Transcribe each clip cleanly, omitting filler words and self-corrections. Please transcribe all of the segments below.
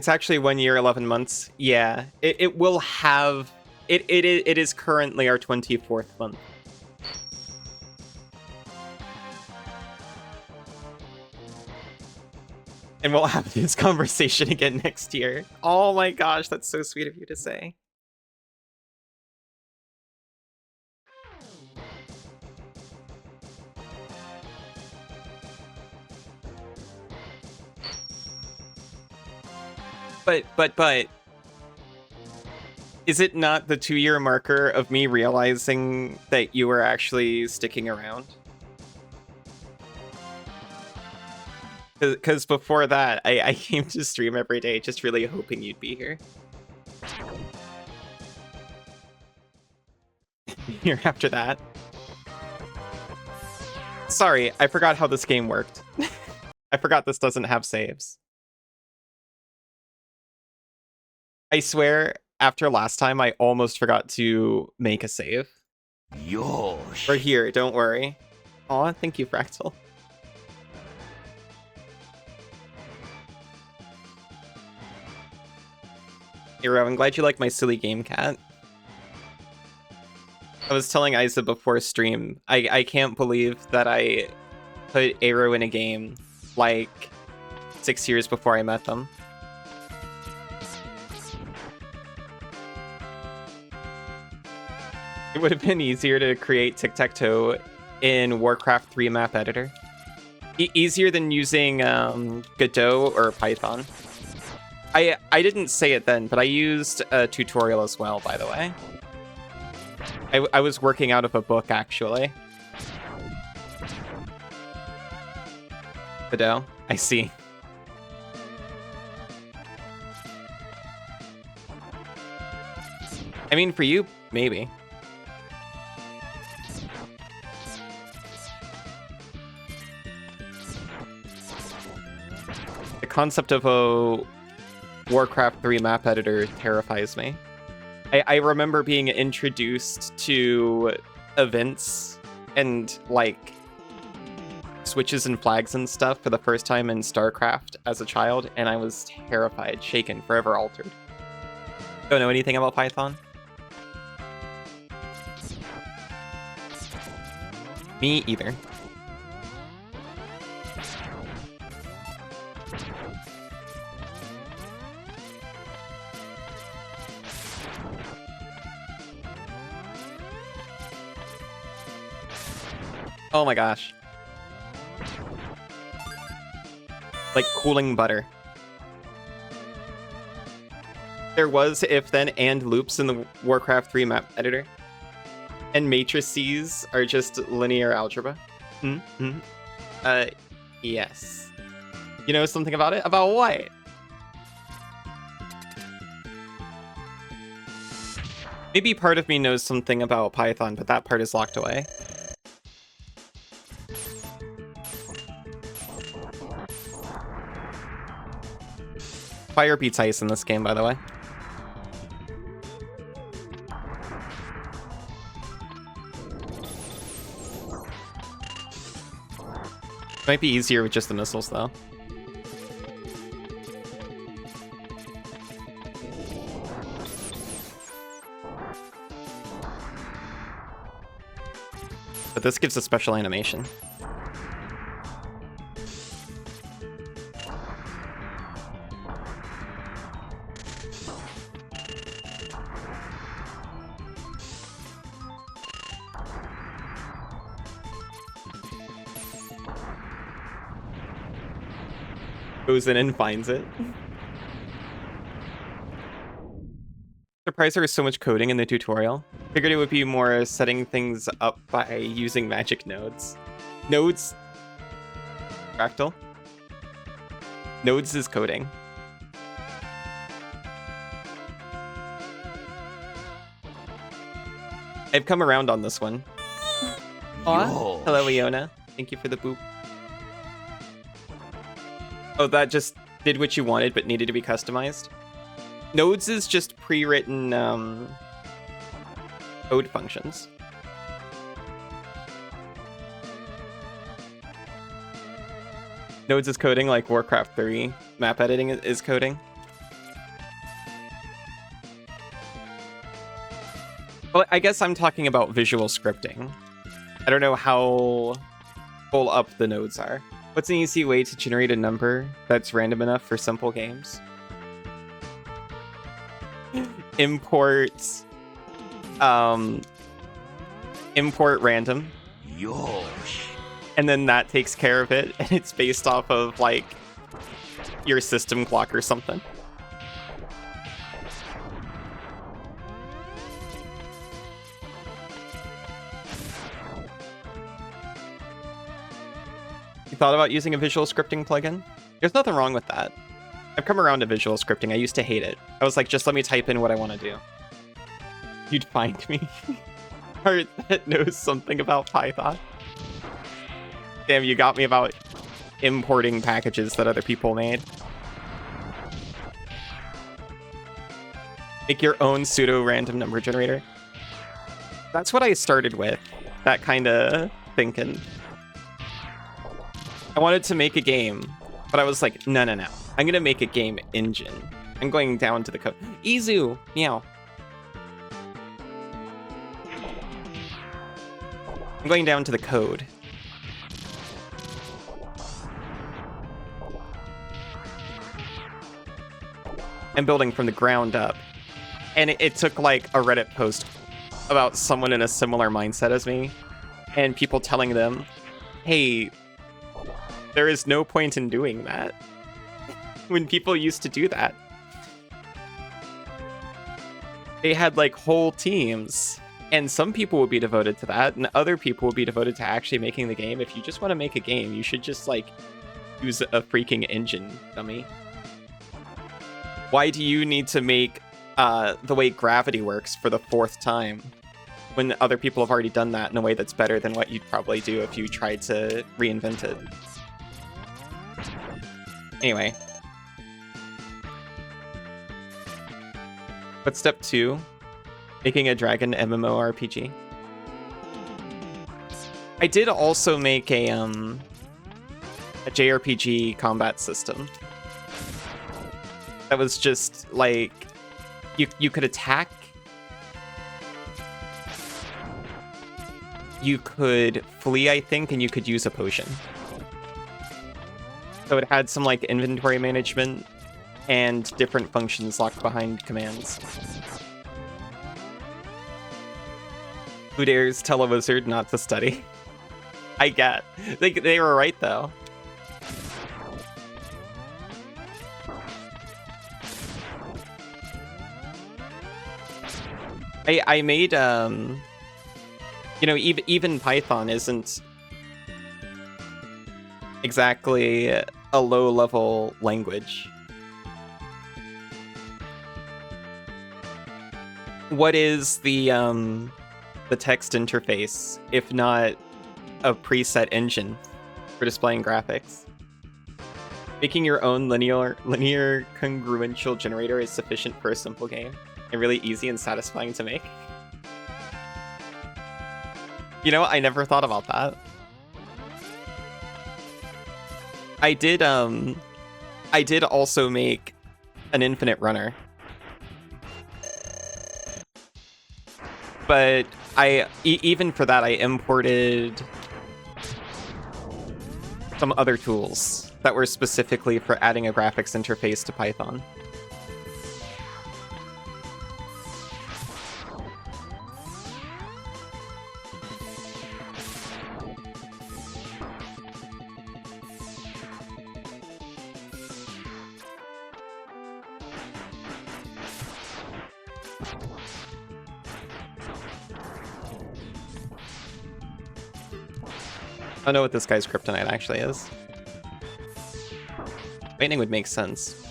It's actually 1 year, 11 months. Yeah, it will have... It is currently our 24th month. And we'll have this conversation again next year. Oh my gosh, that's so sweet of you to say. But... Is it not the 2-year marker of me realizing that you were actually sticking around? Because before that, I came to stream every day just really hoping you'd be here. Here after that. Sorry, I forgot how this game worked. I forgot this doesn't have saves. I swear, after last time, I almost forgot to make a save. Yosh. We're here, don't worry. Aw, thank you, Fractal. Hero, I'm glad you like my silly game cat. I was telling Isa before stream, I can't believe that I put Aero in a game like 6 years before I met them. It would have been easier to create tic-tac-toe in Warcraft 3 map editor. Easier than using Godot or Python. I didn't say it then, but I used a tutorial as well, by the way. I was working out of a book, actually. Godot, I see. I mean, for you, maybe. The concept of a Warcraft 3 map editor terrifies me. I remember being introduced to events and, like, switches and flags and stuff for the first time in StarCraft as a child, and I was terrified, shaken, forever altered. Don't know anything about Python? Me either. Oh my gosh. Like cooling butter. There was if then and loops in the Warcraft 3 map editor. And matrices are just linear algebra. Yes. You know something about it? About what? Maybe part of me knows something about Python, but that part is locked away. Fire beats ice in this game, by the way. Might be easier with just the missiles, though. But this gives a special animation. Goes in and finds it. Surprised there was so much coding in the tutorial. Figured it would be more setting things up by using magic nodes. Nodes? Fractal? Nodes is coding. I've come around on this one. Aw, hello, Iona. Thank you for the boop. Oh, that just did what you wanted, but needed to be customized? Nodes is just pre-written code functions. Nodes is coding like Warcraft 3 map editing is coding. Well, I guess I'm talking about visual scripting. I don't know how full up the nodes are. What's an easy way to generate a number that's random enough for simple games? Import random, Yosh. and then that takes care of it, and it's based off of like your system clock or something. You thought about using a visual scripting plugin? There's nothing wrong with that. I've come around to visual scripting. I used to hate it. I was like, just let me type in what I want to do. You'd find me. Heart that knows something about Python. Damn, you got me about importing packages that other people made. Make your own pseudo-random number generator. That's what I started with. That kind of thinking. I wanted to make a game, but I was like, no. I'm gonna make a game engine. I'm going down to the code. Izu! Meow. I'm going down to the code. I'm building from the ground up. And it took like a Reddit post about someone in a similar mindset as me, and people telling them, hey, there is no point in doing that. When people used to do that, they had like whole teams, and some people would be devoted to that, and other people would be devoted to actually making the game. If you just want to make a game, you should just like use a freaking engine, dummy. Why do you need to make the way gravity works for the 4th time when other people have already done that in a way that's better than what you'd probably do if you tried to reinvent it? Anyway. What's step 2? Making a dragon MMORPG. I did also make a JRPG combat system. That was just like you could attack, you could flee, I think, and you could use a potion. So it had some like inventory management and different functions locked behind commands. Who dares tell a wizard not to study? I get. They were right though. I made you know, even Python isn't exactly a low-level language. What is the text interface if not a preset engine for displaying graphics? Making your own linear congruential generator is sufficient for a simple game and really easy and satisfying to make. You know, I never thought about that. I did also make an infinite runner. But even for that, I imported some other tools that were specifically for adding a graphics interface to Python. I don't know what this guy's kryptonite actually is. Lightning would make sense.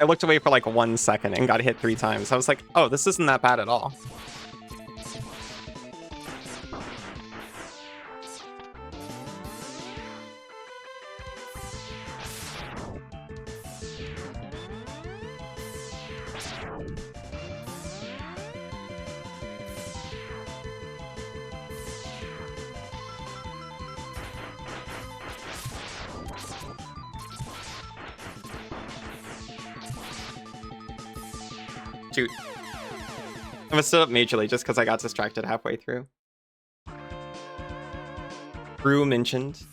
I looked away for like 1 second and got hit 3 times. I was like, oh, this isn't that bad at all. Shoot. I messed it up majorly just because I got distracted halfway through. Brew mentioned.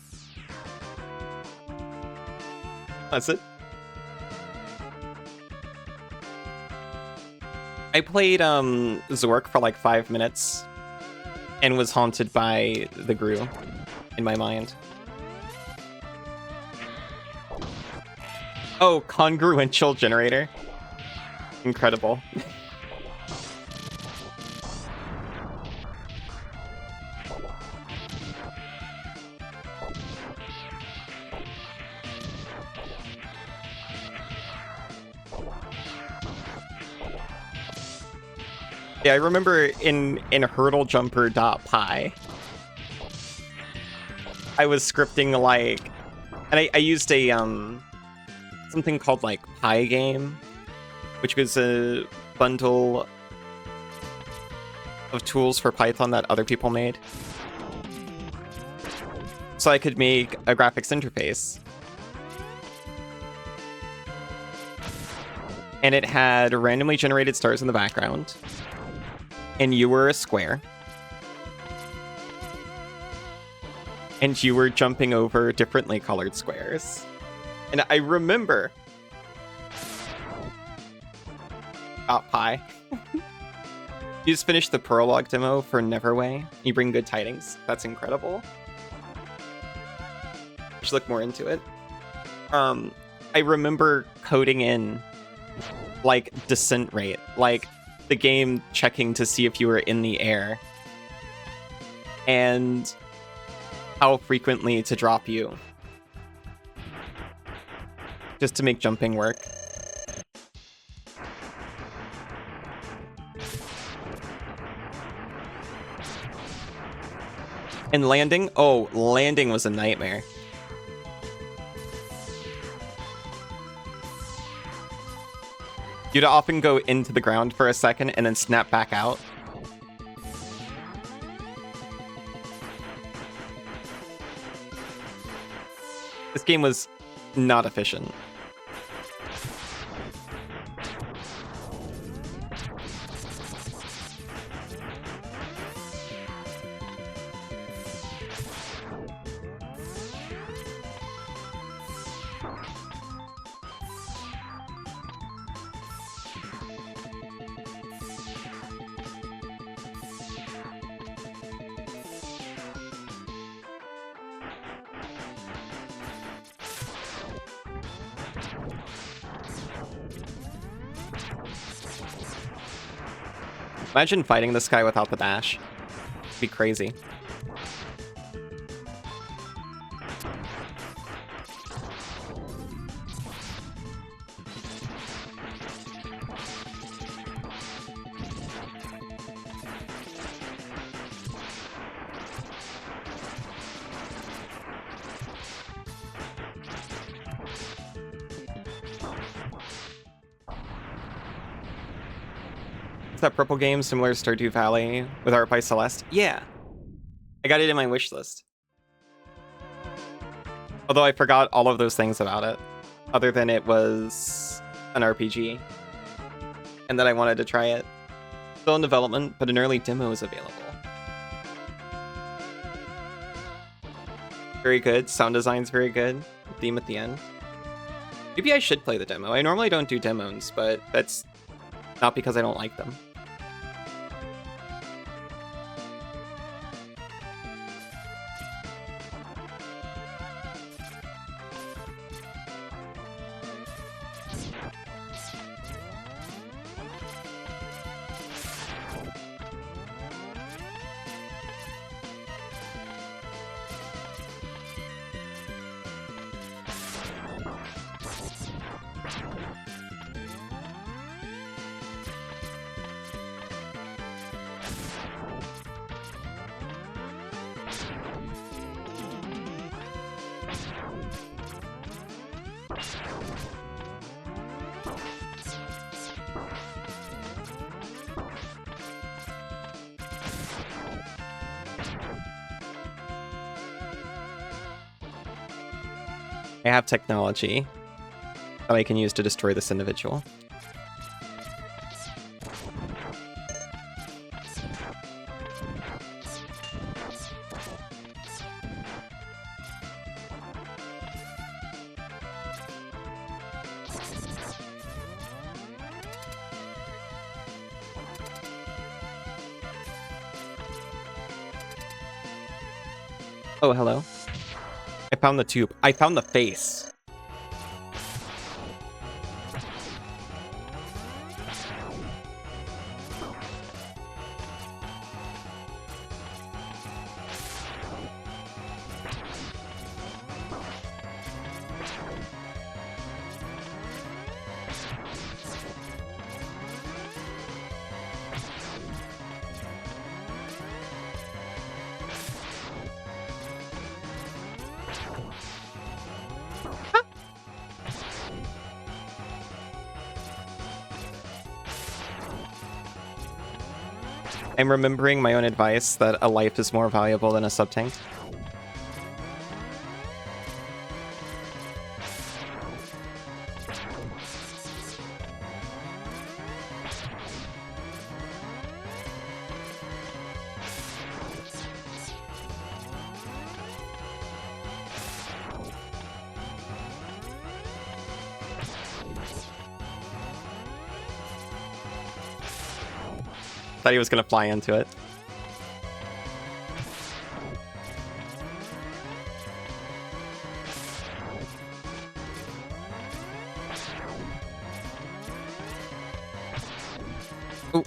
That's it. I played Zork for like 5 minutes and was haunted by the Gru in my mind. Oh, congruential generator. Incredible. Yeah, I remember in hurdlejumper.py, I was scripting like, and I used a something called like Pygame, which was a bundle of tools for Python that other people made. So I could make a graphics interface. And it had randomly generated stars in the background. And you were a square. And you were jumping over differently colored squares. And I remember... .py. You just finished the prologue demo for Neverway. You bring good tidings. That's incredible. I should look more into it. I remember coding in like descent rate, like the game checking to see if you were in the air and how frequently to drop you just to make jumping work. And landing? Oh, landing was a nightmare. You'd often go into the ground for a second and then snap back out. This game was not efficient. Imagine fighting this guy without the dash. It'd be crazy. Is that purple game similar to Stardew Valley with Art by Celeste? Yeah. I got it in my wish list. Although I forgot all of those things about it, other than it was an RPG and that I wanted to try it. Still in development, but an early demo is available. Very good. Sound design's very good. Theme at the end. Maybe I should play the demo. I normally don't do demos, but that's not because I don't like them. I have technology that I can use to destroy this individual. Oh, hello. I found the tube. I found the face. I'm remembering my own advice that a life is more valuable than a sub-tank. Thought he was gonna fly into it. Ooh.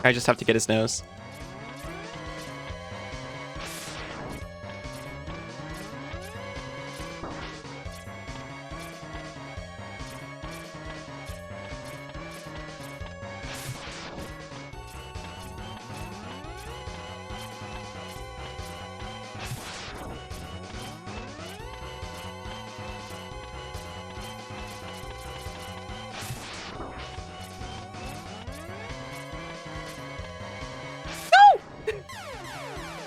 I just have to get his nose.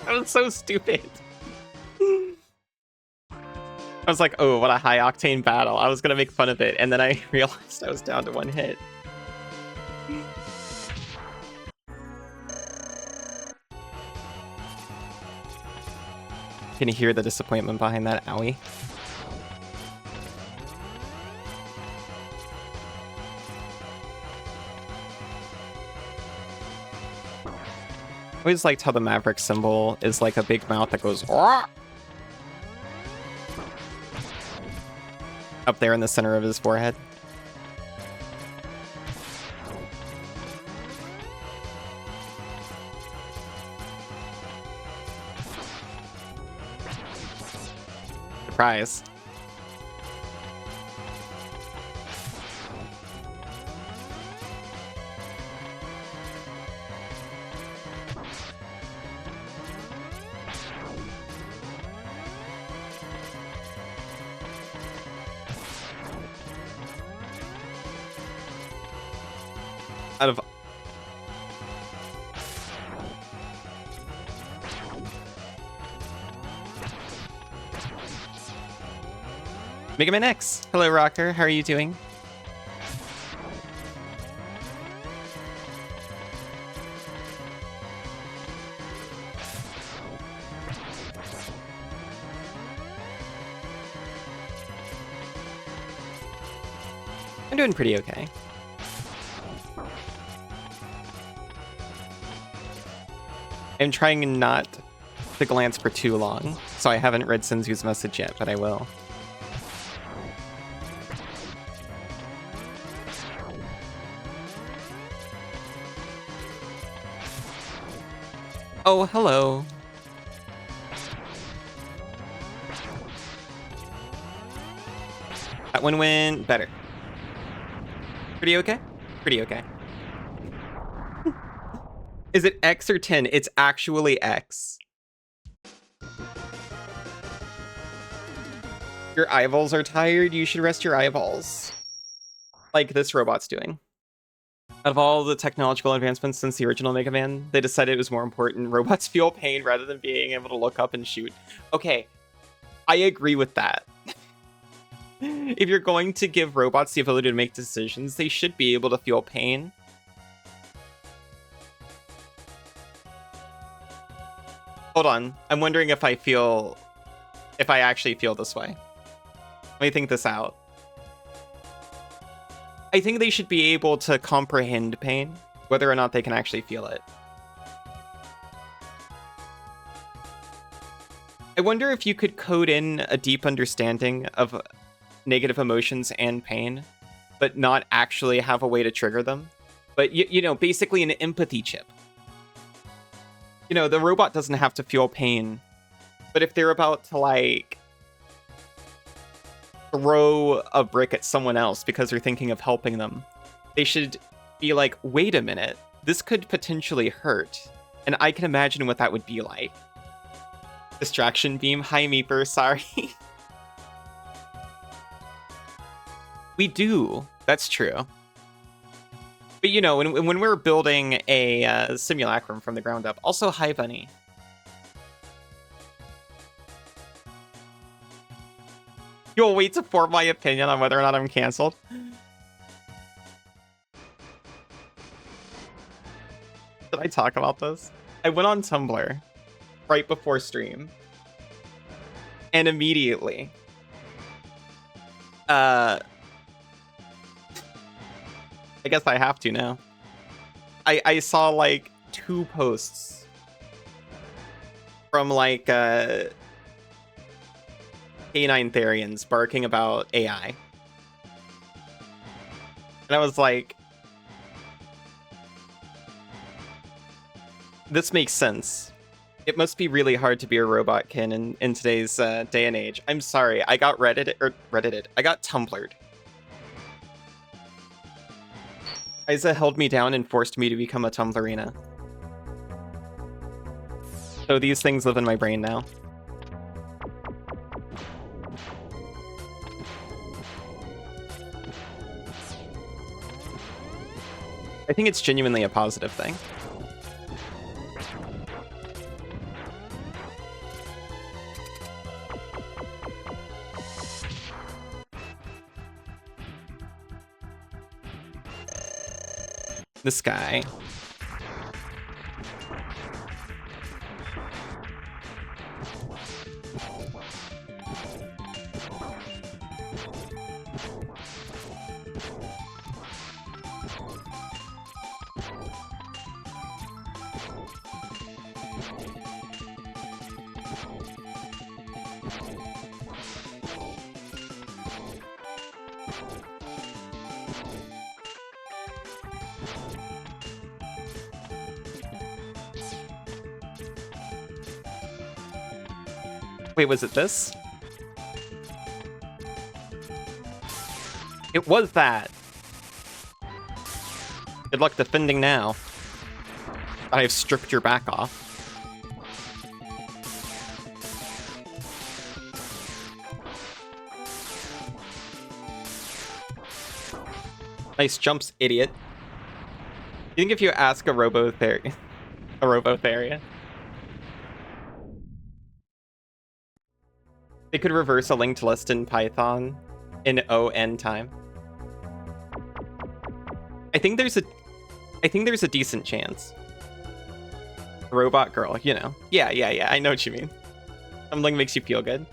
That was so stupid. I was like, oh, what a high octane battle. I was gonna make fun of it, and then I realized I was down to one hit. Can you hear the disappointment behind that? Owie. I always liked how the Maverick symbol is like a big mouth that goes "Rah!" up there in the center of his forehead. Surprise. Out of Megaman X. Hello, Rocker. How are you doing? I'm doing pretty okay. I'm trying not to glance for too long, so I haven't read Senzu's message yet, but I will. Oh, hello. That one went better. Pretty okay? Pretty okay. Is it X or 10? It's actually X. Your eyeballs are tired. You should rest your eyeballs. Like this robot's doing. Out of all the technological advancements since the original Mega Man, they decided it was more important robots feel pain rather than being able to look up and shoot. Okay, I agree with that. If you're going to give robots the ability to make decisions, they should be able to feel pain. Hold on, I'm wondering if I actually feel this way. Let me think this out. I think they should be able to comprehend pain, whether or not they can actually feel it. I wonder if you could code in a deep understanding of negative emotions and pain, but not actually have a way to trigger them. But, you know, basically an empathy chip. You know, the robot doesn't have to feel pain, but if they're about to, like, throw a brick at someone else because they're thinking of helping them, they should be like, wait a minute, this could potentially hurt, and I can imagine what that would be like. Distraction beam. Hi, Meeper. Sorry. We do. That's true. But, you know, when we're building a simulacrum from the ground up. Also, hi, Bunny. You'll wait to form my opinion on whether or not I'm canceled. Did I talk about this? I went on Tumblr right before stream. And immediately, I guess I have to now. I saw like 2 posts from like K9 Therians barking about AI. And I was like, this makes sense. It must be really hard to be a robot kin in today's day and age. I'm sorry, I got Reddited. I got Tumblred. Isa held me down and forced me to become a Tumblrina. So these things live in my brain now. I think it's genuinely a positive thing. This guy. Wait, was it this? It was that. Good luck defending now. I've stripped your back off. Nice jumps, idiot. You think if you ask a Robotheria, they could reverse a linked list in Python in ON time? I think there's a decent chance. Robot girl, you know. Yeah, I know what you mean. Something makes you feel good.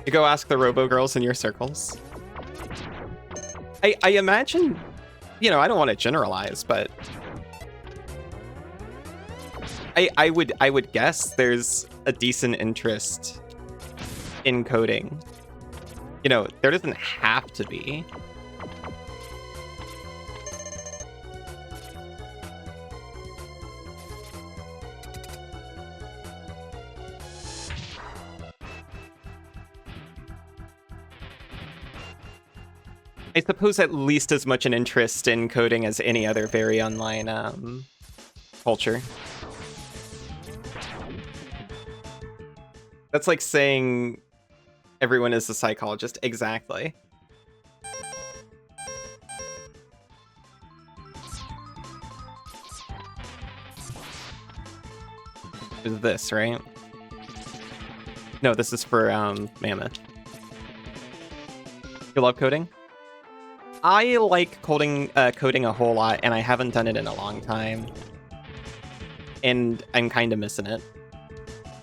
You go ask the Robo girls in your circles. I imagine, you know, I don't want to generalize, but I would guess there's a decent interest in coding. You know, there doesn't have to be. I suppose at least as much an interest in coding as any other very online culture. That's like saying everyone is a psychologist. Exactly. Is this, right? No, this is for Mammoth. You love coding? I like coding a whole lot, and I haven't done it in a long time. And I'm kind of missing it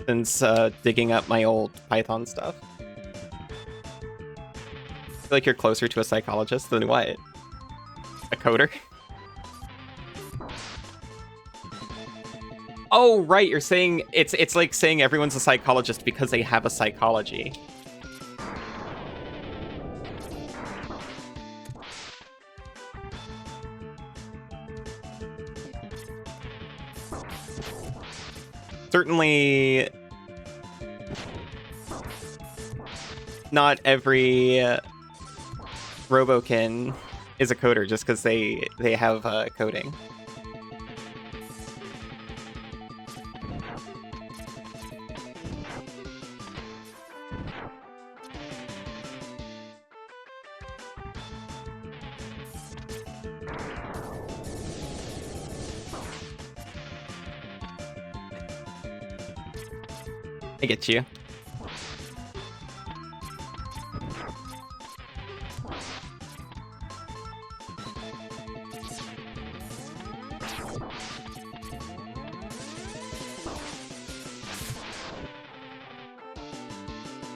since digging up my old Python stuff. I feel like you're closer to a psychologist than what? A coder? Oh, right, you're saying it's like saying everyone's a psychologist because they have a psychology. Certainly not every Robokin is a coder just because they have coding. I get you.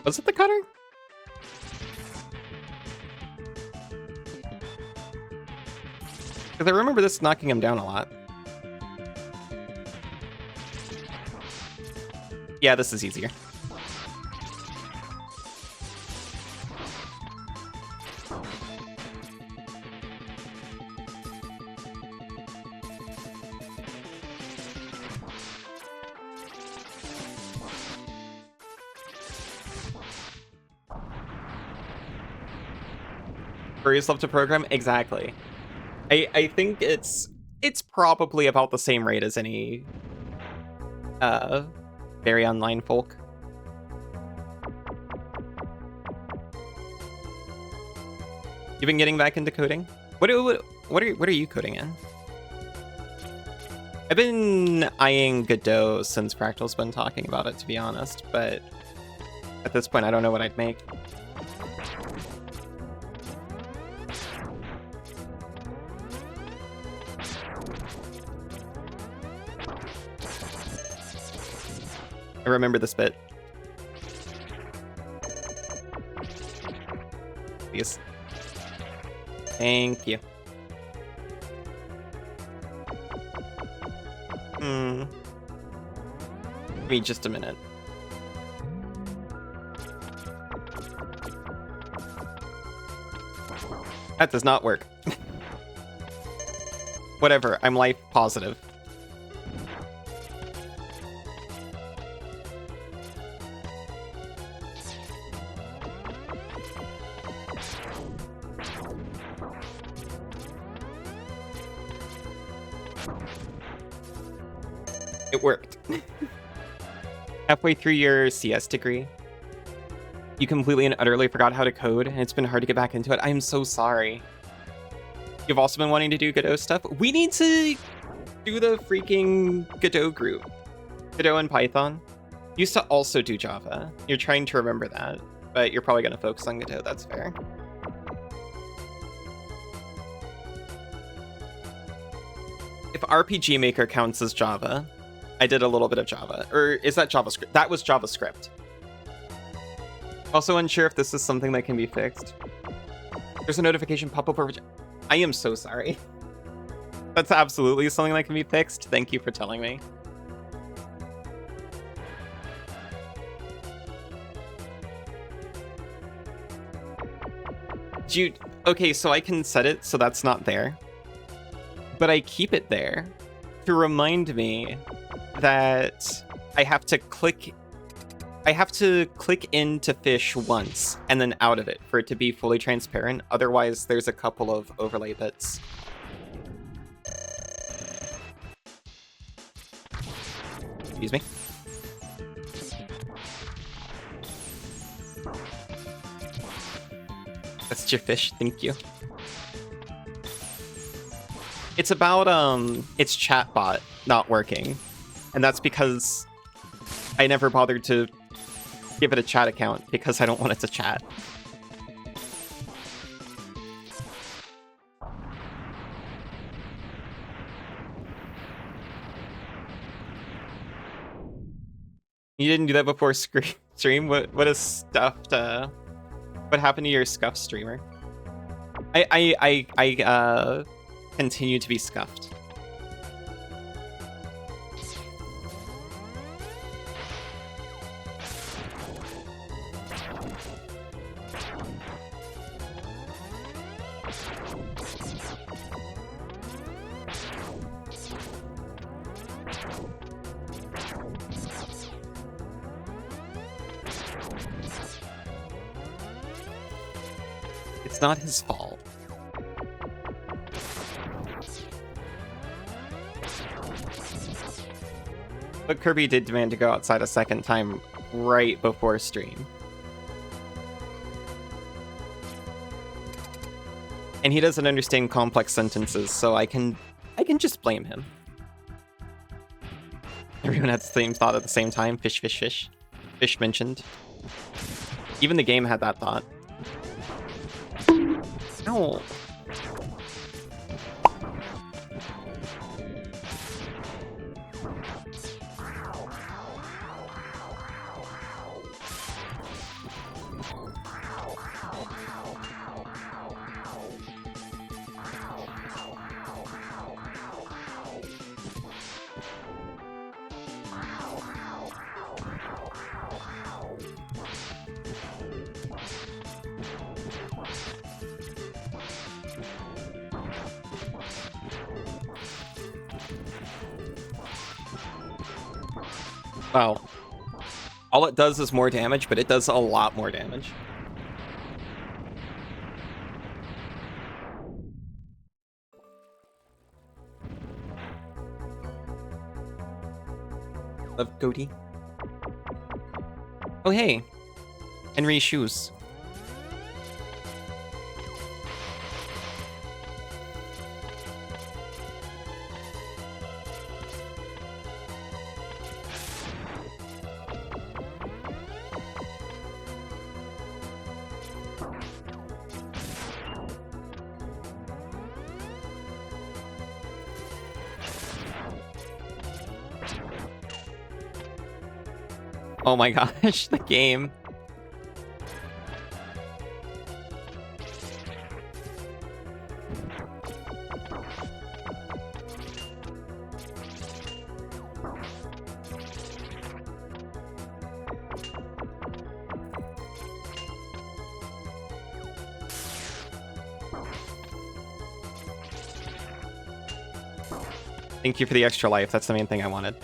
Was it the cutter? Because I remember this knocking him down a lot. Yeah, this is easier. Furries love to program? Exactly. I think it's probably about the same rate as any very online folk. You've been getting back into coding? What are you coding in? I've been eyeing Godot since Fractal's been talking about it, to be honest, but at this point I don't know what I'd make. I remember this bit. Please. Thank you. Give me just a minute. That does not work. Whatever, I'm life positive. It worked. Halfway through your CS degree, you completely and utterly forgot how to code, and it's been hard to get back into it. I am so sorry. You've also been wanting to do Godot stuff. We need to do the freaking Godot group. Godot and Python. Used to also do Java. You're trying to remember that, but you're probably going to focus on Godot. That's fair. If RPG Maker counts as Java, I did a little bit of Java. Or is that JavaScript? That was JavaScript. Also unsure if this is something that can be fixed. There's a notification pop-up over... I am so sorry. That's absolutely something that can be fixed. Thank you for telling me. Dude, okay, so I can set it so that's not there. But I keep it there to remind me that I have to click I have to click into fish once and then out of it for it to be fully transparent. Otherwise, there's a couple of overlay bits. Excuse me. That's your fish, thank you. It's about its chatbot not working. And that's because I never bothered to give it a chat account because I don't want it to chat. You didn't do that before stream? What is stuffed? What happened to your scuffed streamer? I continue to be scuffed. It's not his fault. But Kirby did demand to go outside a second time right before stream. And he doesn't understand complex sentences, so I can just blame him. Everyone had the same thought at the same time. Fish, fish, fish. Fish mentioned. Even the game had that thought. No. Wow. All it does is more damage, but it does a lot more damage. Love goatee. Oh hey, Henry's shoes. Oh my gosh, the game. Thank you for the extra life. That's the main thing I wanted.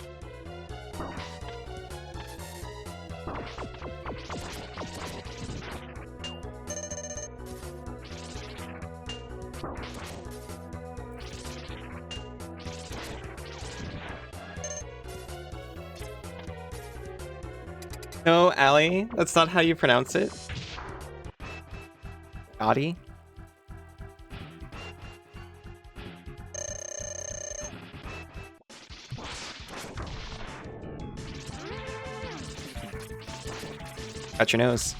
No, Allie, that's not how you pronounce it. Gotti? Got your nose.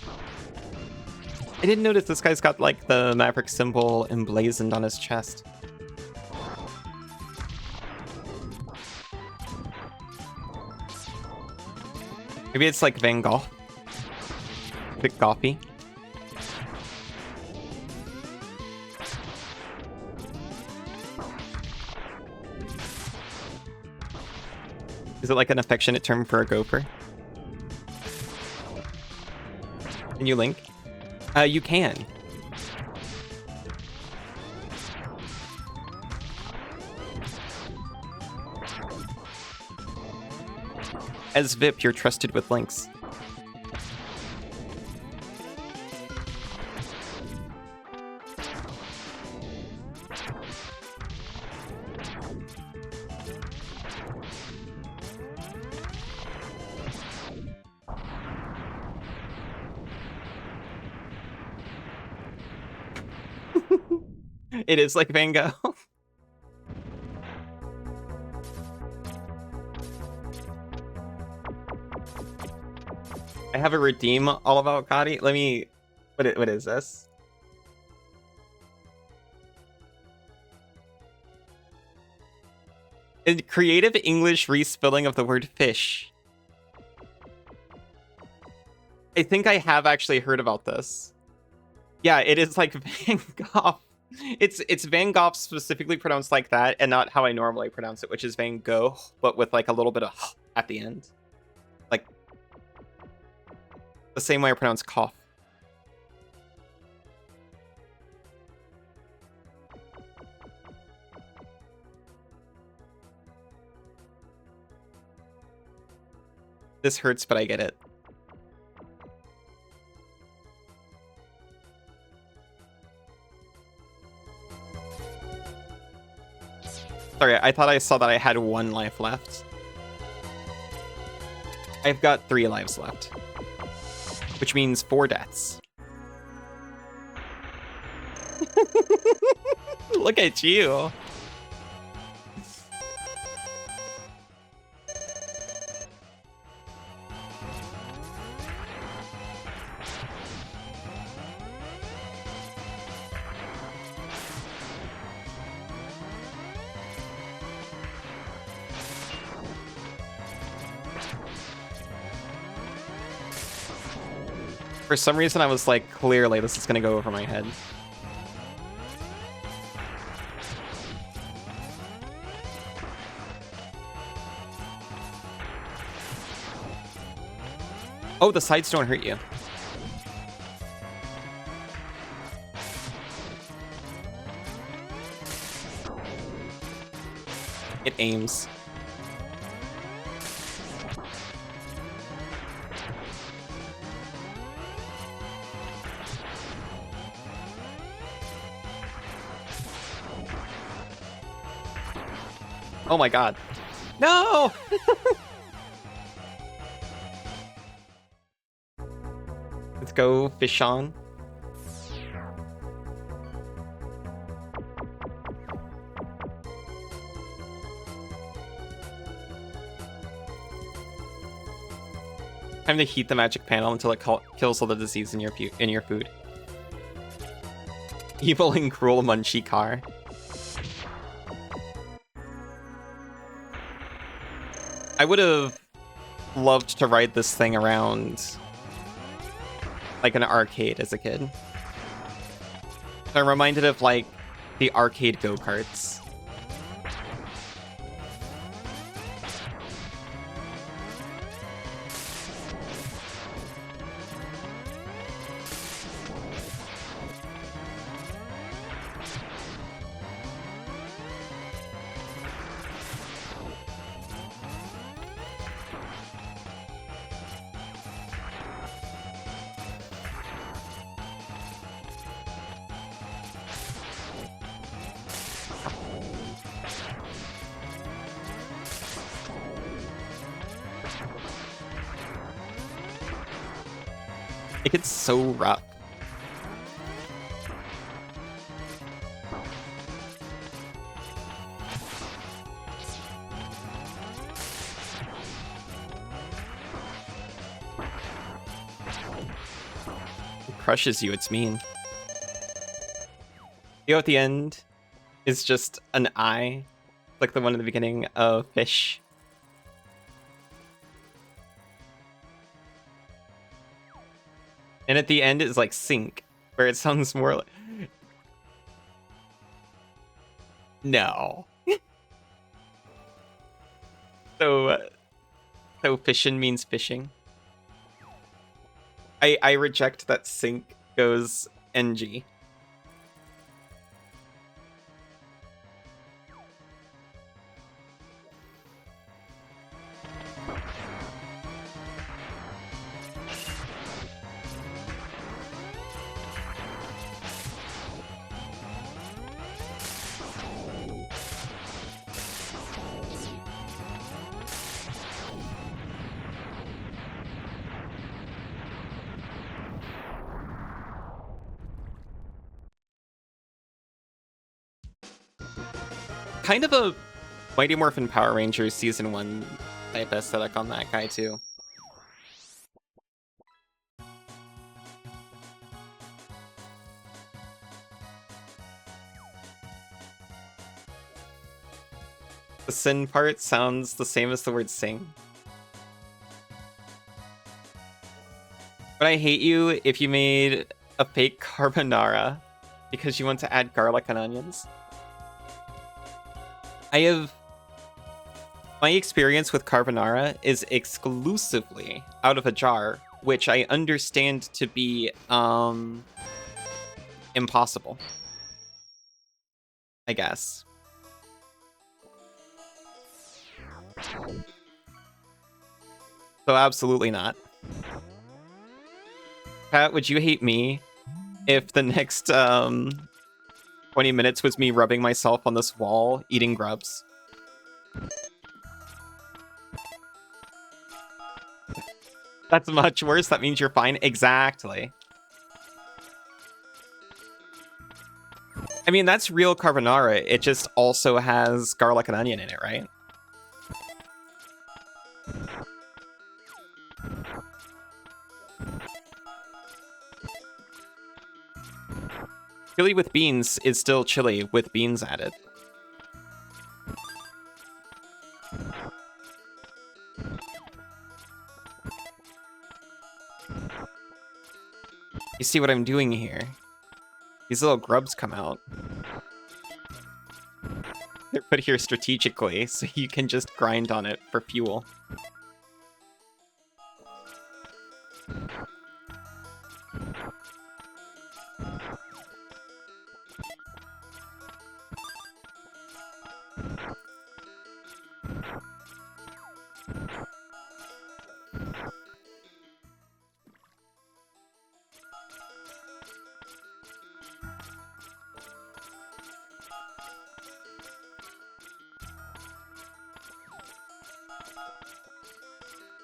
I didn't notice this guy's got like the Maverick symbol emblazoned on his chest. Maybe it's like Van Gogh. Big Goffy. Is it like an affectionate term for a gopher? Can you link? You can. As VIP, you're trusted with links. It is like Van Gogh. I have a redeem all about Gotti. Let me... What is this? A creative English respelling of the word fish. I think I have actually heard about this. Yeah, it is like Van Gogh. It's Van Gogh specifically pronounced like that, and not how I normally pronounce it, which is Van Gogh, but with like a little bit of at the end. Like the same way I pronounce cough. This hurts, but I get it. Sorry, I thought I saw that I had 1 life left. I've got 3 lives left. Which means 4 deaths. Look at you. For some reason, I was like, clearly this is gonna go over my head. Oh, the sides don't hurt you. It aims. Oh my god. No! Let's go fish on. Time to heat the magic panel until it kills all the disease in your food. Evil and cruel Munchie car. I would have loved to ride this thing around like an arcade as a kid. I'm reminded of like the arcade go-karts. It gets so rough. It crushes you, it's mean. You know, at the end is just an eye, like the one in the beginning of Fish. And at the end is like Sink, where it sounds more like... No. So fishin' means fishing. I reject that Sink goes NG. Kind of a Mighty Morphin Power Rangers Season 1 type aesthetic on that guy, too. The sin part sounds the same as the word sing. But I hate you if you made a fake carbonara because you want to add garlic and onions. My experience with carbonara is exclusively out of a jar, which I understand to be impossible, I guess. So absolutely not. Pat, would you hate me if the next 20 minutes was me rubbing myself on this wall, eating grubs? That's much worse. That means you're fine. Exactly. I mean, that's real carbonara. It just also has garlic and onion in it, right? Chili with beans is still chili with beans added. You see what I'm doing here? These little grubs come out. They're put here strategically, so you can just grind on it for fuel.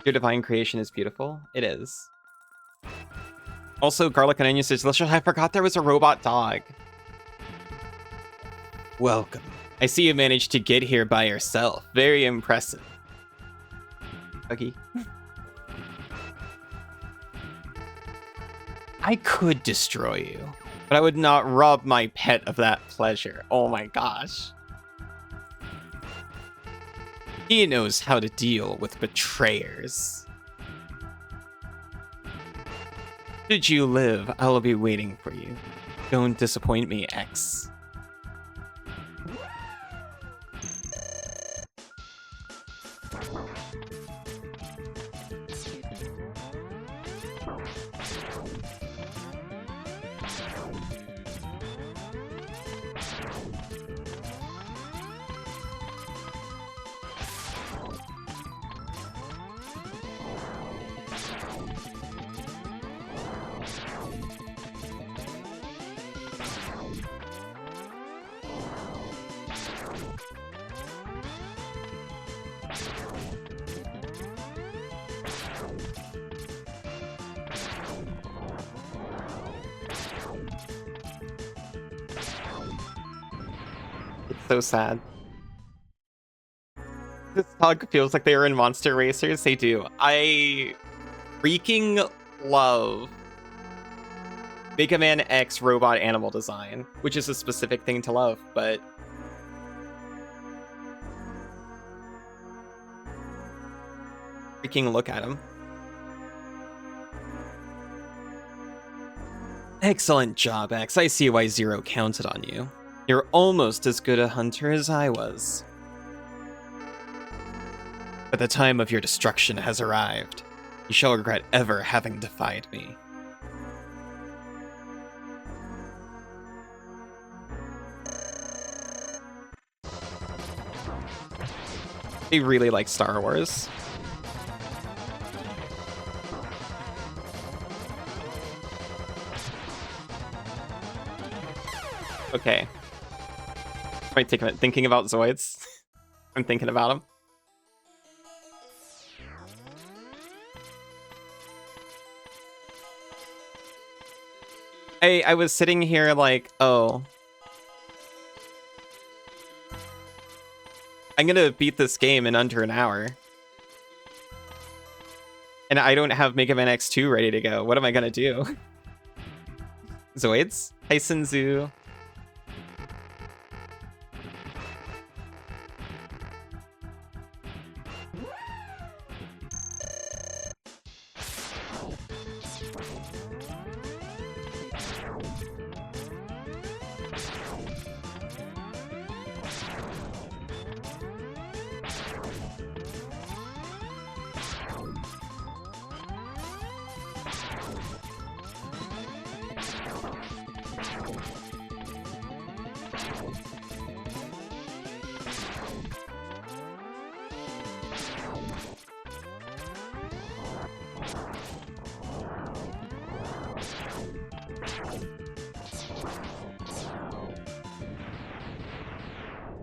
Your divine creation is beautiful. It is. Also, garlic and onions is delicious. I forgot there was a robot dog. Welcome. I see you managed to get here by yourself. Very impressive. Okay. I could destroy you, but I would not rob my pet of that pleasure. Oh my gosh. He knows how to deal with betrayers. Should you live, I'll be waiting for you. Don't disappoint me, X. So sad. This dog feels like they were in Monster Racers. They do. I freaking love Megaman X robot animal design, which is a specific thing to love, but freaking look at him. Excellent job, X. I see why Zero counted on you. You're almost as good a hunter as I was. But the time of your destruction has arrived. You shall regret ever having defied me. They really like Star Wars. Okay. Am I thinking about Zoids? I'm thinking about them. I was sitting here like, oh. I'm gonna beat this game in under an hour. And I don't have Mega Man X2 ready to go. What am I gonna do? Zoids? Hi, Sinzu.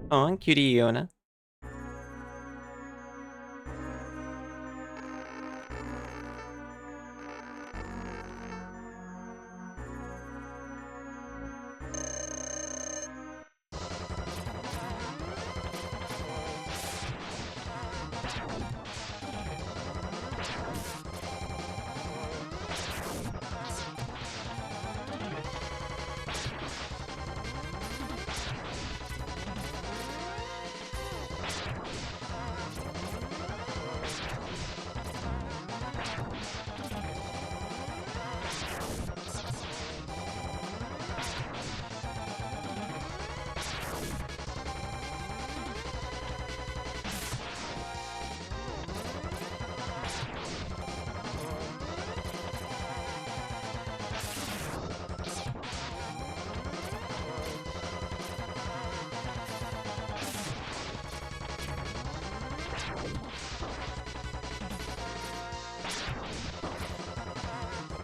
Oh, cutie Iona.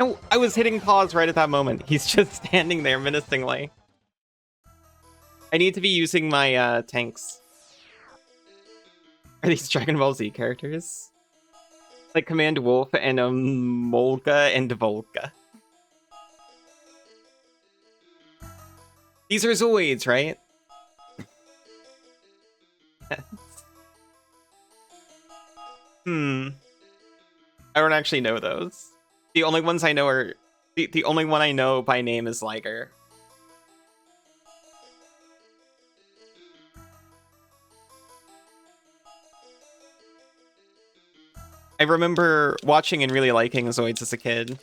No, I was hitting pause right at that moment. He's just standing there menacingly. I need to be using my tanks. Are these Dragon Ball Z characters? Like Command Wolf and Molga and Volga. These are Zoids, right? I don't actually know those. The only ones I know are... The only one I know by name is Liger. I remember watching and really liking Zoids as a kid.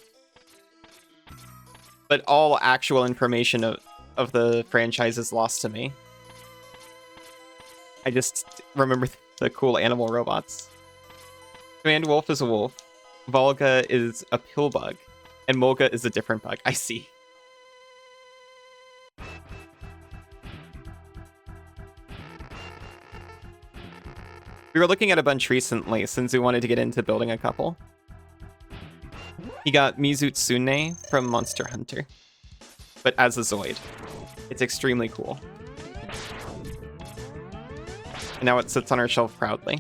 But all actual information of the franchise is lost to me. I just remember the cool animal robots. Command Wolf is a wolf. Volga is a pill bug. And Molga is a different bug. I see. We were looking at a bunch recently since we wanted to get into building a couple. He got Mizutsune from Monster Hunter, but as a Zoid. It's extremely cool. And now it sits on our shelf proudly.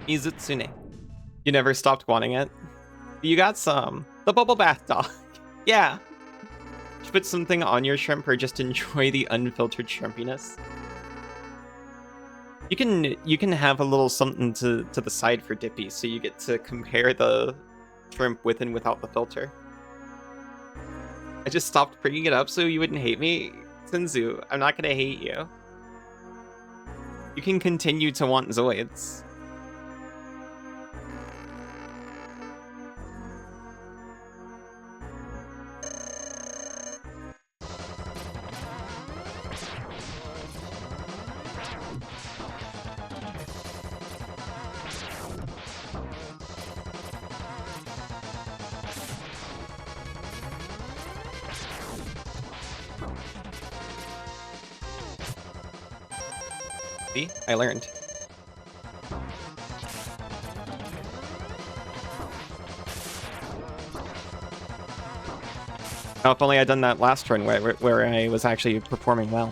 Mizutsune. You never stopped wanting it. You got some. The bubble bath dog. Yeah. Did you put something on your shrimp or just enjoy the unfiltered shrimpiness? You can have a little something to the side for Dippy, so you get to compare the shrimp with and without the filter. I just stopped bringing it up so you wouldn't hate me. Sinzu, I'm not gonna hate you. You can continue to want Zoids. See? I learned. Now, if only I'd done that last run where I was actually performing well.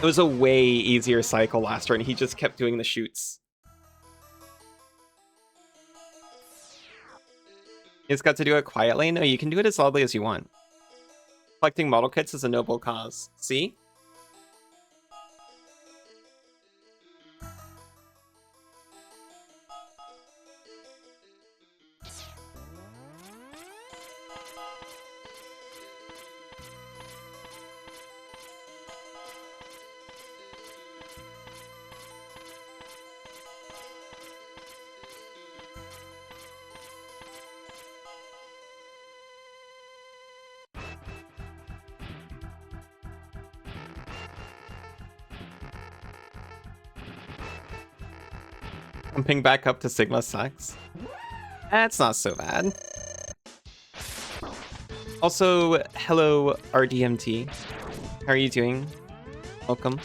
It was a way easier cycle last run. He just kept doing the shoots. You just got to do it quietly? No, you can do it as loudly as you want. Collecting model kits is a noble cause. See? Jumping back up to Sigma sucks. That's not so bad. Also, hello RDMT. How are you doing? Welcome.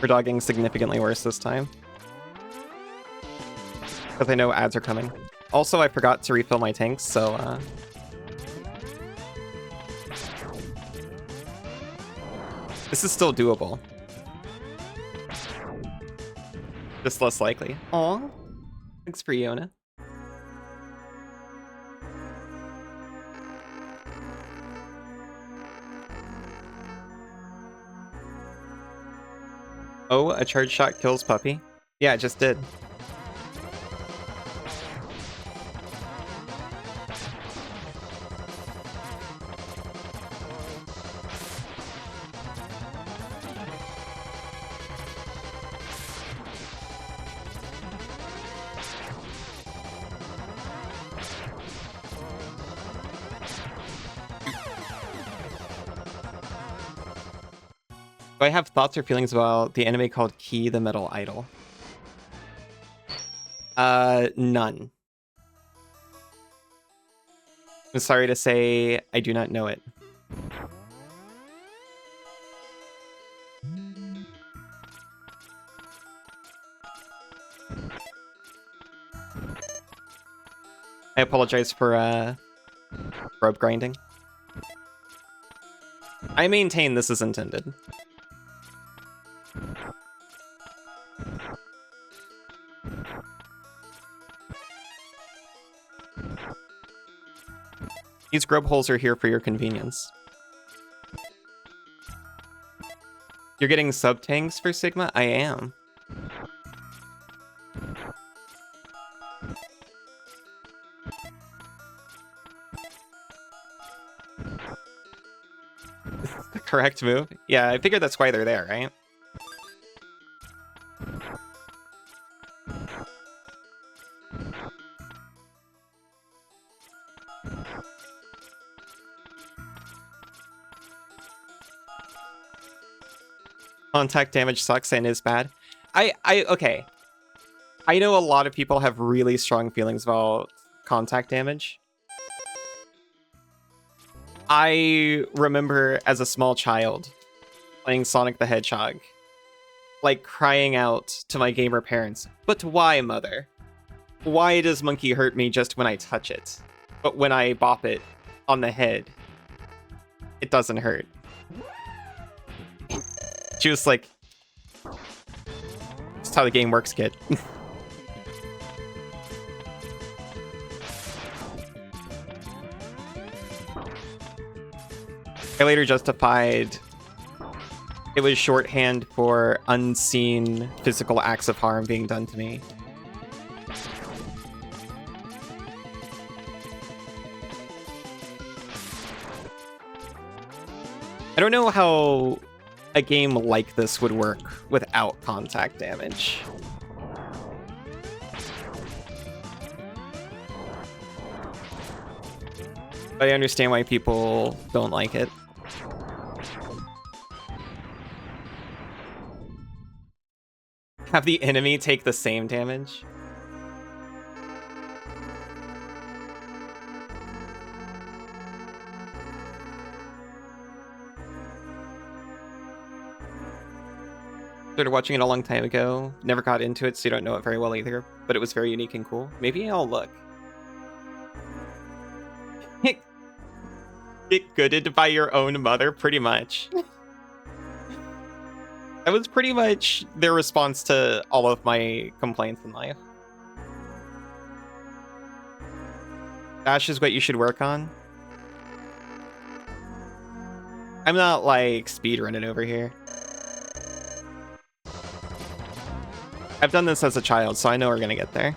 We're dogging significantly worse this time. Because I know ads are coming. Also, I forgot to refill my tanks, so this is still doable. Just less likely. Aw. Thanks for Iona. Oh, a charge shot kills Puppy? Yeah, it just did. Do I have thoughts or feelings about the anime called Key the Metal Idol? None. I'm sorry to say I do not know it. I apologize for rope grinding. I maintain this is intended. These grub holes are here for your convenience. You're getting sub-tanks for Sigma? I am. This is the correct move? Yeah, I figured that's why they're there, right? Contact damage sucks and is bad. Okay. I know a lot of people have really strong feelings about contact damage. I remember as a small child playing Sonic the Hedgehog, like crying out to my gamer parents, "But why, mother? Why does Monkey hurt me just when I touch it? But when I bop it on the head, it doesn't hurt." She was like, "That's how the game works, kid." I later justified it was shorthand for unseen physical acts of harm being done to me. I don't know how a game like this would work without contact damage. But I understand why people don't like it. Have the enemy take the same damage? Started watching it a long time ago. Never got into it, so you don't know it very well either. But it was very unique and cool. Maybe I'll look. Get gooded by your own mother, pretty much. That was pretty much their response to all of my complaints in life. Dash is what you should work on. I'm not, like, speedrunning over here. I've done this as a child, so I know we're gonna get there.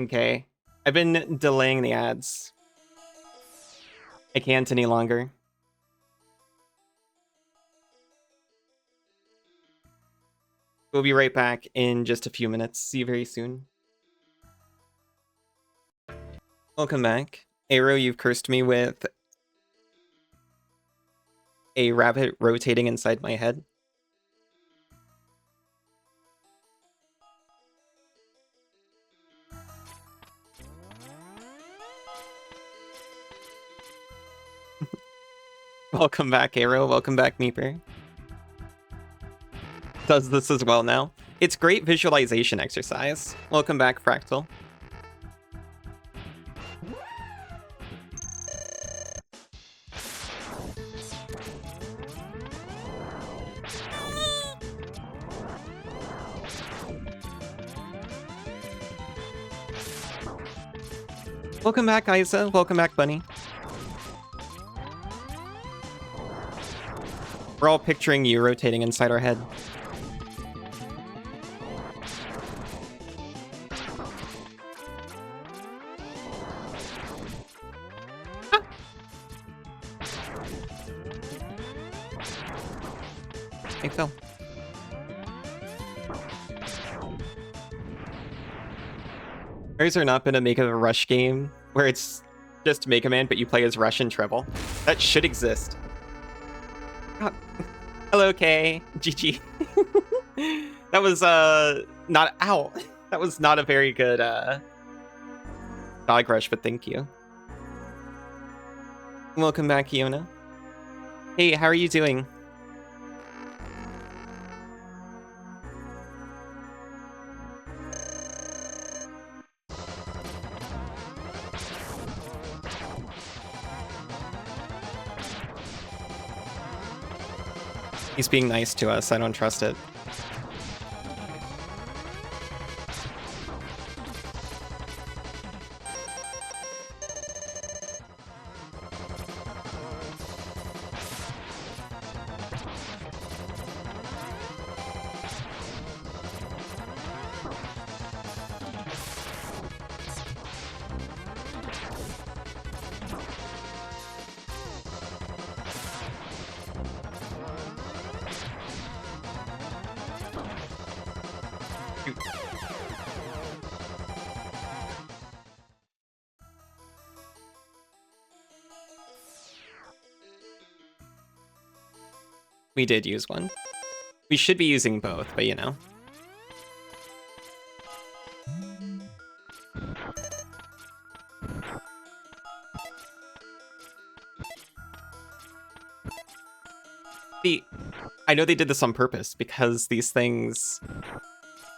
Okay. I've been delaying the ads. I can't any longer. We'll be right back in just a few minutes. See you very soon. Welcome back. Arrow, you've cursed me with a rabbit rotating inside my head. Welcome back, Arrow. Welcome back, Meeper. Does this as well now. It's great visualization exercise. Welcome back, Fractal. Welcome back, Isa. Welcome back, Bunny. We're all picturing you rotating inside our head. Ah. I fell. Has there not been a Make a Rush game where it's just Megaman, but you play as Rush and Treble? That should exist. God. Hello, Kay. GG. That was, not... Ow. That was not a very good, dog rush, but thank you. Welcome back, Iona. Hey, how are you doing? He's being nice to us. I don't trust it. We did use one. We should be using both, but you know. I know they did this on purpose because these things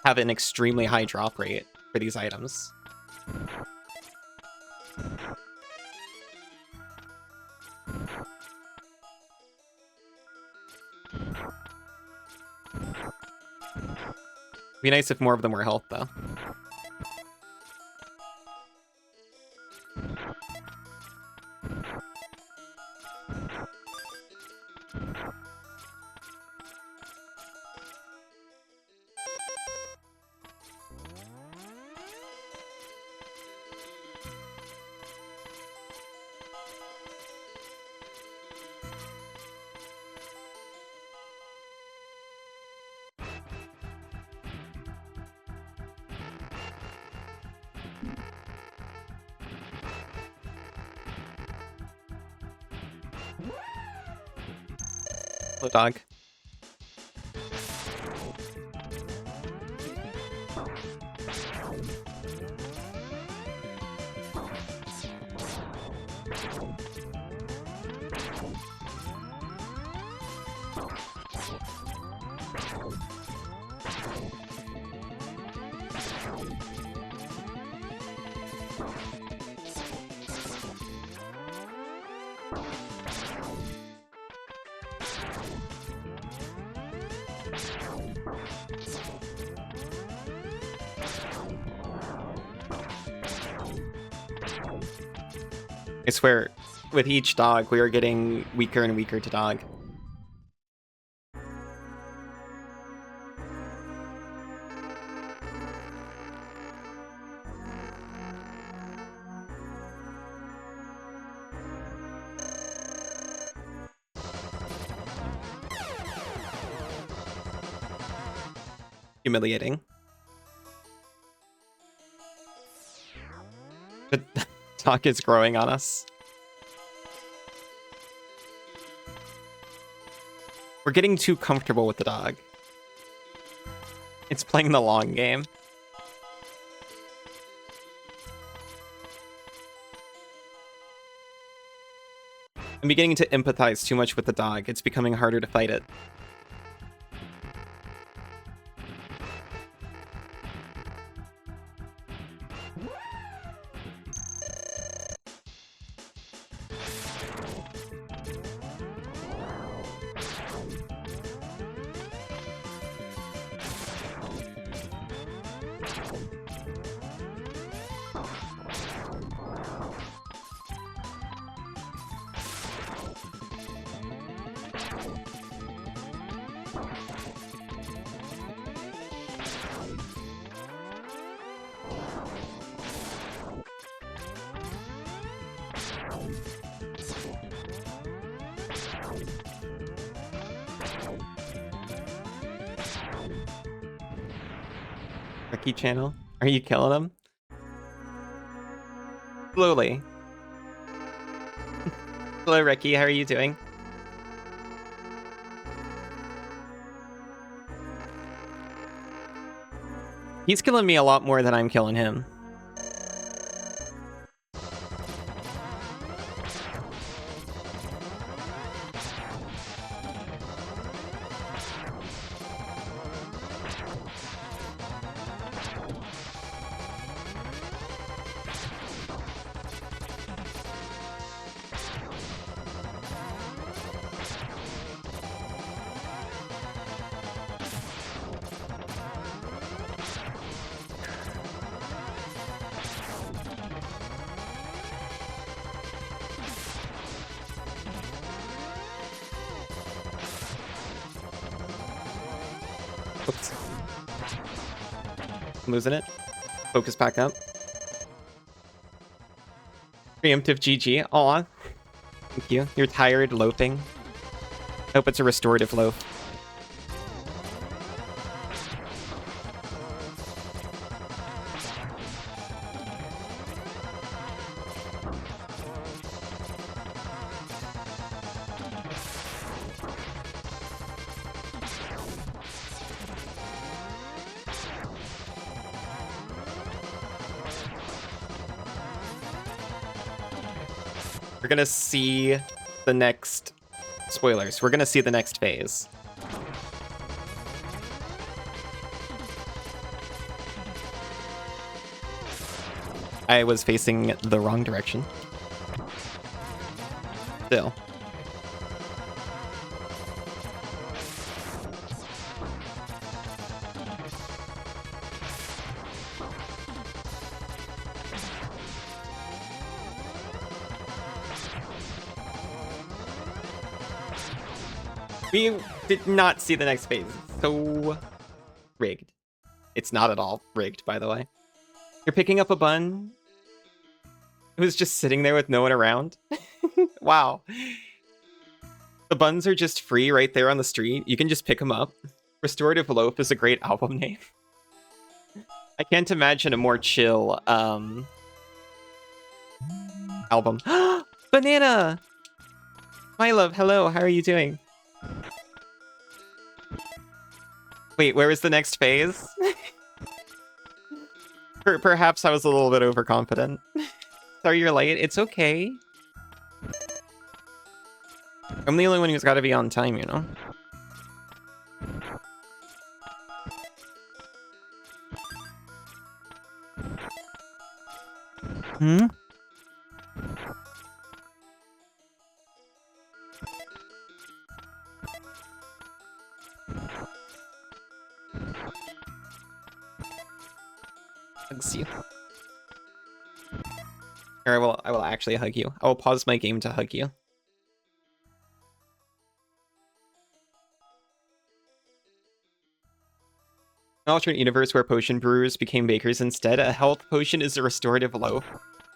have an extremely high drop rate for these items. Be nice if more of them were health, though. Hello, dog. I swear, with each dog, we are getting weaker and weaker to dog. Humiliating. The dog is growing on us. We're getting too comfortable with the dog. It's playing the long game. I'm beginning to empathize too much with the dog. It's becoming harder to fight it. Ricky channel? Are you killing him? Slowly. Hello, Ricky. How are you doing? He's killing me a lot more than I'm killing him. Oops. I'm losing it. Focus back up. Preemptive GG. Aw. Thank you. You're tired, loafing. I hope it's a restorative loaf. We're gonna see the next... Spoilers. We're gonna see the next phase. I was facing the wrong direction. Still. We did not see the next phase. So rigged. It's not at all rigged, by the way. You're picking up a bun who's just sitting there with no one around. Wow. The buns are just free right there on the street. You can just pick them up. Restorative Loaf is a great album name. I can't imagine a more chill album. Banana! My love, hello, how are you doing? Wait, where is the next phase? Perhaps I was a little bit overconfident. Sorry you're late. It's okay. I'm the only one who's got to be on time, you know? Hmm? Hugs you. Or I will actually hug you. I will pause my game to hug you. An alternate universe where potion brewers became bakers instead. A health potion is a restorative loaf.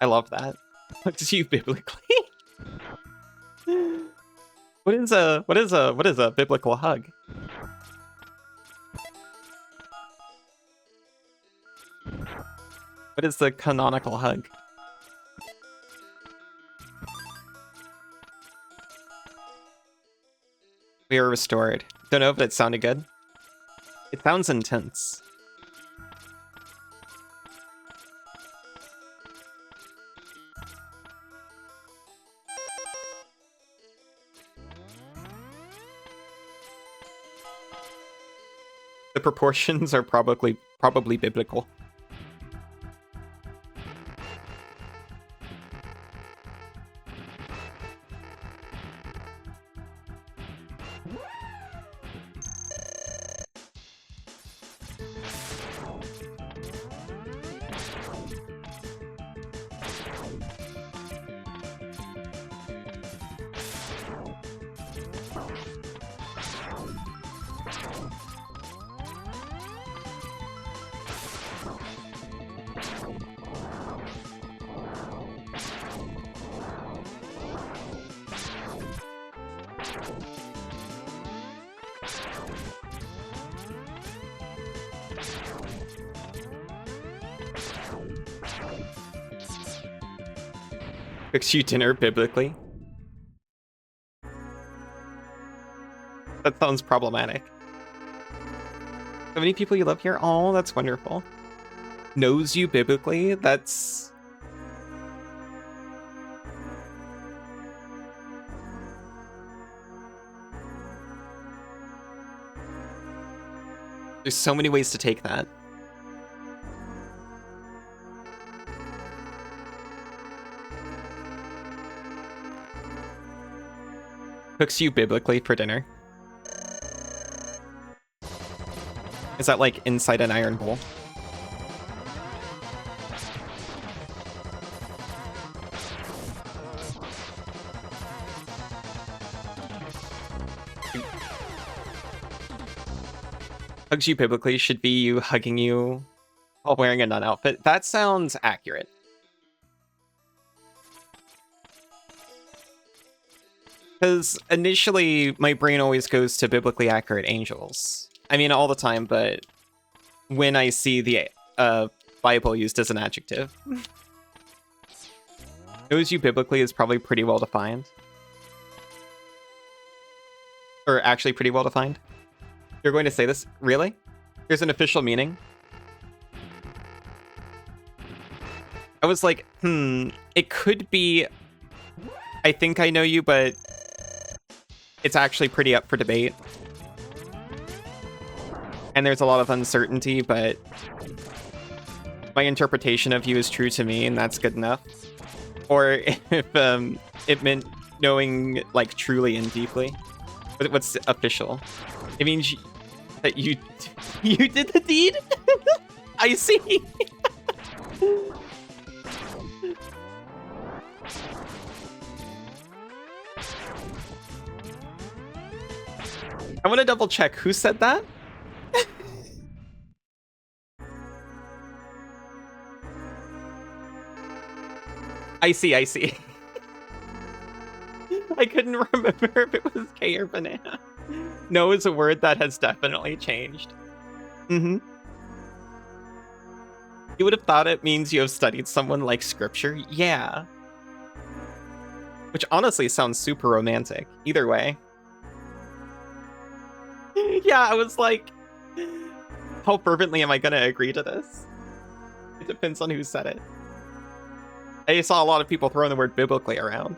I love that. Hugs you biblically. What is a biblical hug? What is the canonical hug? We are restored. Don't know if that sounded good. It sounds intense. The proportions are probably biblical. Fix you dinner biblically. That sounds problematic. So many people you love here? Oh, that's wonderful. Knows you biblically? That's... There's so many ways to take that. Cooks you biblically for dinner. Is that like inside an iron bowl? Hugs you biblically should be you hugging you while wearing a nun outfit. That sounds accurate. Because initially, my brain always goes to biblically accurate angels. I mean, all the time, but when I see the Bible used as an adjective. Knows you biblically is probably pretty well defined. Or actually pretty well defined. You're going to say this? Really? There's an official meaning? I was like, it could be... I think I know you, but... it's actually pretty up for debate. And there's a lot of uncertainty, but... my interpretation of you is true to me, and that's good enough. Or if it meant knowing, like, truly and deeply. What's official? It means that you did the deed? I see! I want to double check. Who said that? I see. I couldn't remember if it was K or banana. No is a word that has definitely changed. You would have thought it means you have studied someone like scripture? Yeah. Which honestly sounds super romantic. Either way. Yeah, I was like, How fervently am I gonna agree to this? It depends on who said it. I saw a lot of people throwing the word biblically around.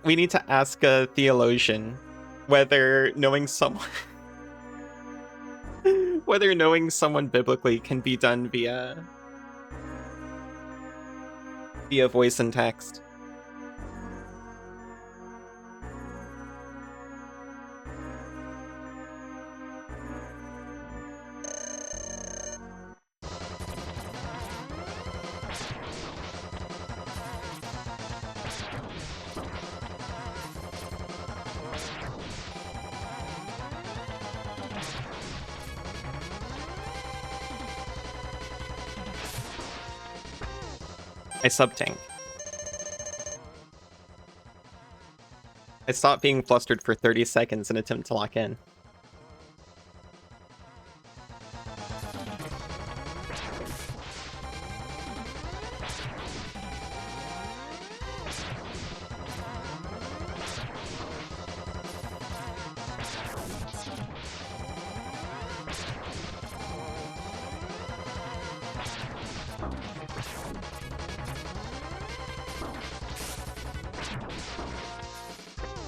We need to ask a theologian whether knowing someone whether knowing someone biblically can be done via voice and text. I sub-tank. I stopped being flustered for 30 seconds in an attempt to lock in.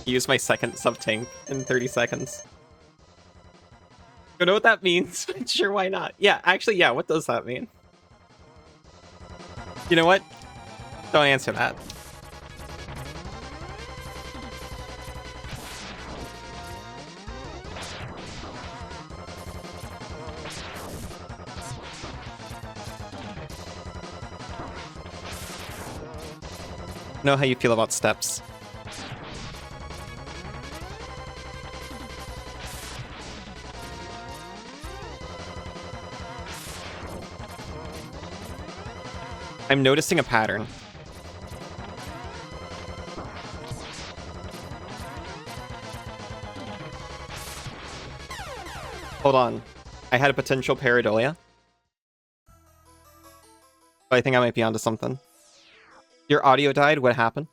Use my second sub-tank in 30 seconds. You know what that means? Sure, why not? Yeah, actually, yeah, what does that mean? You know what? Don't answer that. Know how you feel about steps. I'm noticing a pattern. Hold on. I had a potential pareidolia. But I think I might be onto something. Your audio died? What happened?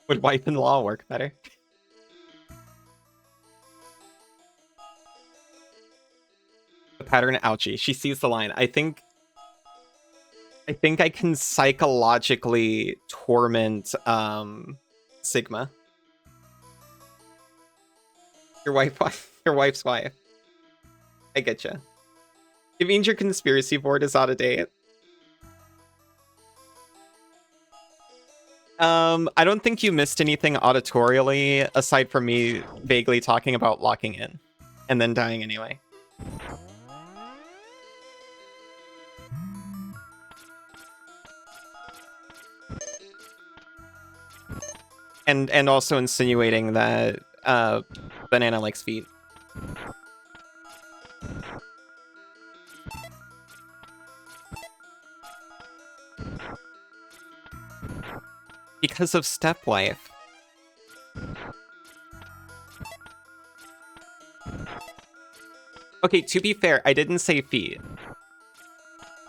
Would wife-in-law work better? The pattern, ouchie. She sees the line. I think I can psychologically torment Sigma. Your wife's wife. I getcha. It means your conspiracy board is out of date. I don't think you missed anything auditorially aside from me vaguely talking about locking in and then dying anyway. And also insinuating that Banana likes feet. Because of step life. Okay, to be fair, I didn't say feet.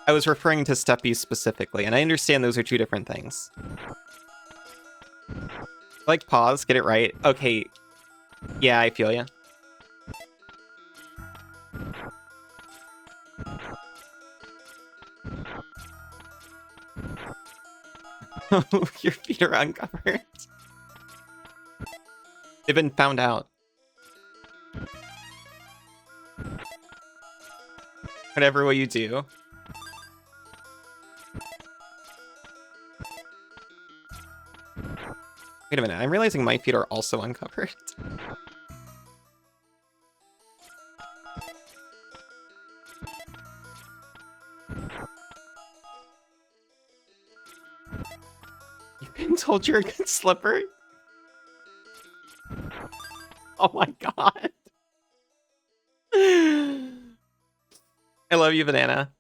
I was referring to steppies specifically, and I understand those are two different things. Like, pause, get it right. Okay, yeah, I feel ya. Your feet are uncovered. They've been found out. Whatever will you do. Wait a minute, I'm realizing my feet are also uncovered. You've been told you're a good slipper? Oh my god. I love you, Banana.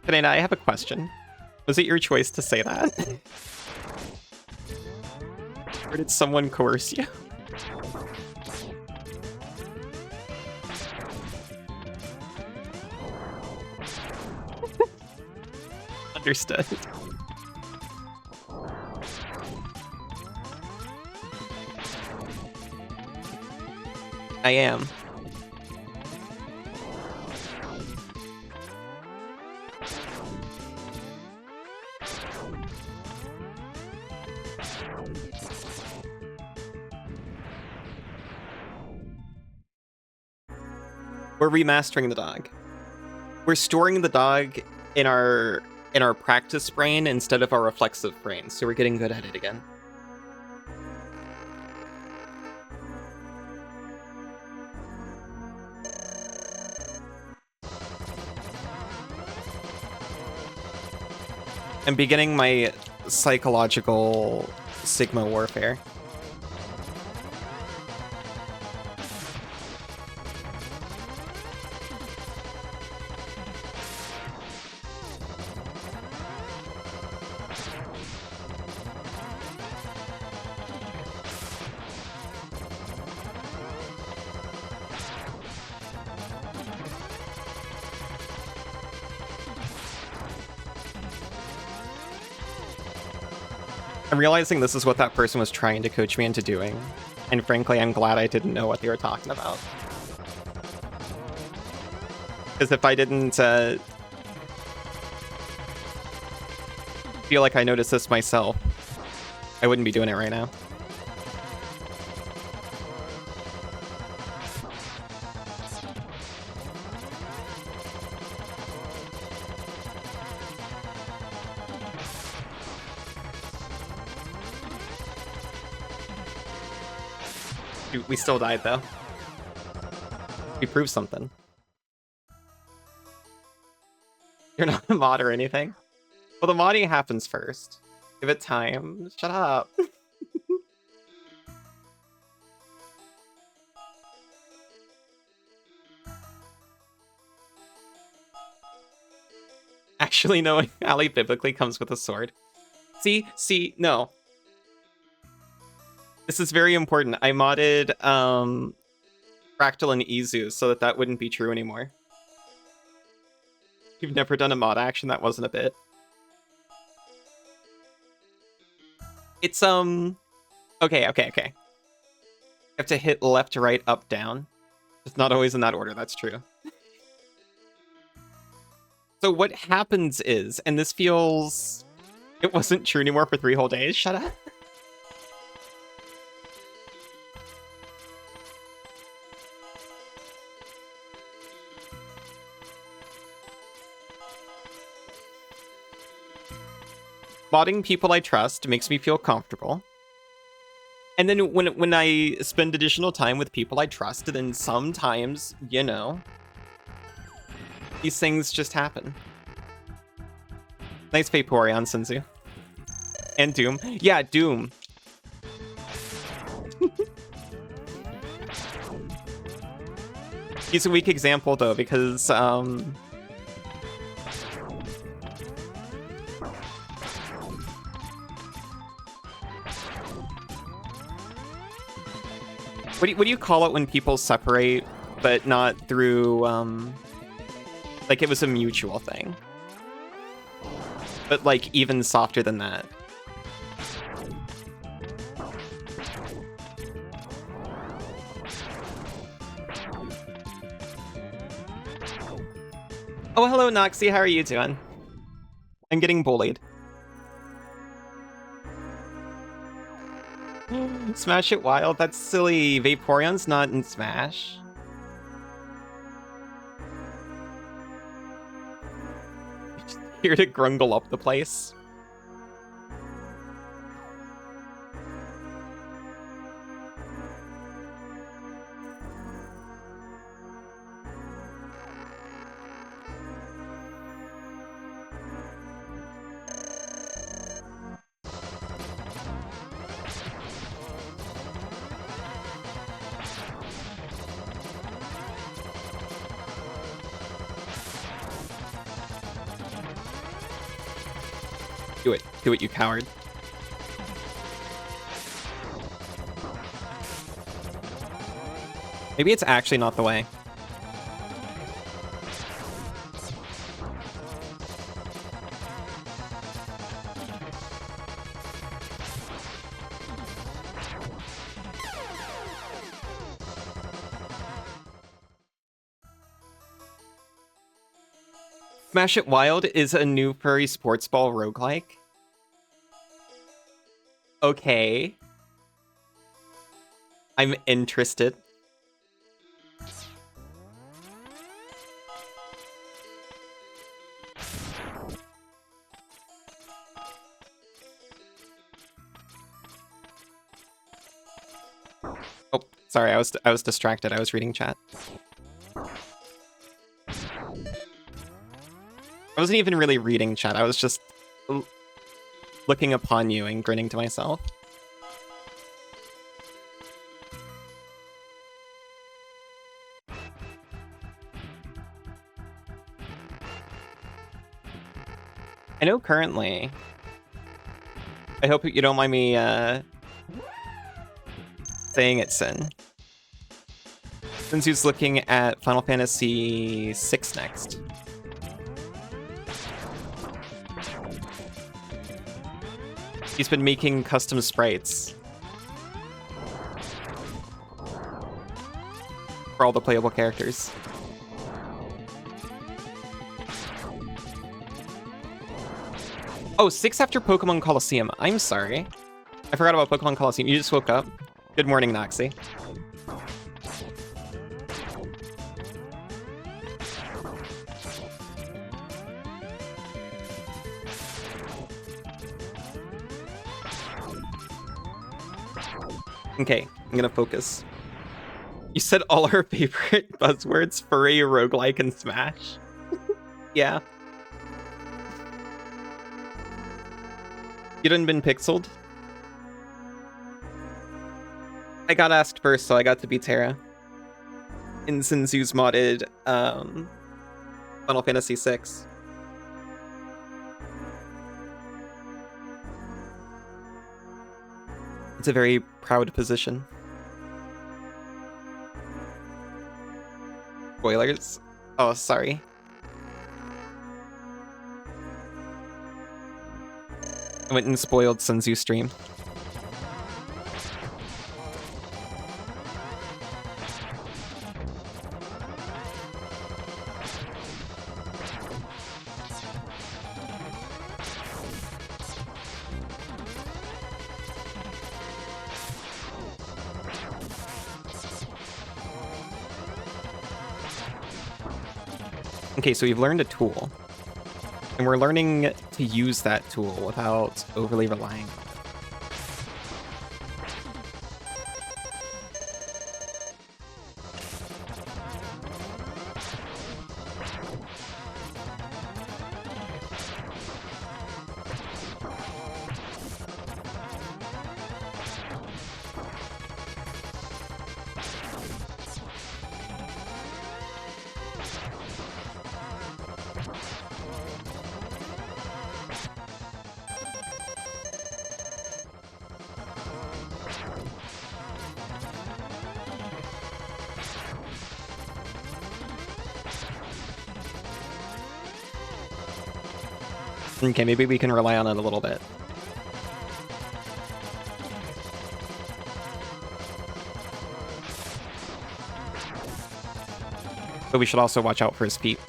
Banana, I have a question. Was it your choice to say that? Or did someone coerce you? Understood. I am. We're remastering the dog. We're storing the dog in our practice brain instead of our reflexive brain, so we're getting good at it again. I'm beginning my psychological Sigma warfare. I'm realizing this is what that person was trying to coach me into doing, and frankly, I'm glad I didn't know what they were talking about. Because if I didn't feel like I noticed this myself, I wouldn't be doing it right now. We still died, though. We proved something. You're not a mod or anything? Well, the modding happens first. Give it time. Shut up. Actually, no, Ali biblically comes with a sword. See, no. This is very important. I modded Fractal and Izu so that wouldn't be true anymore. You've never done a mod action that wasn't a bit. It's okay. You have to hit left, right, up, down. It's not always in that order, that's true. So what happens is, and this feels... It wasn't true anymore for 3 whole days, shut up. Modding people I trust makes me feel comfortable. And then when I spend additional time with people I trust, then sometimes, you know, these things just happen. Nice Vaporeon, Senzu. And Doom. Yeah, Doom. He's a weak example, though, because, What do you call it when people separate, but not through, like it was a mutual thing? But, like, even softer than that. Oh, hello, Noxie. How are you doing? I'm getting bullied. Smash it wild? That's silly. Vaporeon's not in Smash. Just here to grungle up the place. Do it. Do it, you coward. Maybe it's actually not the way. Smash It Wild is a new furry sports ball roguelike. Okay. I'm interested. Oh, sorry, I was distracted. I was reading chat. I wasn't even really reading chat. I was just looking upon you and grinning to myself. I know currently. I hope you don't mind me saying it, Sin. Since he's looking at Final Fantasy VI next. He's been making custom sprites for all the playable characters. Oh, 6 after Pokemon Coliseum. I'm sorry. I forgot about Pokemon Coliseum. You just woke up. Good morning, Noxie. Okay, I'm gonna focus. You said all our favorite buzzwords: furry, roguelike, and Smash. Yeah. You done been pixeled? I got asked first, so I got to be Terra. In Sinzu's modded Final Fantasy VI. It's a very proud position. Spoilers? Oh, sorry. I went and spoiled Sunzu's stream. Okay, so we've learned a tool. And we're learning to use that tool without overly relying on it. Okay, maybe we can rely on it a little bit. But we should also watch out for his feet.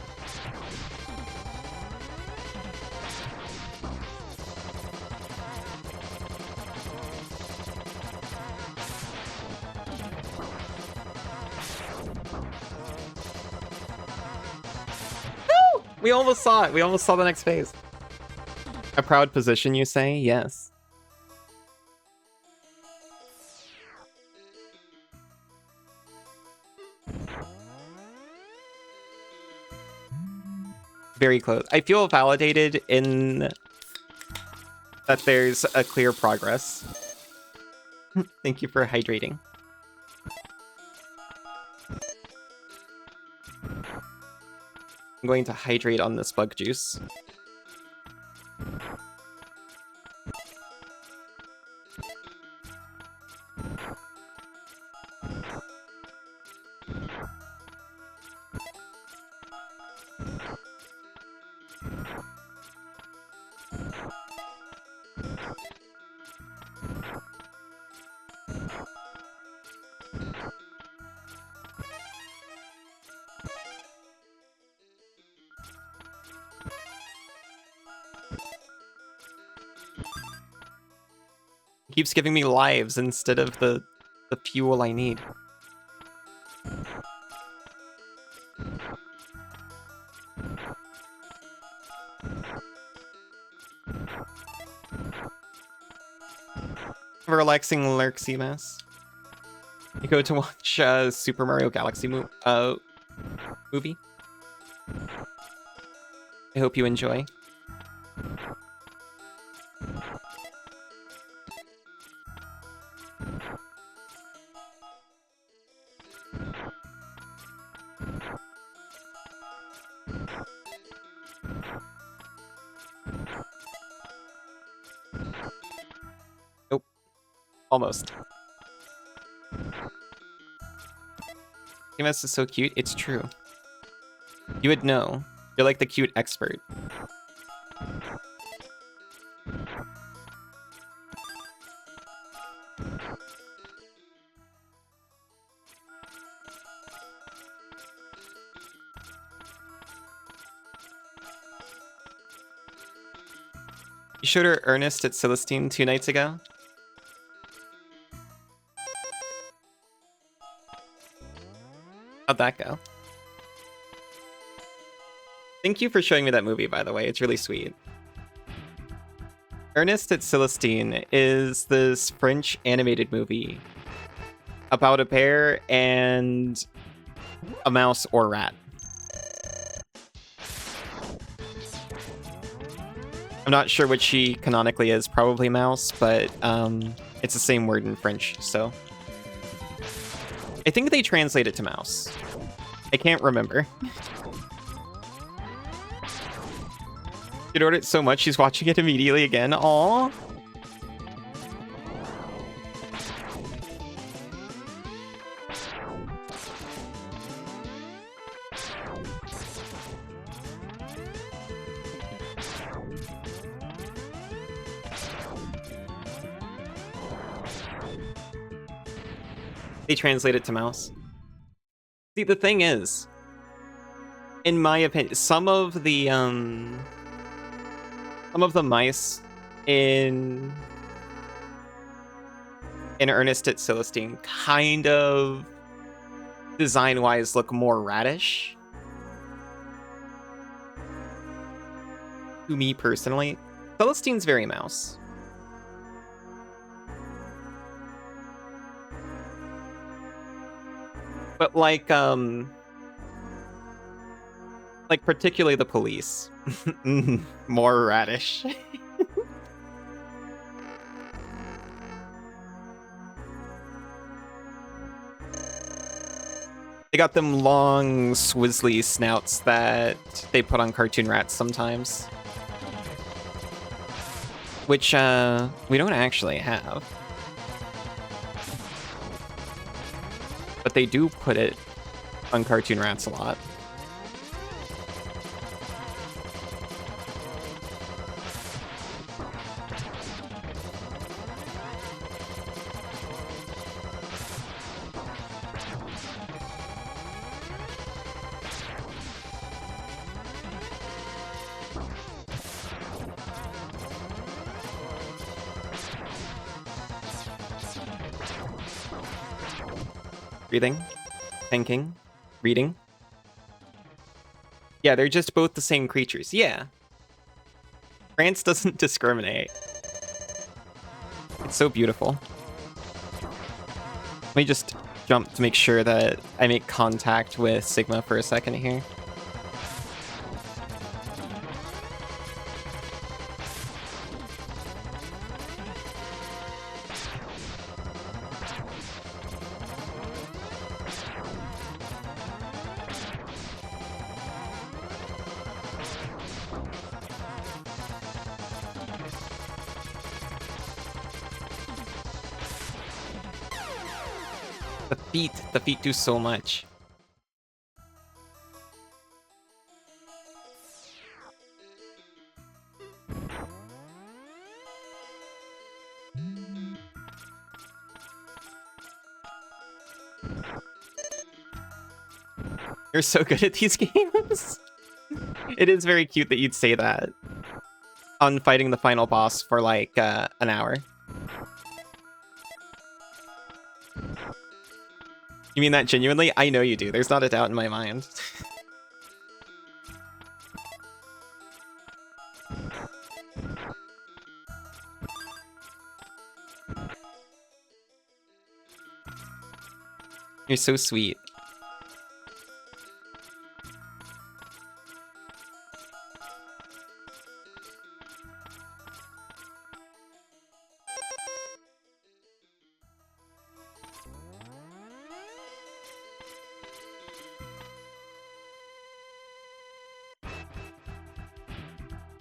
Woo! We almost saw it. We almost saw the next phase. A proud position, you say? Yes. Very close. I feel validated in that there's a clear progress. Thank you for hydrating. I'm going to hydrate on this bug juice. Keeps giving me lives instead of the fuel I need. Relaxing lurksy mess. You go to watch Super Mario Galaxy movie. I hope you enjoy. Nope. Almost. TMS is so cute. It's true. You would know. You're like the cute expert. You showed her Ernest at Celestine 2 nights ago? How'd that go? Thank you for showing me that movie, by the way. It's really sweet. Ernest at Celestine is this French animated movie about a bear and a mouse or rat. I'm not sure what she canonically is, probably mouse, but it's the same word in French, so. I think they translate it to mouse. I can't remember. You adored it so much, she's watching it immediately again. Aww. They translate it to mouse. See, the thing is, in my opinion, some of the mice in Ernest at Celestine kind of design-wise look more radish. To me personally, Celestine's very mouse. But like particularly the police. More radish. They got them long, swizzly snouts that they put on cartoon rats sometimes. Which, we don't actually have. But they do put it on cartoon rats a lot. Breathing, thinking, reading. Yeah, they're just both the same creatures. Yeah. France doesn't discriminate. It's so beautiful. Let me just jump to make sure that I make contact with Sigma for a second here. The feet do so much. You're so good at these games. It is very cute that you'd say that on fighting the final boss for like an hour. You mean that genuinely? I know you do. There's not a doubt in my mind. You're so sweet.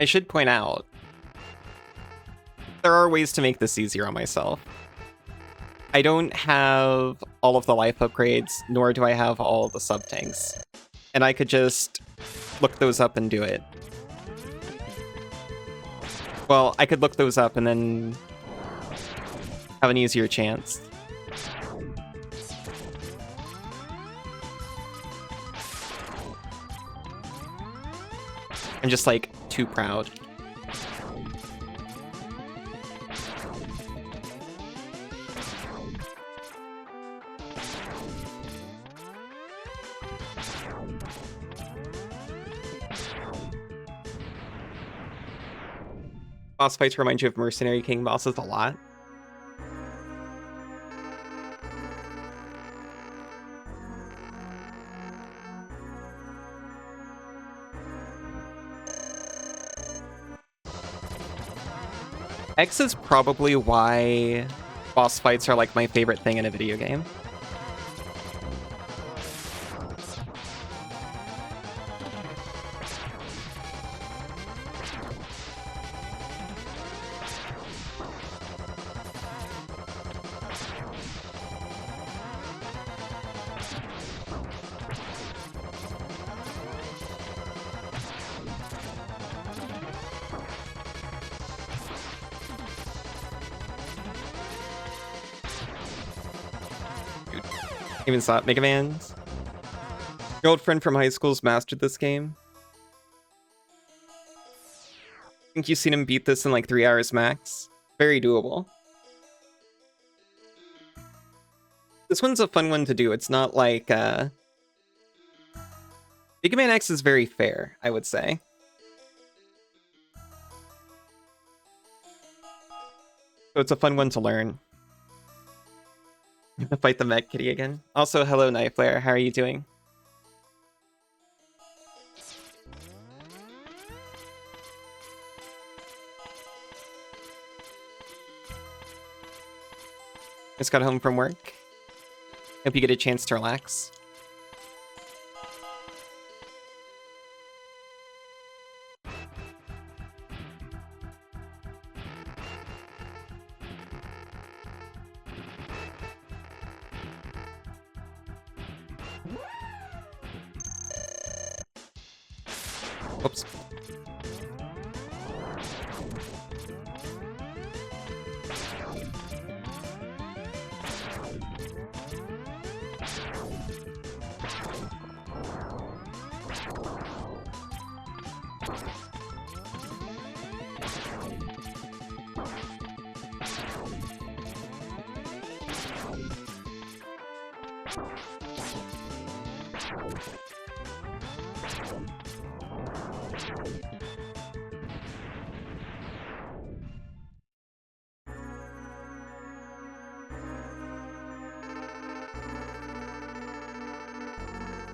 I should point out, there are ways to make this easier on myself. I don't have all of the life upgrades, nor do I have all of the sub-tanks. And I could just look those up and do it. Well, I could look those up and then have an easier chance. I'm just like too proud. Boss fights remind you of Mercenary King bosses a lot. X is probably why boss fights are like my favorite thing in a video game. Even saw it. Megaman. Your old friend from high school's mastered this game. I think you've seen him beat this in like 3 hours max. Very doable. This one's a fun one to do. It's not like Mega Man X is very fair, I would say. So it's a fun one to learn. Fight the Mech Kitty again. Also, hello, Knife Flare. How are you doing? Just got home from work. Hope you get a chance to relax. Oops.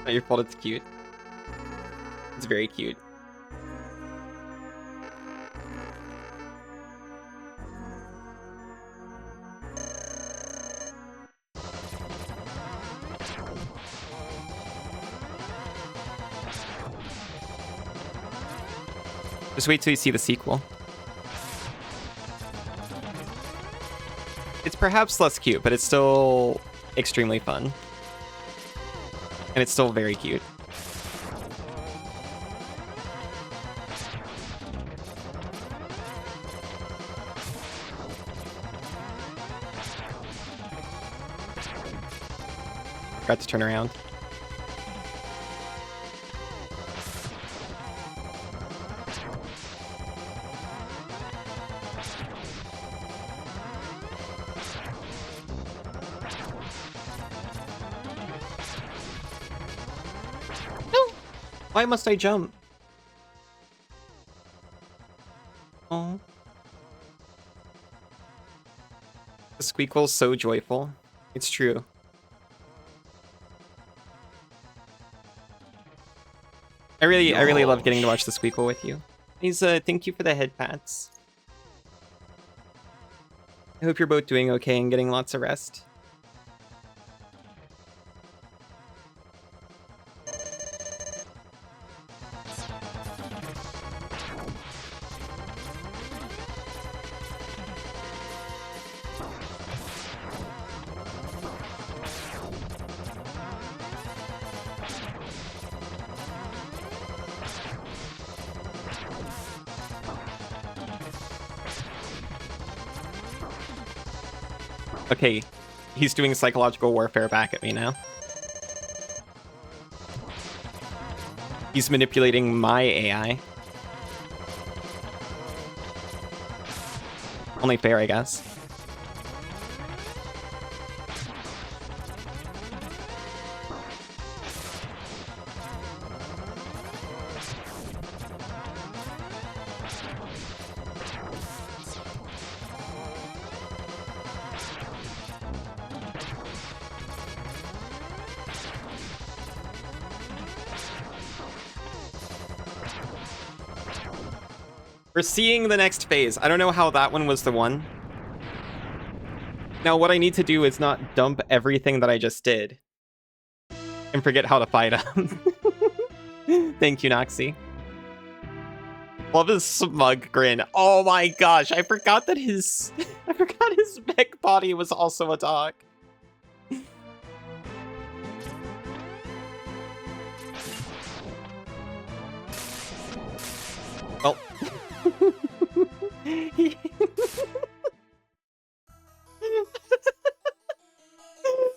Not your fault, it's cute. It's very cute. Just wait till you see the sequel. It's perhaps less cute, but it's still extremely fun. And it's still very cute. Forgot to turn around. No! Why must I jump? Oh. The squeakle's so joyful. It's true. I really love getting to watch the squeakle with you. He's thank you for the head pats. I hope you're both doing okay and getting lots of rest. Okay, he's doing psychological warfare back at me now. He's manipulating my AI. Only fair, I guess. We're seeing the next phase. I don't know how that one was the one. Now, what I need to do is not dump everything that I just did and forget how to fight him. Thank you, Noxie. Love his smug grin. Oh my gosh, I forgot that his mech body was also a dog. Well.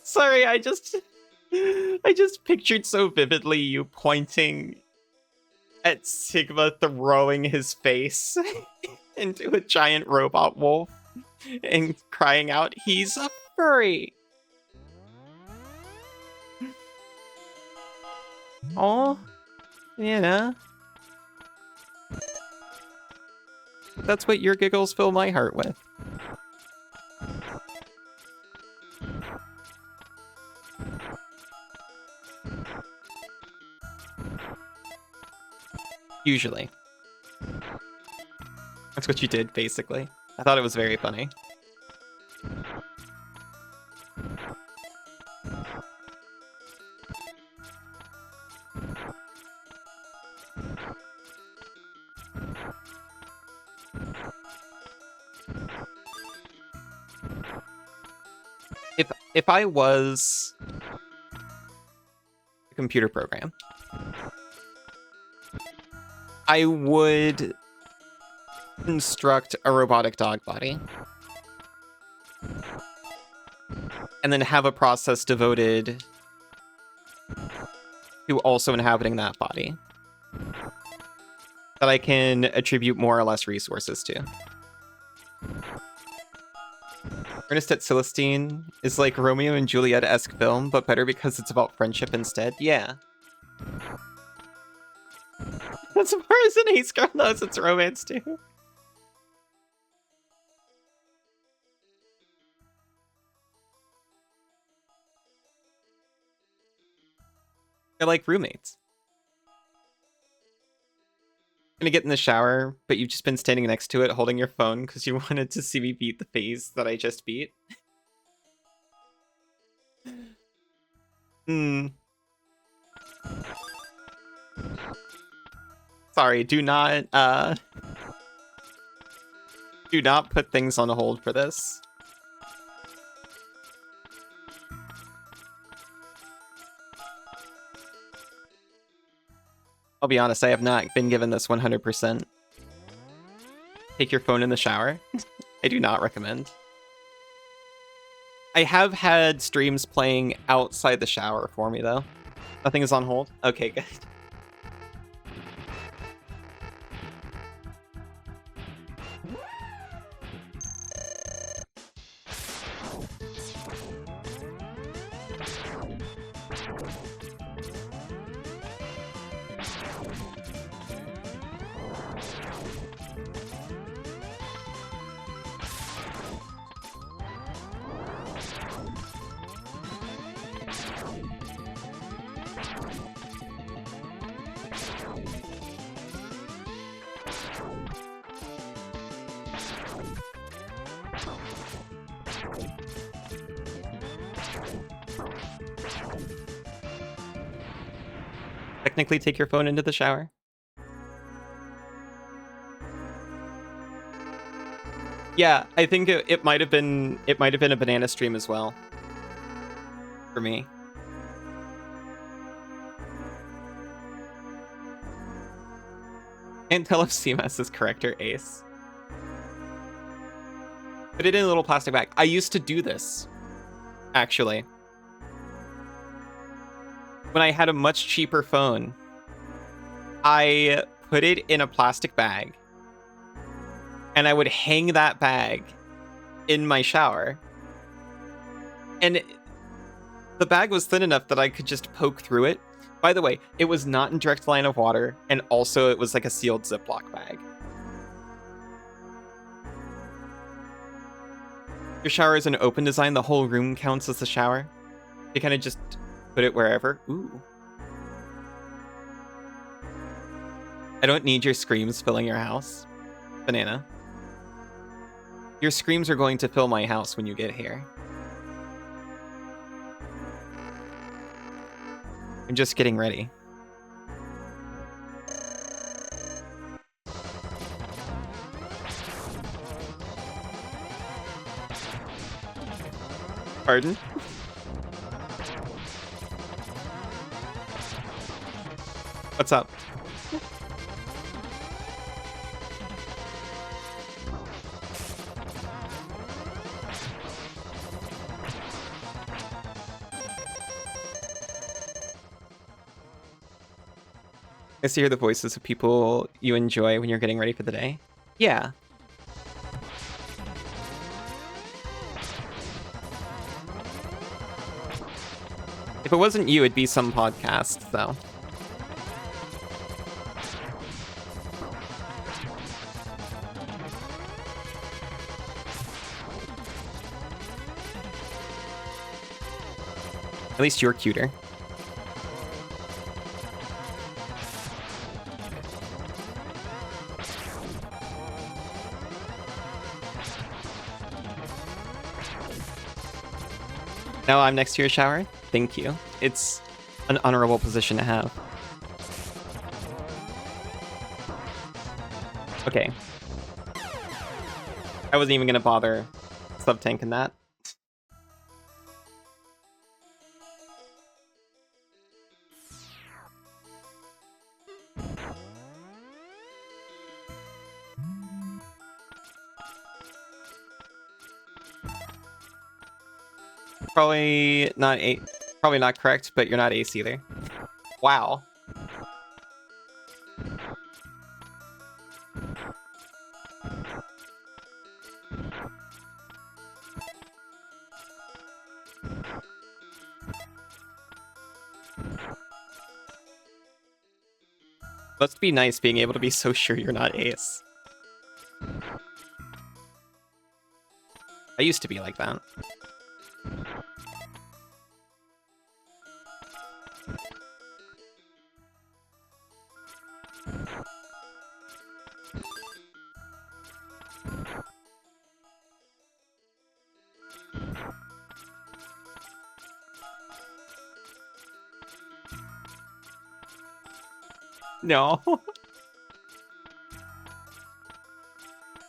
Sorry, I just pictured so vividly you pointing at Sigma throwing his face into a giant robot wolf and crying out, "He's a furry!" Oh, you know. That's what your giggles fill my heart with. Usually. That's what you did, basically. I thought it was very funny. If I was a computer program, I would construct a robotic dog body and then have a process devoted to also inhabiting that body that I can attribute more or less resources to. Ernest at Celestine is like Romeo and Juliet-esque film, but better because it's about friendship instead. Yeah. As far as an ace girl knows, it's romance too. They're like roommates. Gonna get in the shower, but you've just been standing next to it holding your phone because you wanted to see me beat the phase that I just beat. Sorry, do not put things on hold for this. I'll be honest, I have not been given this 100%. Take your phone in the shower. I do not recommend. I have had streams playing outside the shower for me, though. Nothing is on hold? Okay, good. Technically take your phone into the shower. Yeah, I think it might have been a banana stream as well. For me. Can't tell if CMS is correct or ace. Put it in a little plastic bag. I used to do this, actually. When I had a much cheaper phone, I put it in a plastic bag, and I would hang that bag in my shower. And the bag was thin enough that I could just poke through it. By the way, it was not in direct line of water, and also it was like a sealed Ziploc bag. Your shower is an open design. The whole room counts as a shower. You kind of just put it wherever. Ooh. I don't need your screams filling your house. Banana. Your screams are going to fill my house when you get here. I'm just getting ready. Pardon? What's up? Nice to hear the voices of people you enjoy when you're getting ready for the day. Yeah. If it wasn't you, it'd be some podcast, though. At least you're cuter. Now I'm next to your shower? Thank you. It's an honorable position to have. Okay. I wasn't even gonna bother sub-tanking that. Probably not correct, but you're not ace either. Wow. Must be nice being able to be so sure you're not ace. I used to be like that. No.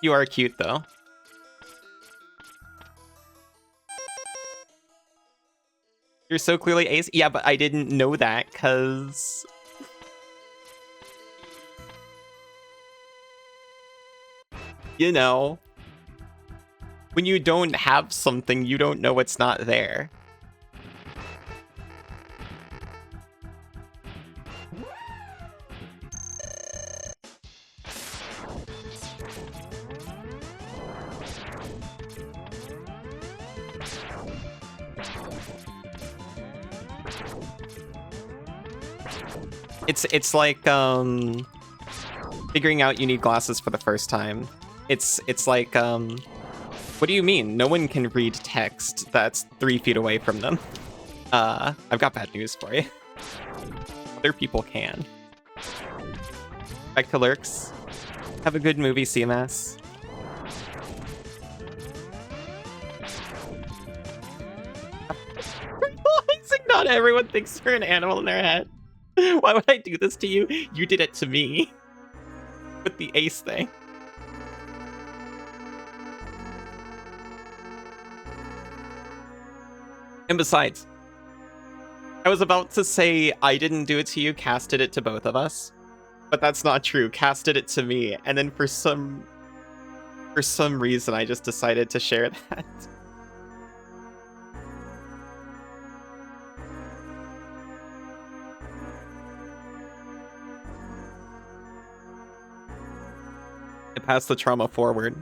You are cute, though. You're so clearly ace. Yeah, but I didn't know that, because... You know. When you don't have something, you don't know it's not there. It's like figuring out you need glasses for the first time. It's like what do you mean? No one can read text that's 3 feet away from them. I've got bad news for you. Other people can. Back to Lurks. Have a good movie, CMS. Realizing not everyone thinks you're an animal in their head. Why would I do this to you? You did it to me. With the ace thing. And besides, I was about to say I didn't do it to you, casted it to both of us. But that's not true. Casted it to me, and then for some reason I just decided to share that. I passed the trauma forward.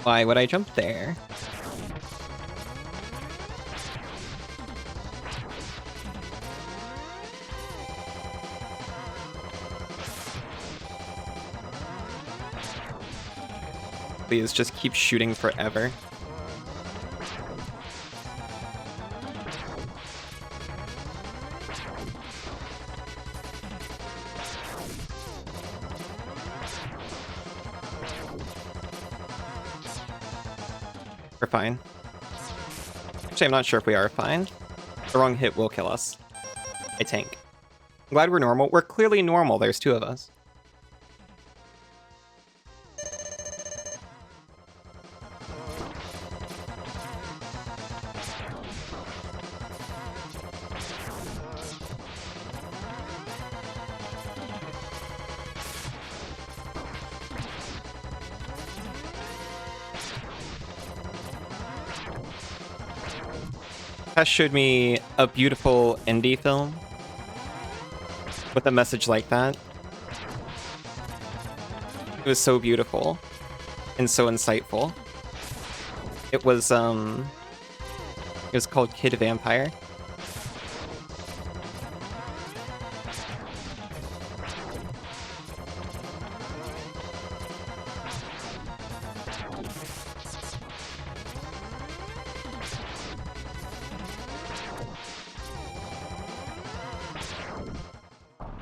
Why would I jump there? Please just keep shooting forever. We're fine. Actually, I'm not sure if we are fine. The wrong hit will kill us. I tank. I'm glad we're normal. We're clearly normal. There's 2 of us. Tess showed me a beautiful indie film with a message like that. It was so beautiful and so insightful. It was called Kid Vampire.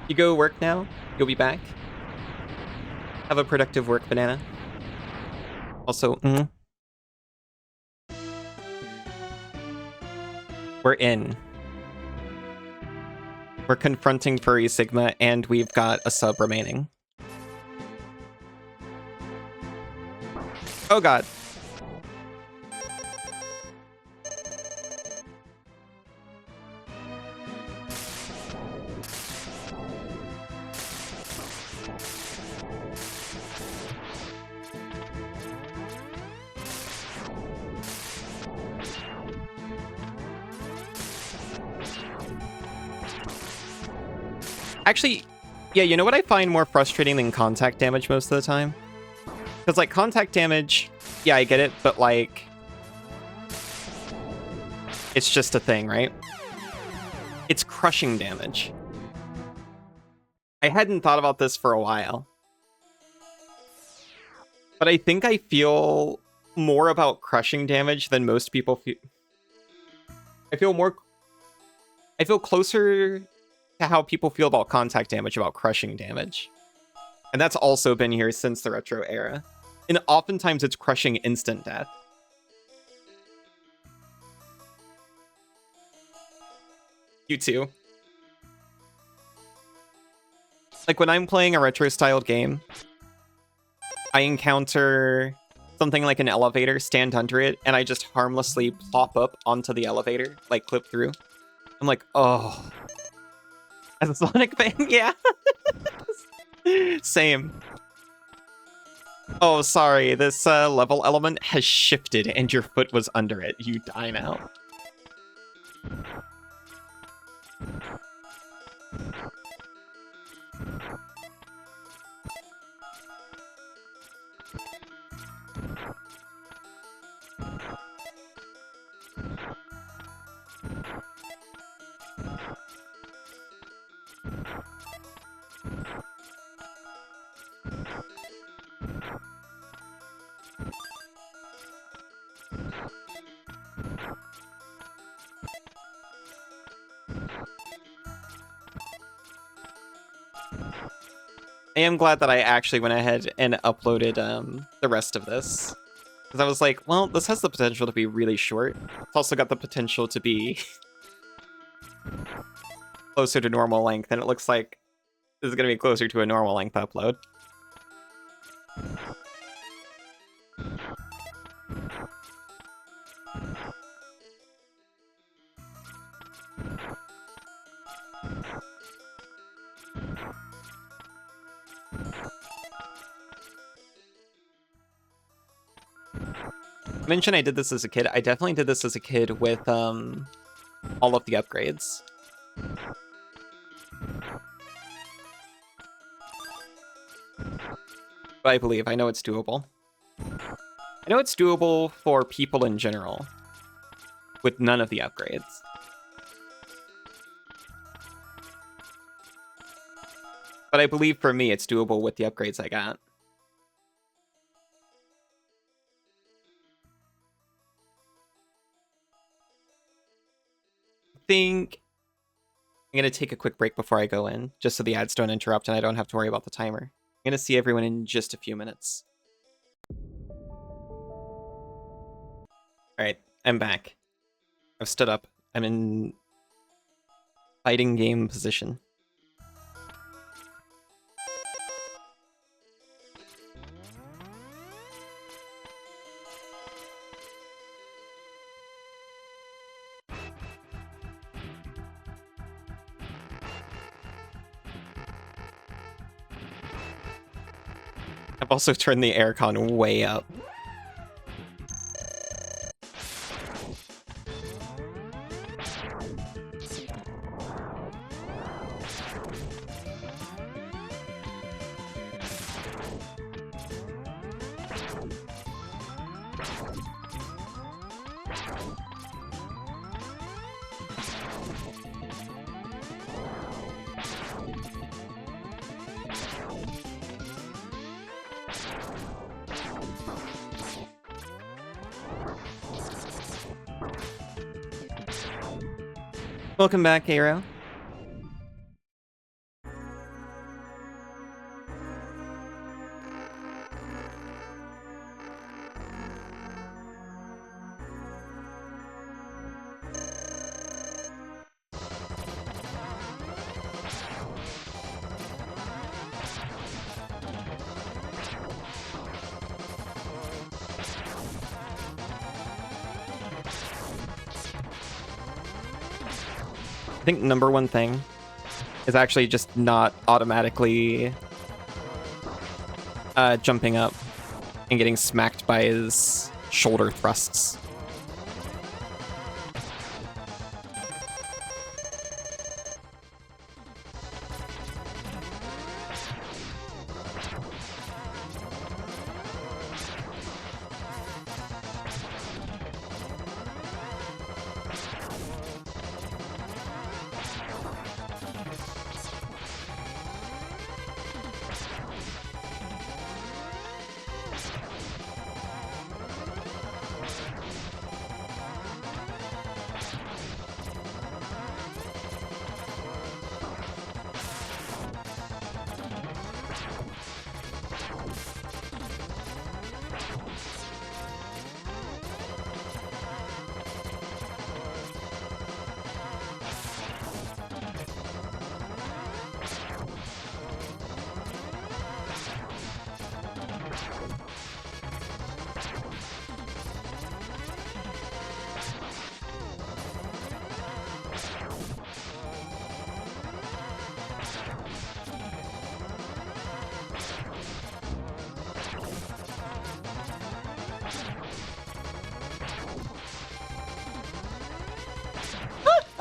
You go work now? You'll be back? Have a productive work, Banana. Also, we're in. We're confronting Furry Sigma, and we've got a sub remaining. Oh god. Actually, yeah, you know what I find more frustrating than contact damage most of the time? Because, like, contact damage, yeah, I get it, but, like, it's just a thing, right? It's crushing damage. I hadn't thought about this for a while. But I think I feel more about crushing damage than most people feel. I feel closer to how people feel about contact damage about crushing damage. And that's also been here since the retro era. And oftentimes it's crushing instant death. You too. Like when I'm playing a retro styled game, I encounter something like an elevator, stand under it, and I just harmlessly plop up onto the elevator, like clip through. I'm like, oh. As a Sonic fan, yeah. Same. Oh, sorry, this level element has shifted and your foot was under it. You die now. I am glad that I actually went ahead and uploaded the rest of this. Because I was like, well, this has the potential to be really short. It's also got the potential to be closer to normal length, and it looks like this is going to be closer to a normal length upload. I mentioned I did this as a kid. I definitely did this as a kid with all of the upgrades. But I believe, I know it's doable. I know it's doable for people in general, with none of the upgrades. But I believe for me, it's doable with the upgrades I got. I think I'm going to take a quick break before I go in, just so the ads don't interrupt and I don't have to worry about the timer. I'm going to see everyone in just a few minutes. Alright, I'm back. I've stood up. I'm in fighting game position. I've also turned the aircon way up. Welcome back, Aero. I think number one thing is actually just not automatically jumping up and getting smacked by his shoulder thrusts.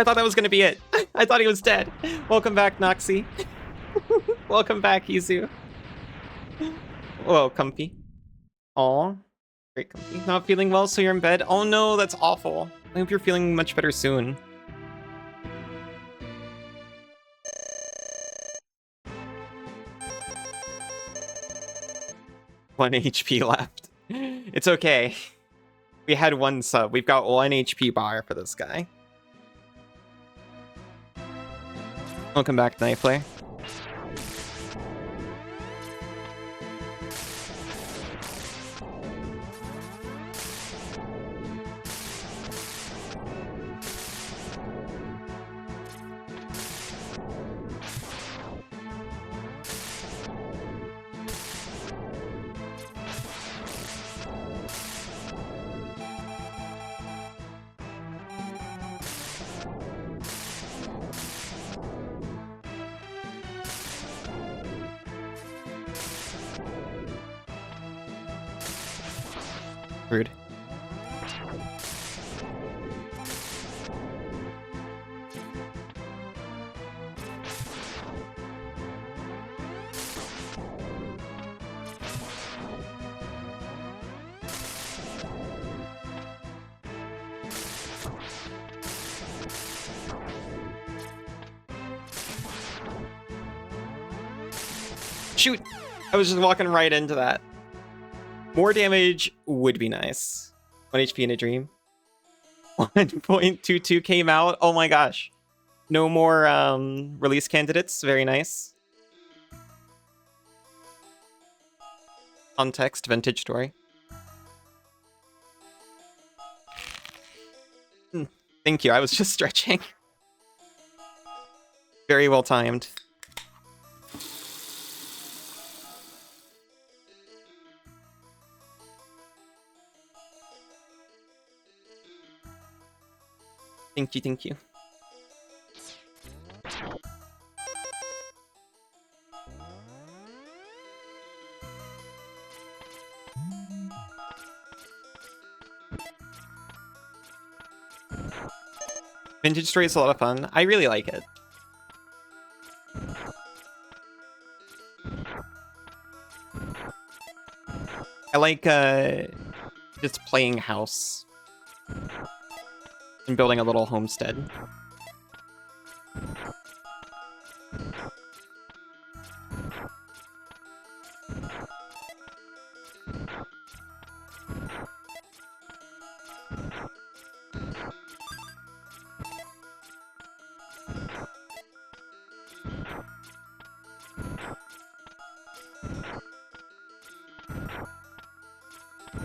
I thought that was gonna be it. I thought he was dead. Welcome back, Noxie. Welcome back, Izu. Whoa, Comfy. Aw. Great, Comfy. Not feeling well, so you're in bed? Oh no, that's awful. I hope you're feeling much better soon. One HP left. It's okay. We had one sub. We've got 1 HP bar for this guy. Welcome back, Knifler. Rude. Shoot! I was just walking right into that. More damage would be nice. 1 HP in a dream. 1.22 came out. Oh my gosh. No more release candidates. Very nice. Context, vintage story. Thank you. I was just stretching. Very well timed. Thank you, thank you. Vintage story is a lot of fun. I really like it. I like just playing house and building a little homestead.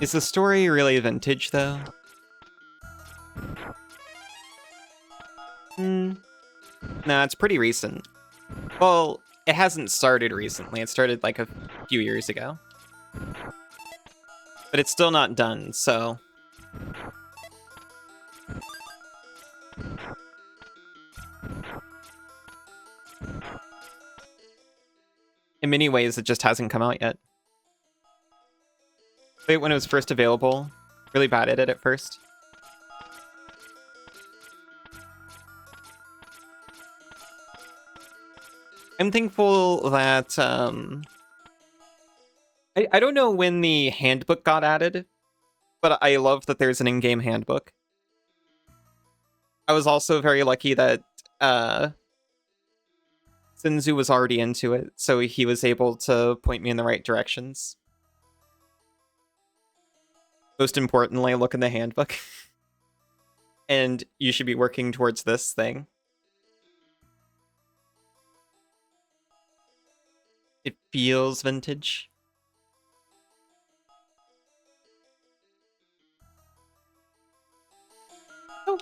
Is the story really vintage, though? No, it's pretty recent. Well, it hasn't started recently. It started like a few years ago. But it's still not done, so... In many ways, it just hasn't come out yet. Played it when it was first available. Really bad at it at first. I'm thankful that, I don't know when the handbook got added, but I love that there's an in-game handbook. I was also very lucky that, Sinzu was already into it, so he was able to point me in the right directions. Most importantly, look in the handbook. And you should be working towards this thing. It feels vintage. Oh.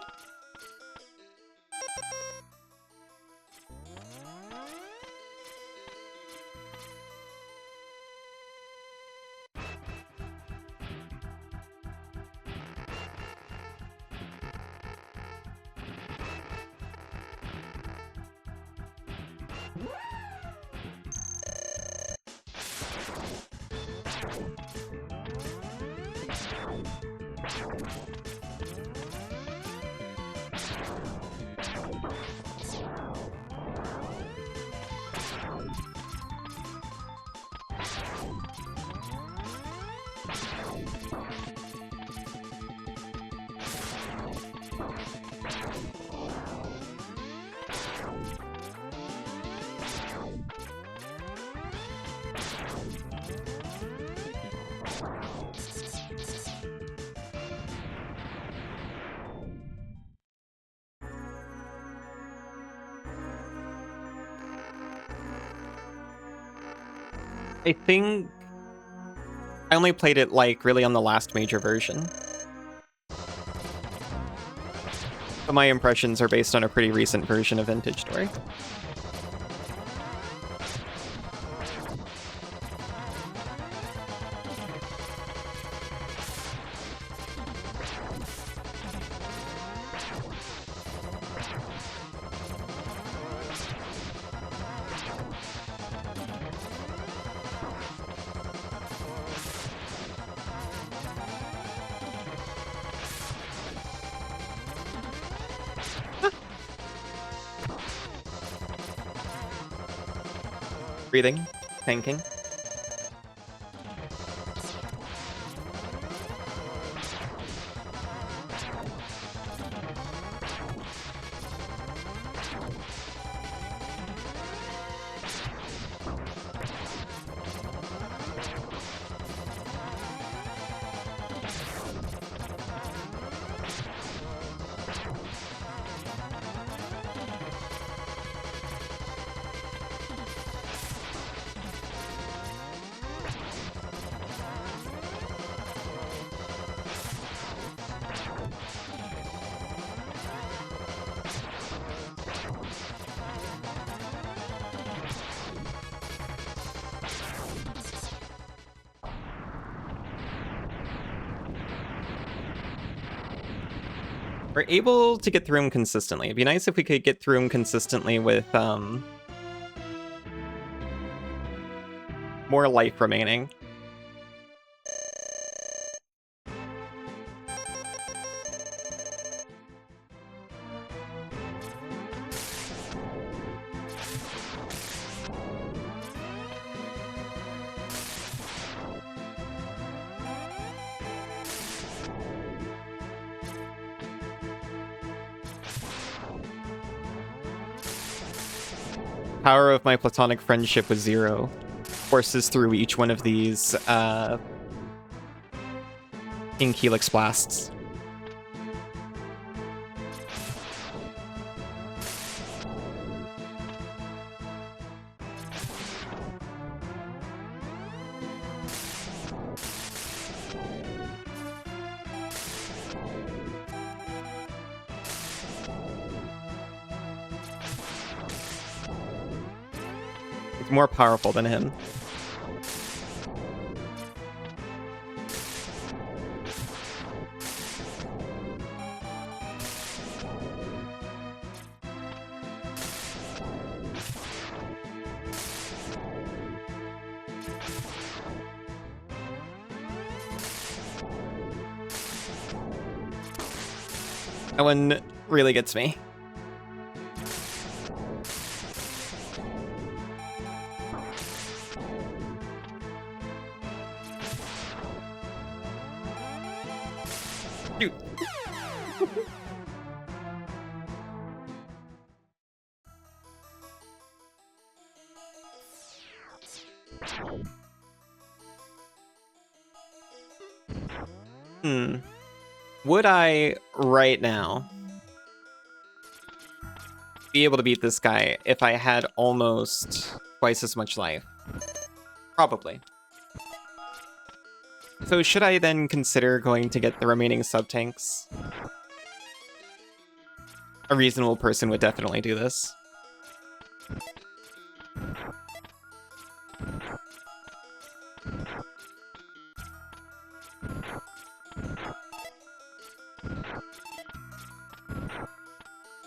I think I only played it like really on the last major version. But my impressions are based on a pretty recent version of Vintage Story. Breathing, tanking. We're able to get through him consistently. It'd be nice if we could get through him consistently with more life remaining. Power of my platonic friendship with Zero courses through each one of these Ink Helix blasts. It's more powerful than him. That one really gets me. Shoot. Would I, right now, be able to beat this guy if I had almost twice as much life? Probably. So should I then consider going to get the remaining sub-tanks? A reasonable person would definitely do this.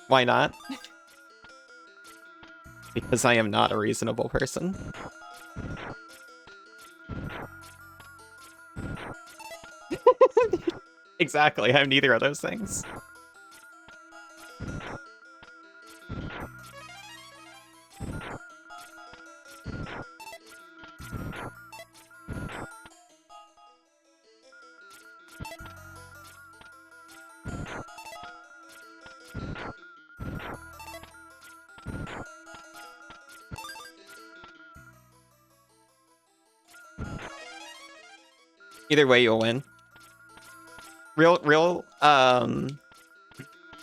Why not? Because I am not a reasonable person. Exactly, I'm neither of those things. Either way, you'll win.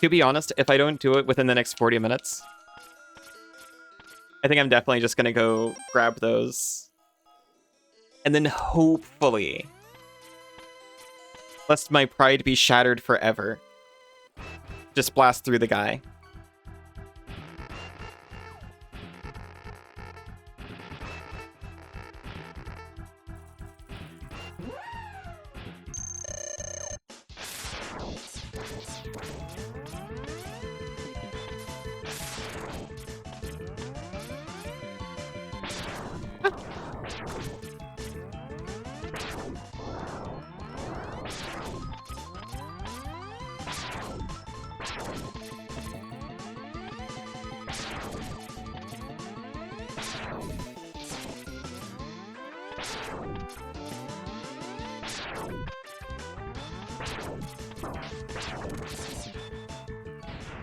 To be honest, if I don't do it within the next 40 minutes, I think I'm definitely just gonna go grab those. And then hopefully, lest my pride be shattered forever, just blast through the guy.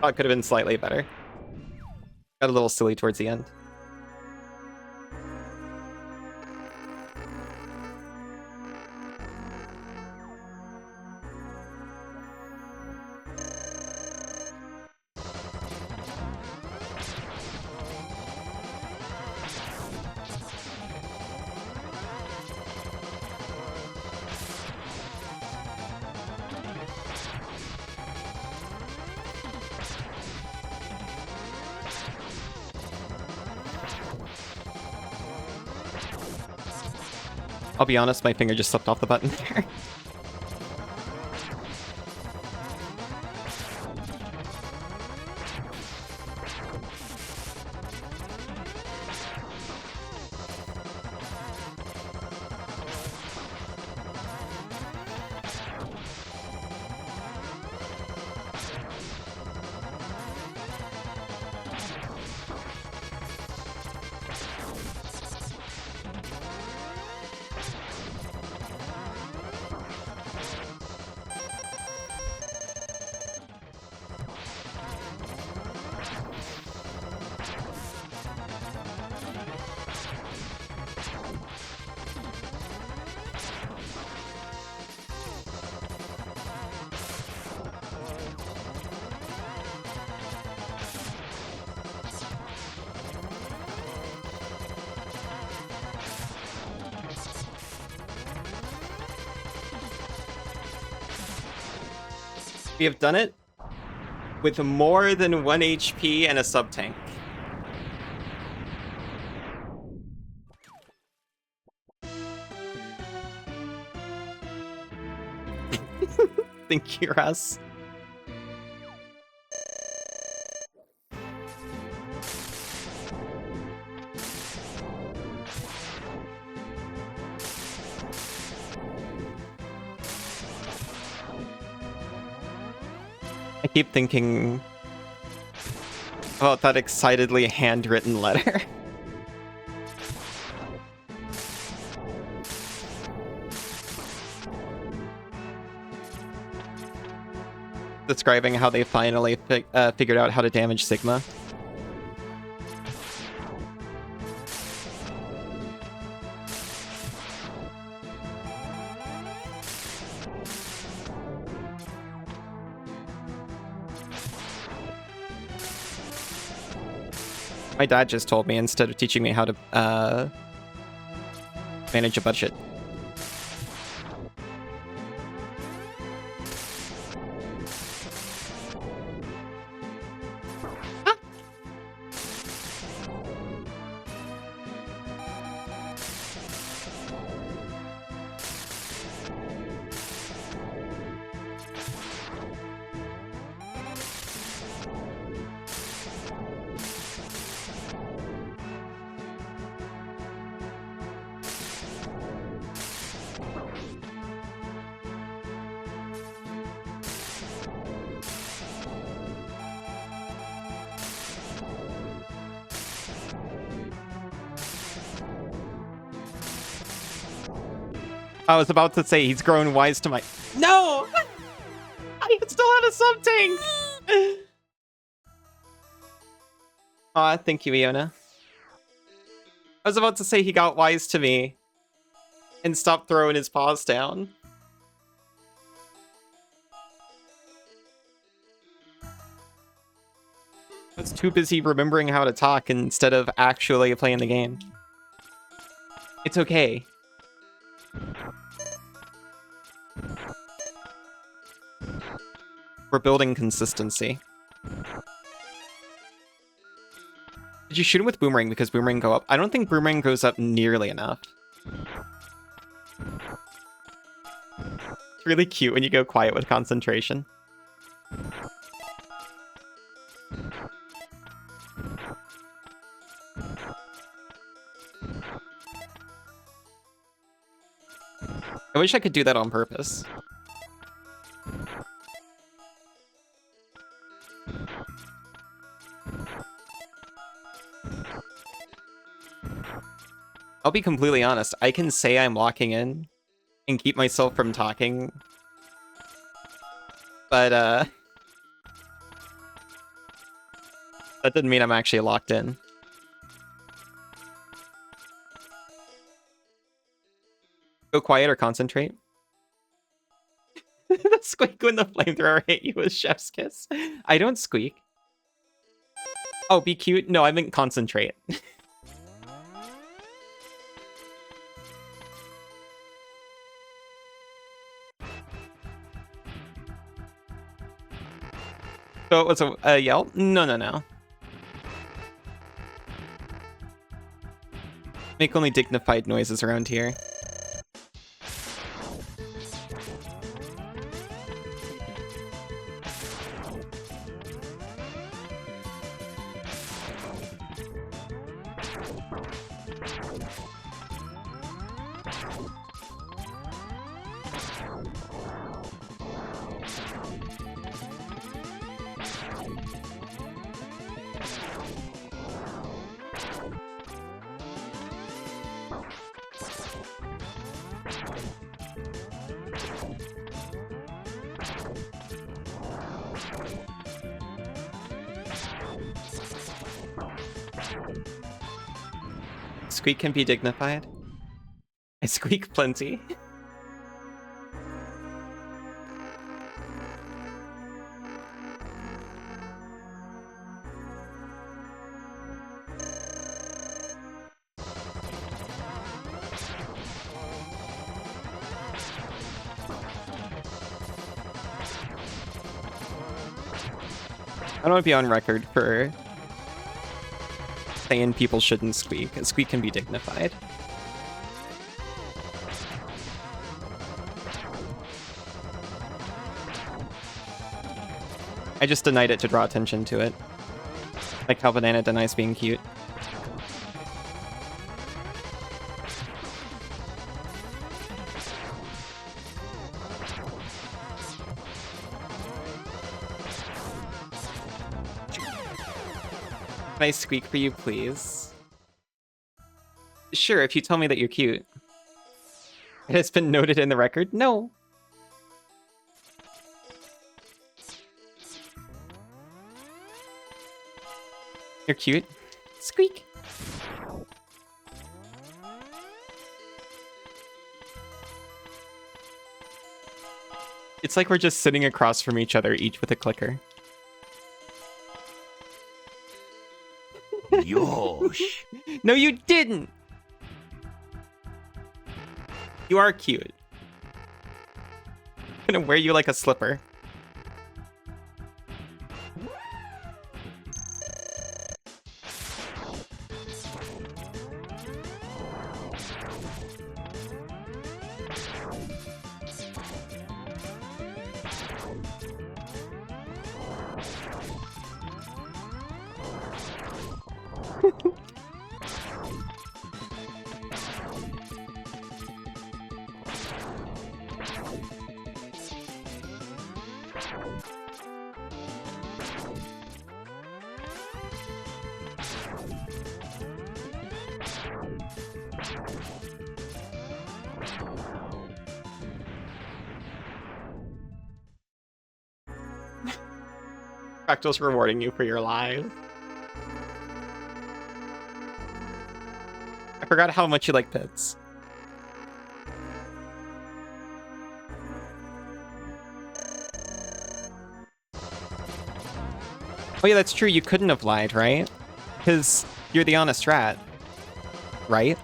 Oh, it could have been slightly better. Got a little silly towards the end. I'll be honest, my finger just slipped off the button there. We have done it with more than 1 HP and a sub-tank. Thank you, Russ. I keep thinking about that excitedly handwritten letter. Describing how they finally figured out how to damage Sigma. My dad just told me instead of teaching me how to manage a budget. I was about to say he's grown wise to my... No! I still had a sub-tank! Aw, thank you, Iona. I was about to say he got wise to me. and stop throwing his paws down. I was too busy remembering how to talk instead of actually playing the game. It's okay. We're building consistency. Did you shoot him with Boomerang because Boomerang go up? I don't think Boomerang goes up nearly enough. It's really cute when you go quiet with concentration. I wish I could do that on purpose. I'll be completely honest, I can say I'm locking in and keep myself from talking. But, that doesn't mean I'm actually locked in. Go quiet or concentrate. The squeak when the flamethrower hit you with chef's kiss. I don't squeak. Oh, be cute? No, I meant concentrate. So it was a yell? No. Make only dignified noises around here. Squeak can be dignified. I squeak plenty. I don't want to be on record for saying people shouldn't squeak. A squeak can be dignified. I just denied it to draw attention to it. Like how Banana denies being cute. Can I squeak for you, please? Sure, if you tell me that you're cute. It has been noted in the record? No. You're cute. Squeak. It's like we're just sitting across from each other, each with a clicker. Yosh. No, you didn't. You are cute. I'm gonna wear you like a slipper. Fractal's rewarding you for your live. I forgot how much you like pets. Oh yeah, that's true. You couldn't have lied, right? Because you're the honest rat, right?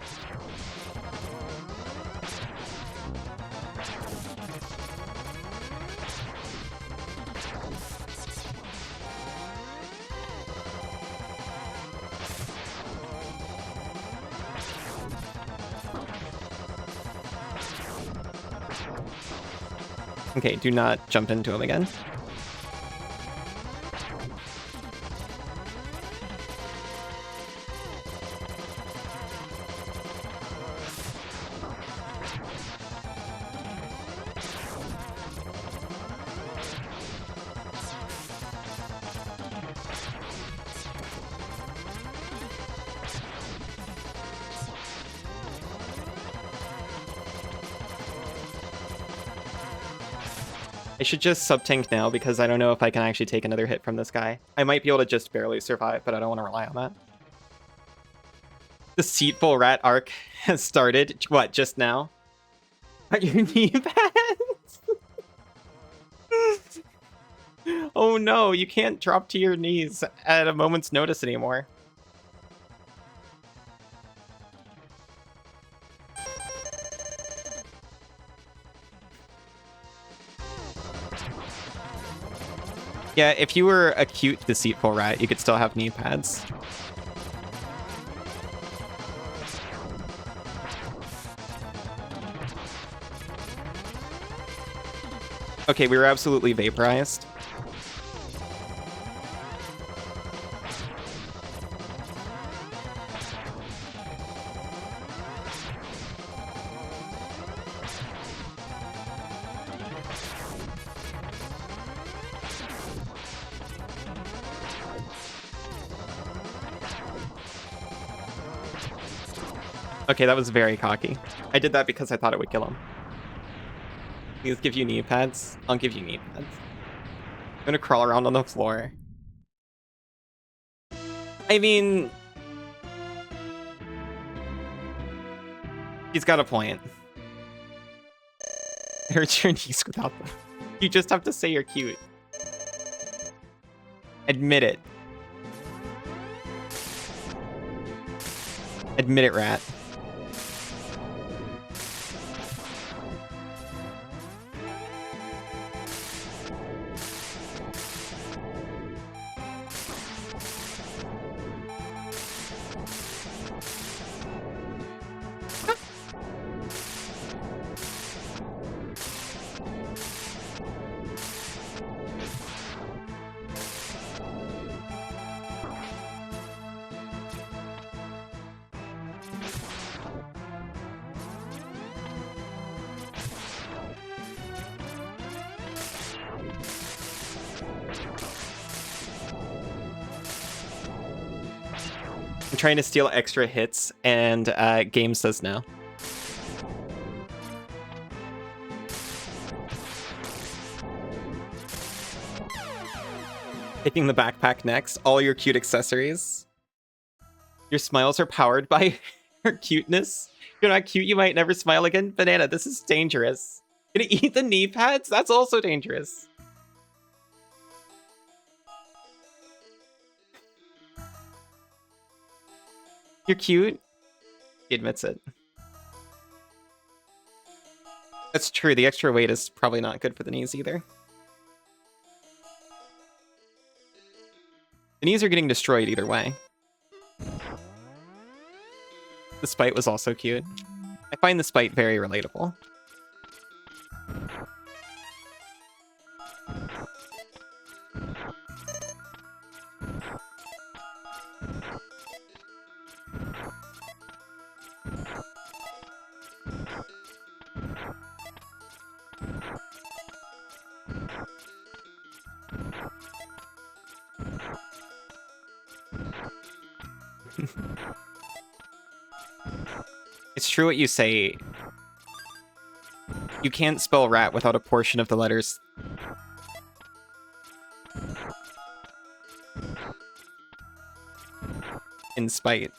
Okay, do not jump into him again. I should just sub-tank now because I don't know if I can actually take another hit from this guy. I might be able to just barely survive, but I don't want to rely on that. The Deceitful Rat arc has started. What, just now? Are your knee pads? Oh no, you can't drop to your knees at a moment's notice anymore. Yeah, if you were a cute, deceitful rat, you could still have knee pads. Okay, we were absolutely vaporized. Okay, that was very cocky. I did that because I thought it would kill him. Please give you knee pads. I'll give you knee pads. I'm gonna crawl around on the floor. I mean... he's got a point. It hurts your knees without them. You just have to say you're cute. Admit it. Admit it, rat. I'm trying to steal extra hits, and game says no. Picking the backpack next. All your cute accessories. Your smiles are powered by your cuteness. You're not cute, you might never smile again. Banana, this is dangerous. Gonna eat the knee pads? That's also dangerous. You're cute. He admits it. That's true. The extra weight is probably not good for the knees either. The knees are getting destroyed either way. The Spite was also cute. I find the Spite very relatable. It's true what you say. You can't spell rat without a portion of the letters. In spite.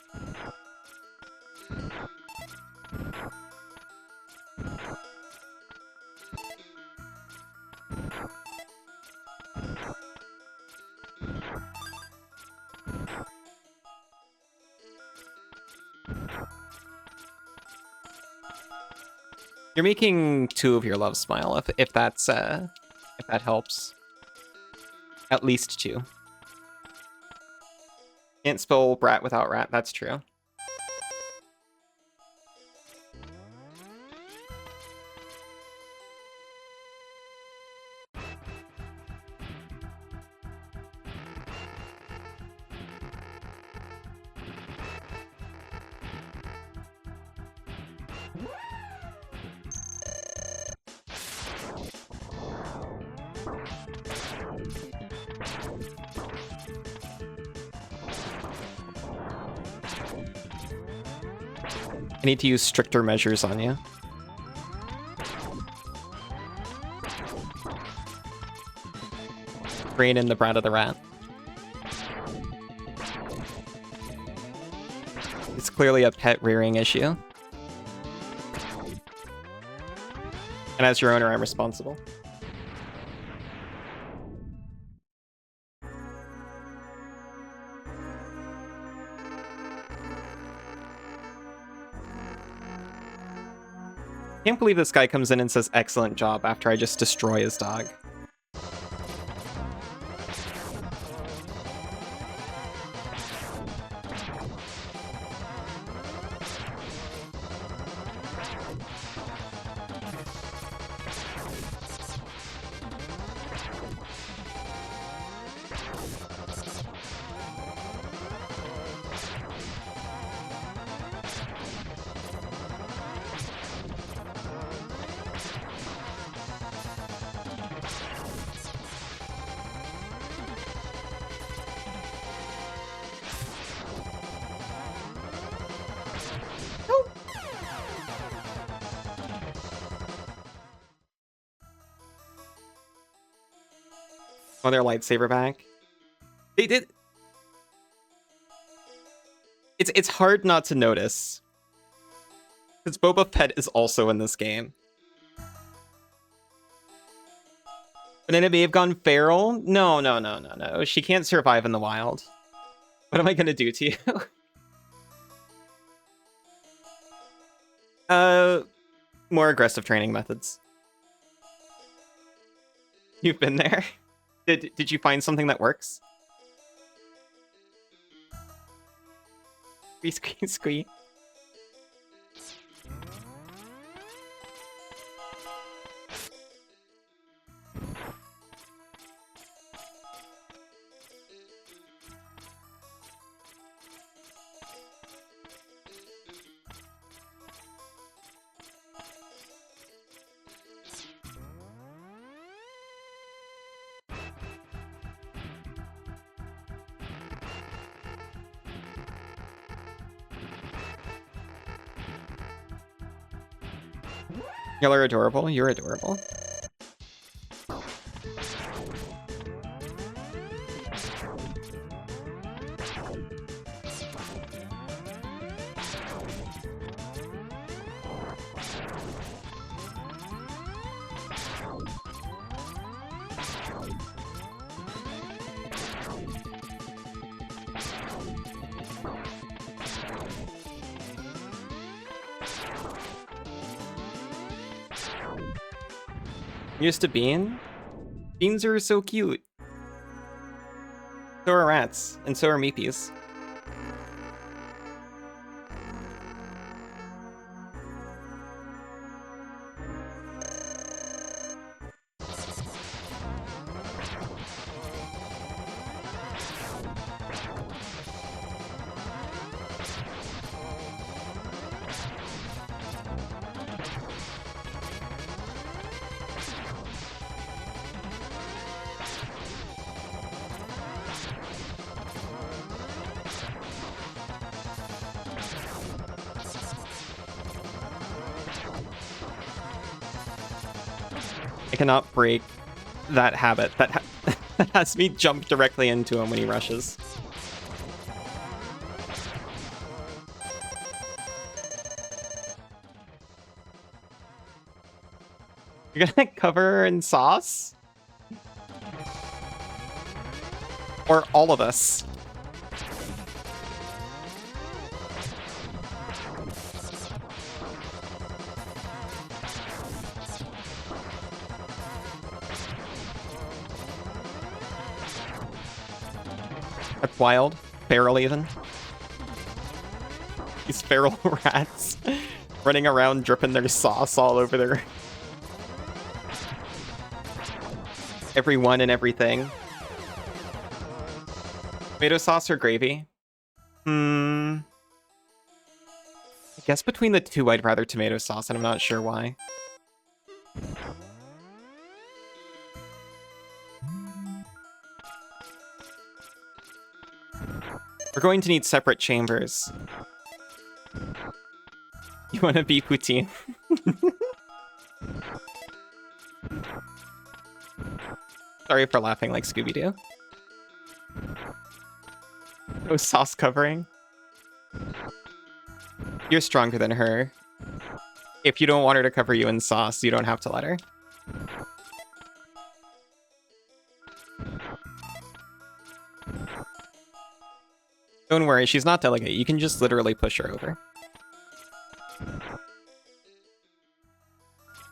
You're making 2 of your love smile, if that's if that helps. At least 2. Can't spell brat without rat, that's true. I need to use stricter measures on you. Rein in the brat of the rat. It's clearly a pet rearing issue. And as your owner, I'm responsible. Can't believe this guy comes in and says excellent job after I just destroy his dog. Oh, their lightsaber back. They did. It's hard not to notice. Because Boba Fett is also in this game. Banana may have gone feral? No, no, no, no, no. She can't survive in the wild. What am I gonna do to you? More aggressive training methods. You've been there. Did you find something that works? Squee, squee. Y'all are adorable. You're adorable. Used to Bean? Beans are so cute. So are rats, and so are meepies. I cannot break that habit that has me jump directly into him when he rushes. You're gonna cover her in sauce? Or all of us? That's wild. Feral even. These feral rats running around dripping their sauce all over their... everyone and everything. Tomato sauce or gravy? I guess between the two, I'd rather tomato sauce, and I'm not sure why. We're going to need separate chambers. You want to be poutine? Sorry for laughing like Scooby-Doo. No sauce covering. You're stronger than her. If you don't want her to cover you in sauce, you don't have to let her. Don't worry, she's not delicate. You can just literally push her over.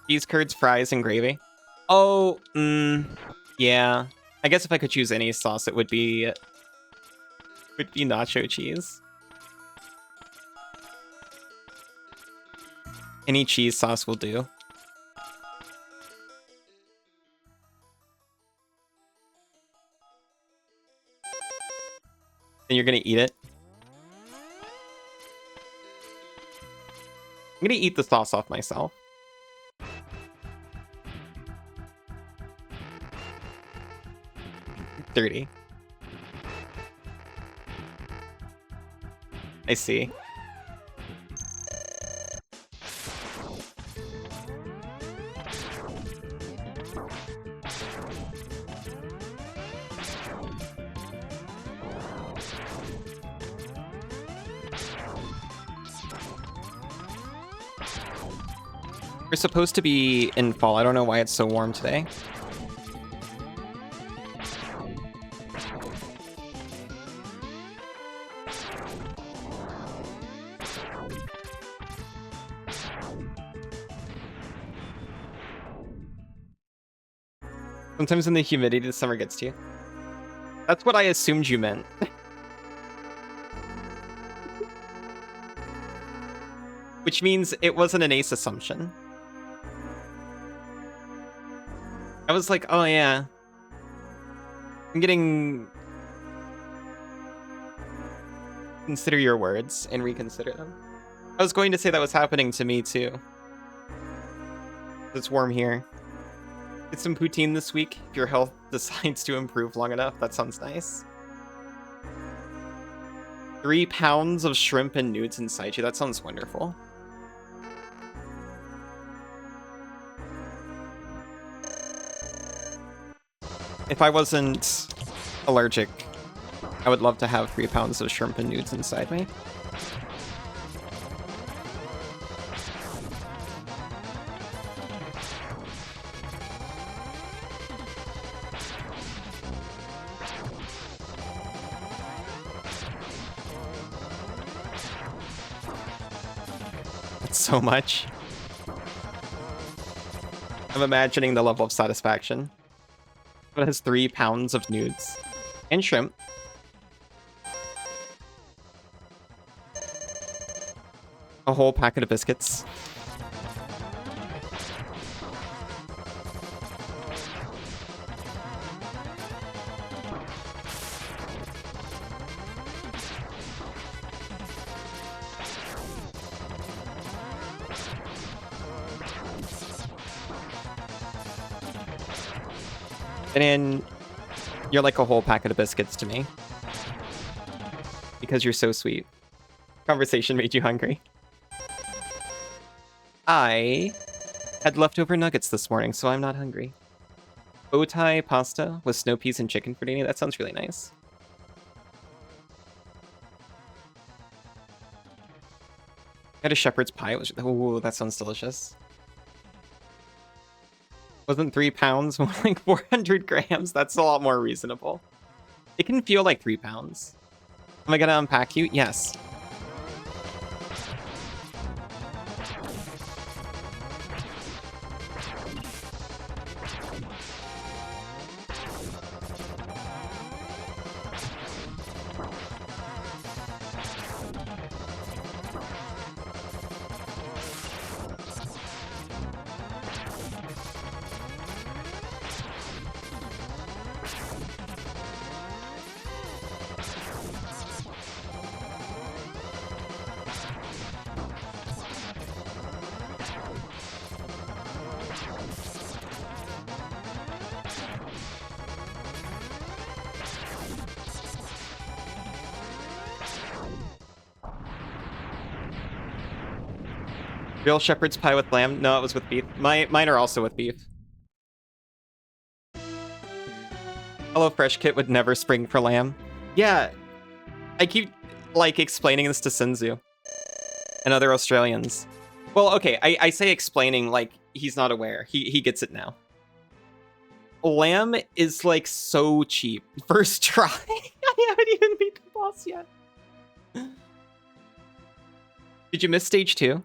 Cheese curds, fries, and gravy. Oh, yeah. I guess if I could choose any sauce, it would be nacho cheese. Any cheese sauce will do. Then you're gonna eat it. I'm gonna eat the sauce off myself. Dirty. I see. We're supposed to be in fall. I don't know why it's so warm today. Sometimes in the humidity, the summer gets to you. That's what I assumed you meant. Which means it wasn't an ace assumption. I was like, oh yeah. I'm getting... Consider your words and reconsider them. I was going to say that was happening to me too. It's warm here. Get some poutine this week if your health decides to improve long enough. That sounds nice. 3 pounds of shrimp and nudes inside you. That sounds wonderful. If I wasn't allergic, I would love to have 3 pounds of shrimp and nudes inside me. That's so much. I'm imagining the level of satisfaction. It has 3 pounds of nudes and shrimp. A whole packet of biscuits. And then you're like a whole packet of biscuits to me. Because you're so sweet. Conversation made you hungry. I had leftover nuggets this morning, so I'm not hungry. Bow tie pasta with snow peas and chicken for dinner. That sounds really nice. I had a shepherd's pie. It was, oh, that sounds delicious. Wasn't 3 pounds more like 400 grams? That's a lot more reasonable. It can feel like 3 pounds. Am I gonna unpack you? Yes. Real shepherd's pie with lamb? No, it was with beef. Mine are also with beef. Hello Fresh Kit would never spring for lamb. Yeah, I keep, like, explaining this to Senzu and other Australians. Well, okay, I say explaining like he's not aware. He gets it now. Lamb is, like, so cheap. First try. I haven't even beat the boss yet. Did you miss stage 2?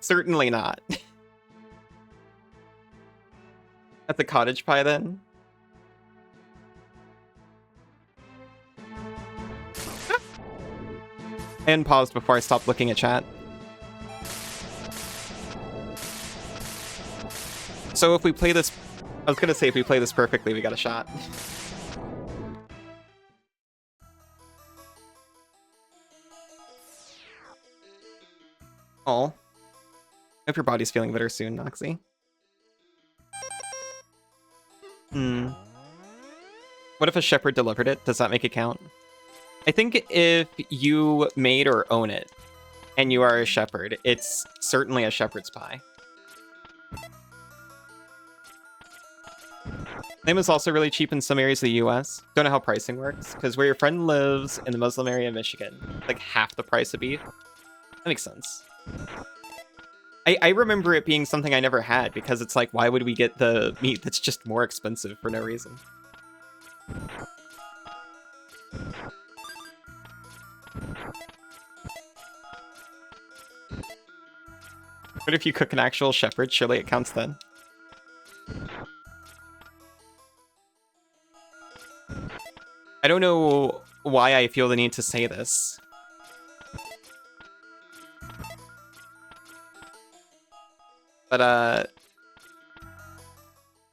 Certainly not. At the cottage pie, then? And paused before I stopped looking at chat. So if we play this... I was gonna say, if we play this perfectly, we got a shot. Oh. Hope your body's feeling better soon, Noxie. What if a shepherd delivered it? Does that make it count? I think if you made or own it, and you are a shepherd, it's certainly a shepherd's pie. Lamb is also really cheap in some areas of the US. Don't know how pricing works, because where your friend lives in the Muslim area of Michigan, like half the price of beef. That makes sense. I remember it being something I never had, because it's like, why would we get the meat that's just more expensive for no reason? But if you cook an actual shepherd, surely it counts then. I don't know why I feel the need to say this. But,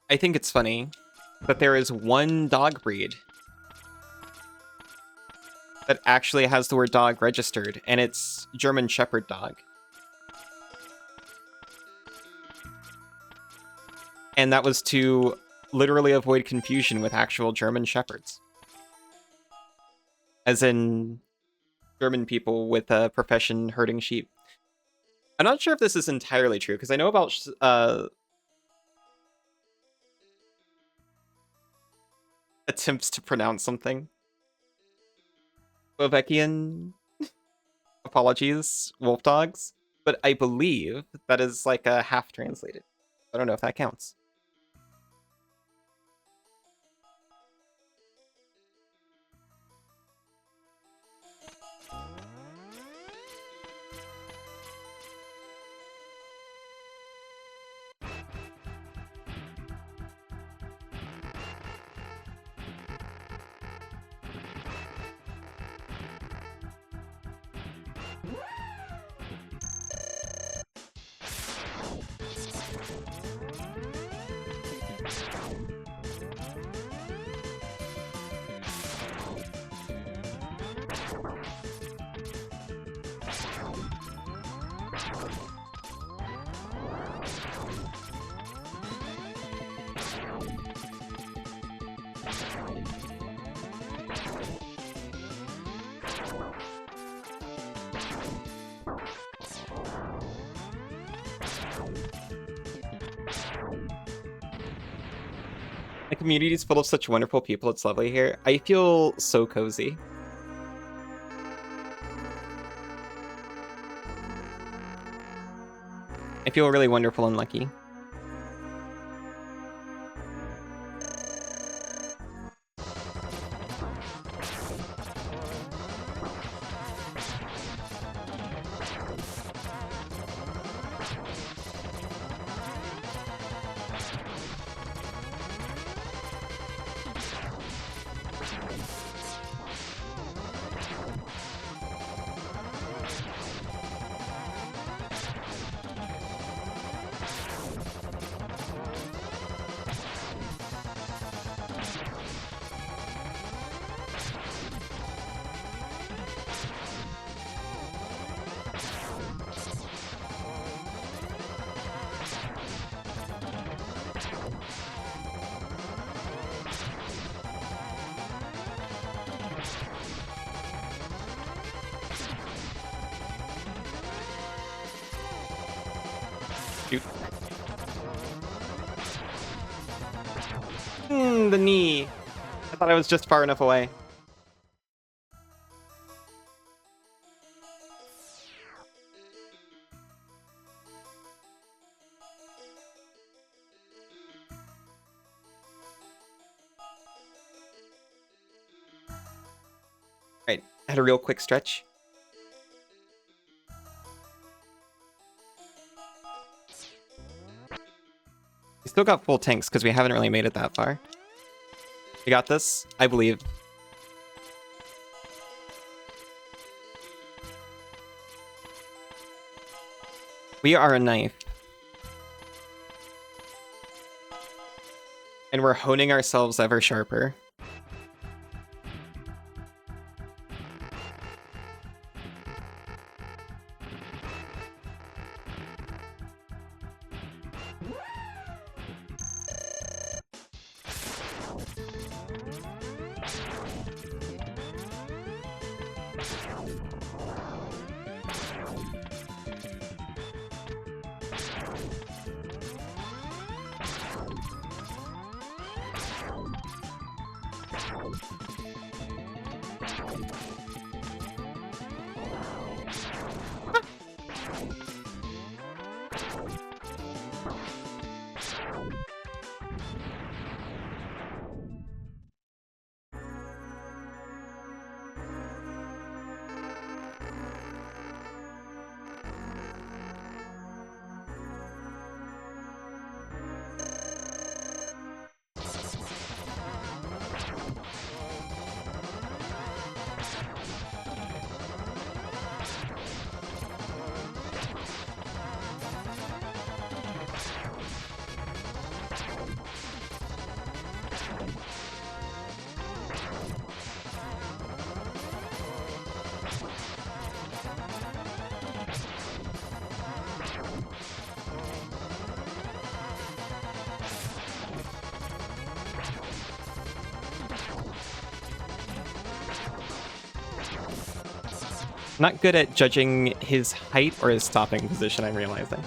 I think it's funny that there is one dog breed that actually has the word dog registered, and it's German Shepherd Dog. And that was to literally avoid confusion with actual German Shepherds. As in, German people with a profession herding sheep. I'm not sure if this is entirely true, because I know about attempts to pronounce something. Slovakian apologies, wolf dogs. But I believe that is like a half translated. I don't know if that counts. The community is full of such wonderful people. It's lovely here. I feel so cozy. I feel really wonderful and lucky. Shoot. The knee. I thought I was just far enough away. Right, had a real quick stretch. We still got full tanks because we haven't really made it that far. We got this, I believe. We are a knife. And we're honing ourselves ever sharper. Not good at judging his height or his stopping position, I'm realizing.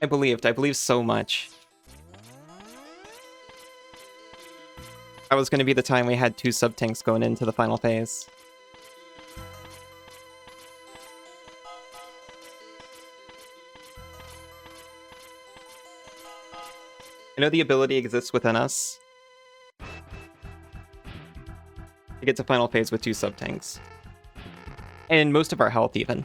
I believed so much. That was going to be the time we had 2 sub-tanks going into the final phase. I know the ability exists within us to get to final phase with 2 sub-tanks. And most of our health, even.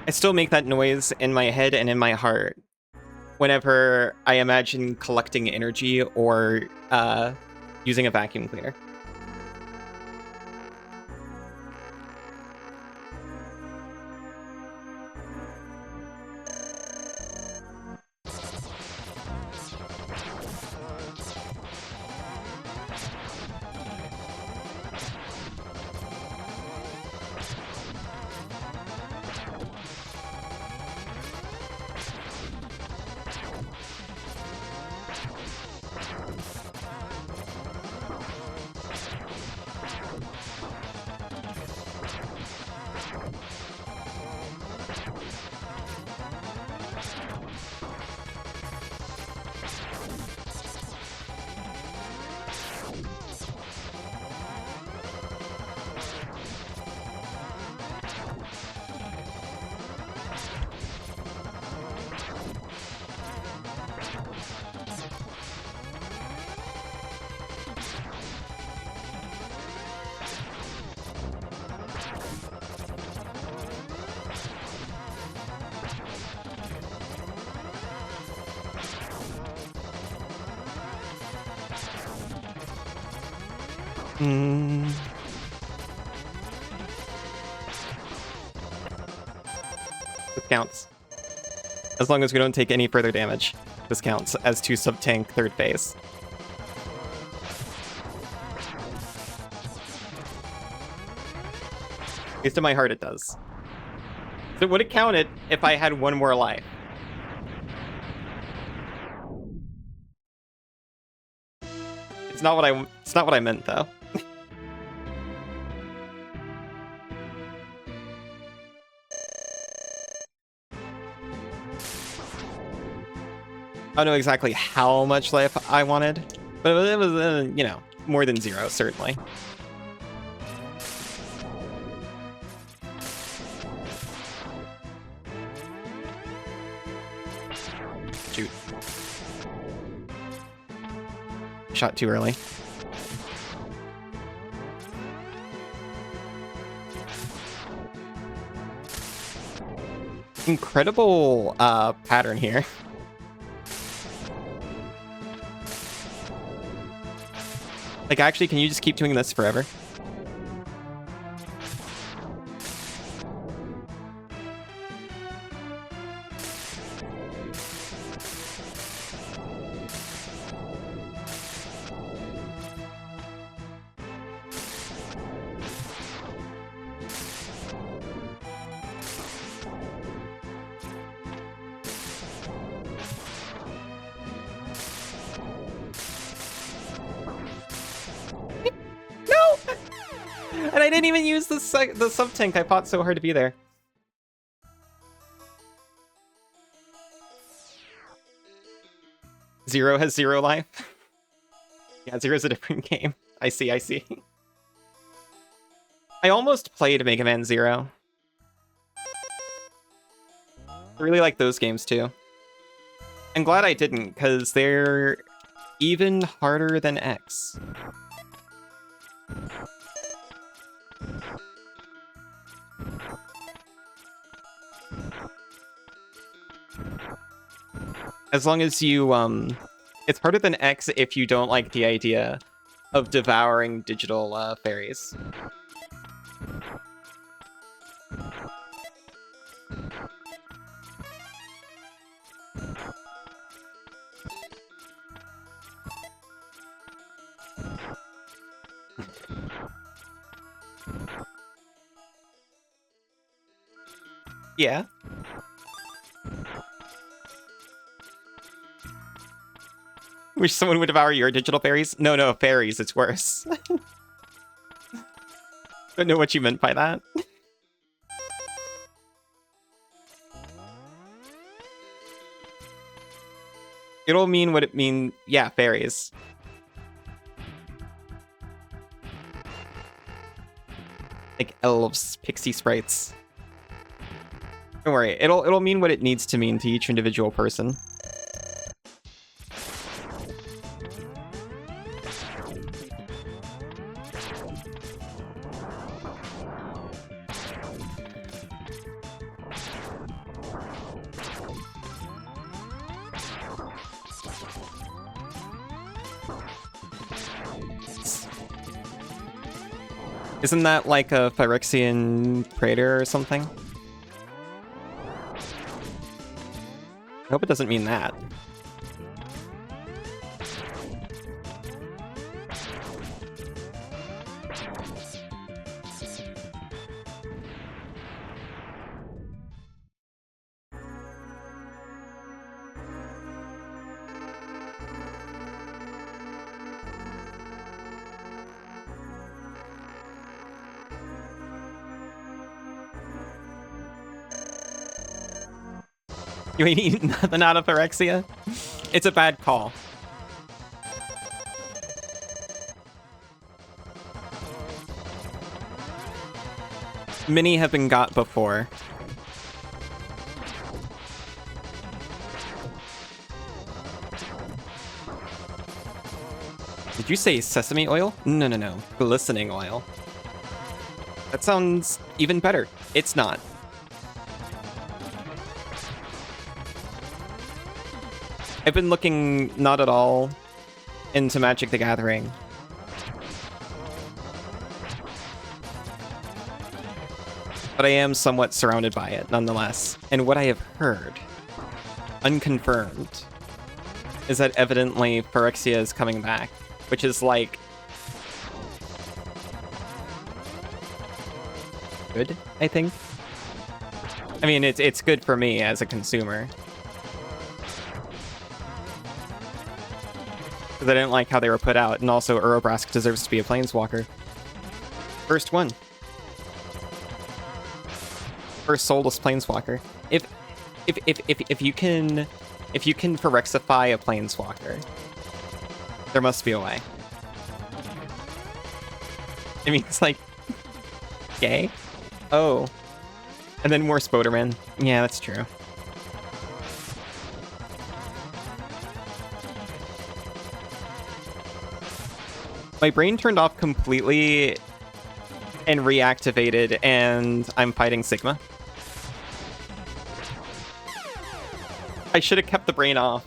I still make that noise in my head and in my heart whenever I imagine collecting energy or using a vacuum cleaner. Mm. This counts. As long as we don't take any further damage, this counts as 2 sub-tank third phase. At least in my heart it does. So would it count it if I had 1 more life? It's not what I meant though. I don't know exactly how much life I wanted, but it was you know, more than 0, certainly. Shoot. Shot too early. Incredible pattern here. Like, actually, can you just keep doing this forever? And I didn't even use the sub-tank. I fought so hard to be there. Zero has 0 life. Yeah, Zero's a different game. I see. I almost played Mega Man 0. I really like those games too. I'm glad I didn't, because they're even harder than X. As long as you, it's harder than X if you don't like the idea of devouring digital fairies. Yeah. Wish someone would devour your digital fairies? No, fairies, it's worse. Don't know what you meant by that. It'll mean what it mean. Yeah, fairies. Like elves, pixie sprites. Don't worry, it'll mean what it needs to mean to each individual person. Isn't that like a Phyrexian Praetor or something? I hope it doesn't mean that. You ain't eating nothing out of Phyrexia? It's a bad call. Many have been got before. Did you say sesame oil? No. Glistening oil. That sounds even better. It's not. I've been looking not at all into Magic the Gathering. but I am somewhat surrounded by it nonetheless. And what I have heard, unconfirmed, is that evidently Phyrexia is coming back, which is like good, I think. I mean, it's good for me as a consumer. Because I didn't like how they were put out, and also Urobrask deserves to be a planeswalker. First one. First soulless planeswalker. If you can Phyrexify a planeswalker, there must be a way. I mean, it's like gay. Oh. And then more Spoderman. Yeah, that's true. My brain turned off completely and reactivated, and I'm fighting Sigma. I should have kept the brain off.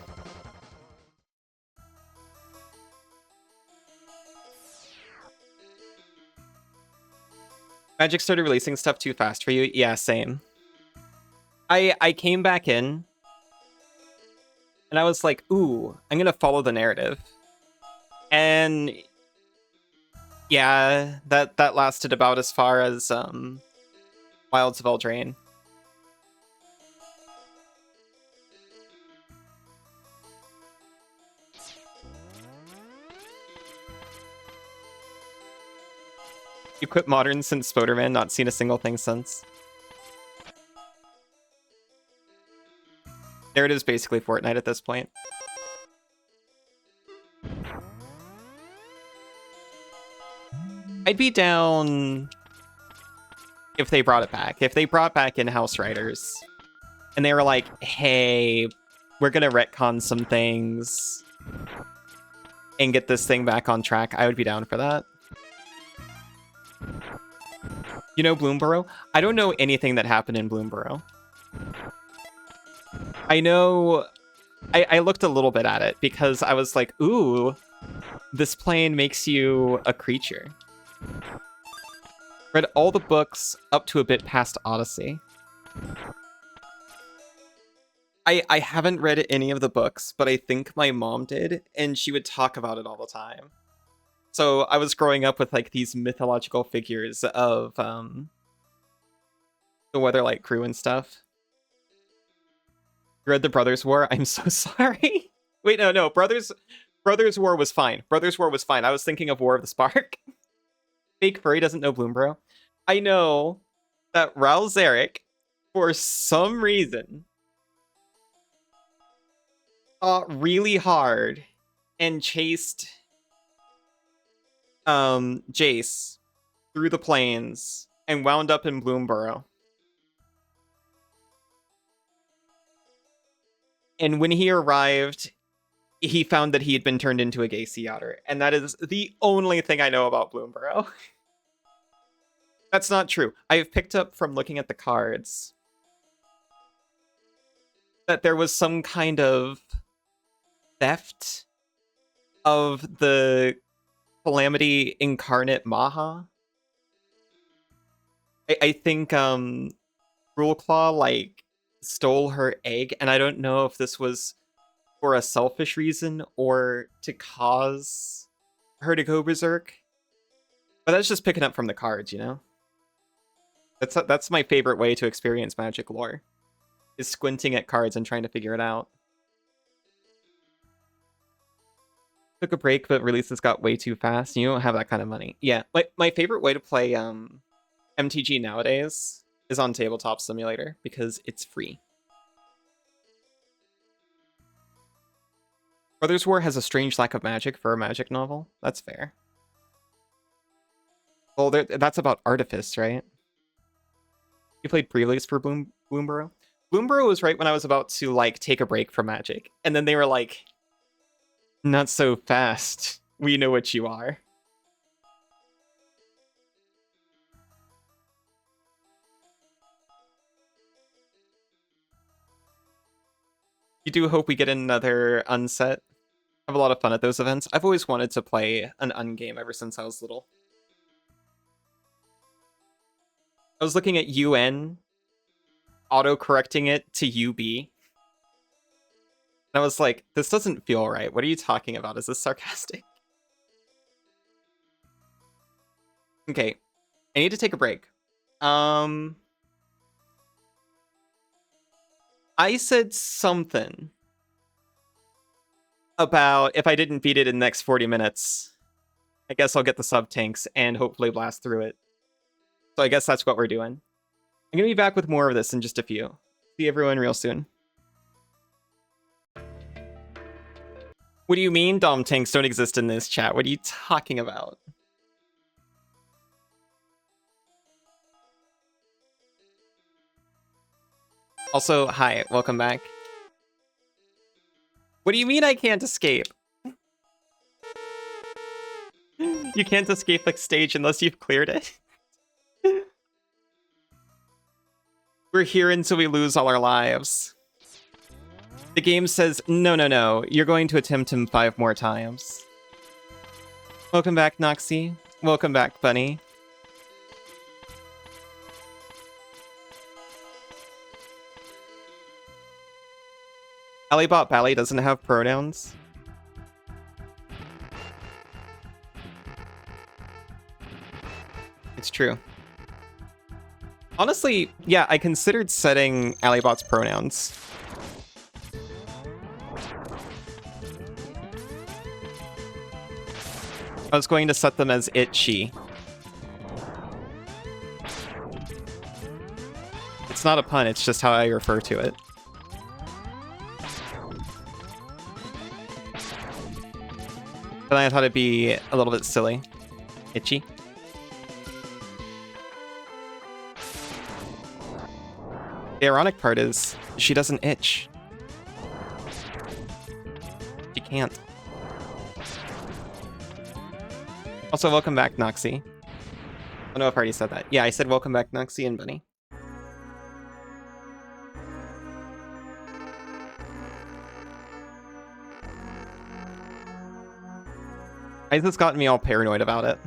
Magic started releasing stuff too fast for you? Yeah, same. I came back in, and I was like, ooh, I'm gonna follow the narrative. And yeah, that lasted about as far as Wilds of Eldraine. You quit Modern since Spoderman, not seen a single thing since. Narrative's basically Fortnite at this point. I'd be down if they brought it back. If they brought back in-house writers, and they were like, hey, we're gonna retcon some things and get this thing back on track, I would be down for that. You know Bloomborough? I don't know anything that happened in Bloomborough. I know... I looked a little bit at it, because I was like, ooh, this plane makes you a creature. Read all the books up to a bit past Odyssey. I haven't read any of the books, but I think my mom did, and she would talk about it all the time. So I was growing up with like these mythological figures of the Weatherlight crew and stuff. You read the Brothers War? I'm so sorry. Wait, no, Brothers War was fine. Brothers War was fine. I was thinking of War of the Spark. Fake Furry doesn't know Bloomborough. I know that Raul Zarek, for some reason, fought really hard and chased Jace through the plains and wound up in Bloomborough. And when he arrived, he found that he had been turned into a gay sea otter. And that is the only thing I know about Bloomborough. That's not true. I have picked up from looking at the cards that there was some kind of theft of the Calamity incarnate Maha. I think Ruleclaw like stole her egg, and I don't know if this was for a selfish reason or to cause her to go berserk. But that's just picking up from the cards, you know? That's my favorite way to experience Magic lore, is squinting at cards and trying to figure it out. Took a break, but releases got way too fast. You don't have that kind of money. Yeah, my favorite way to play MTG nowadays is on Tabletop Simulator, because it's free. Brothers War has a strange lack of magic for a magic novel. That's fair. Well, that's about Artifice, right? You played pre-release for Bloomborough? Bloomborough was right when I was about to, like, take a break from Magic. And then they were like, not so fast. We know what you are. You do hope we get another unset. Have a lot of fun at those events. I've always wanted to play an ungame ever since I was little. I was looking at UN, auto-correcting it to UB. And I was like, this doesn't feel right. What are you talking about? Is this sarcastic? Okay. I need to take a break. I said something about if I didn't beat it in the next 40 minutes, I guess I'll get the sub tanks and hopefully blast through it. So I guess that's what we're doing. I'm gonna be back with more of this in just a few. See everyone real soon. What do you mean Dom tanks don't exist in this chat? What are you talking about? Also, hi, welcome back. What do you mean I can't escape? You can't escape the stage unless you've cleared it. We're here until we lose all our lives. The game says, no, you're going to attempt him 5 more times. Welcome back, Noxie. Welcome back, Bunny. Alibot Ballet doesn't have pronouns. It's true. Honestly, yeah, I considered setting Alibot's pronouns. I was going to set them as it, she. It's not a pun, it's just how I refer to it. But I thought it'd be a little bit silly. Itchy. The ironic part is, she doesn't itch. She can't. Also, welcome back, Noxie. I don't know if I already said that. Yeah, I said welcome back, Noxie and Bunny. Isaac's gotten me all paranoid about it.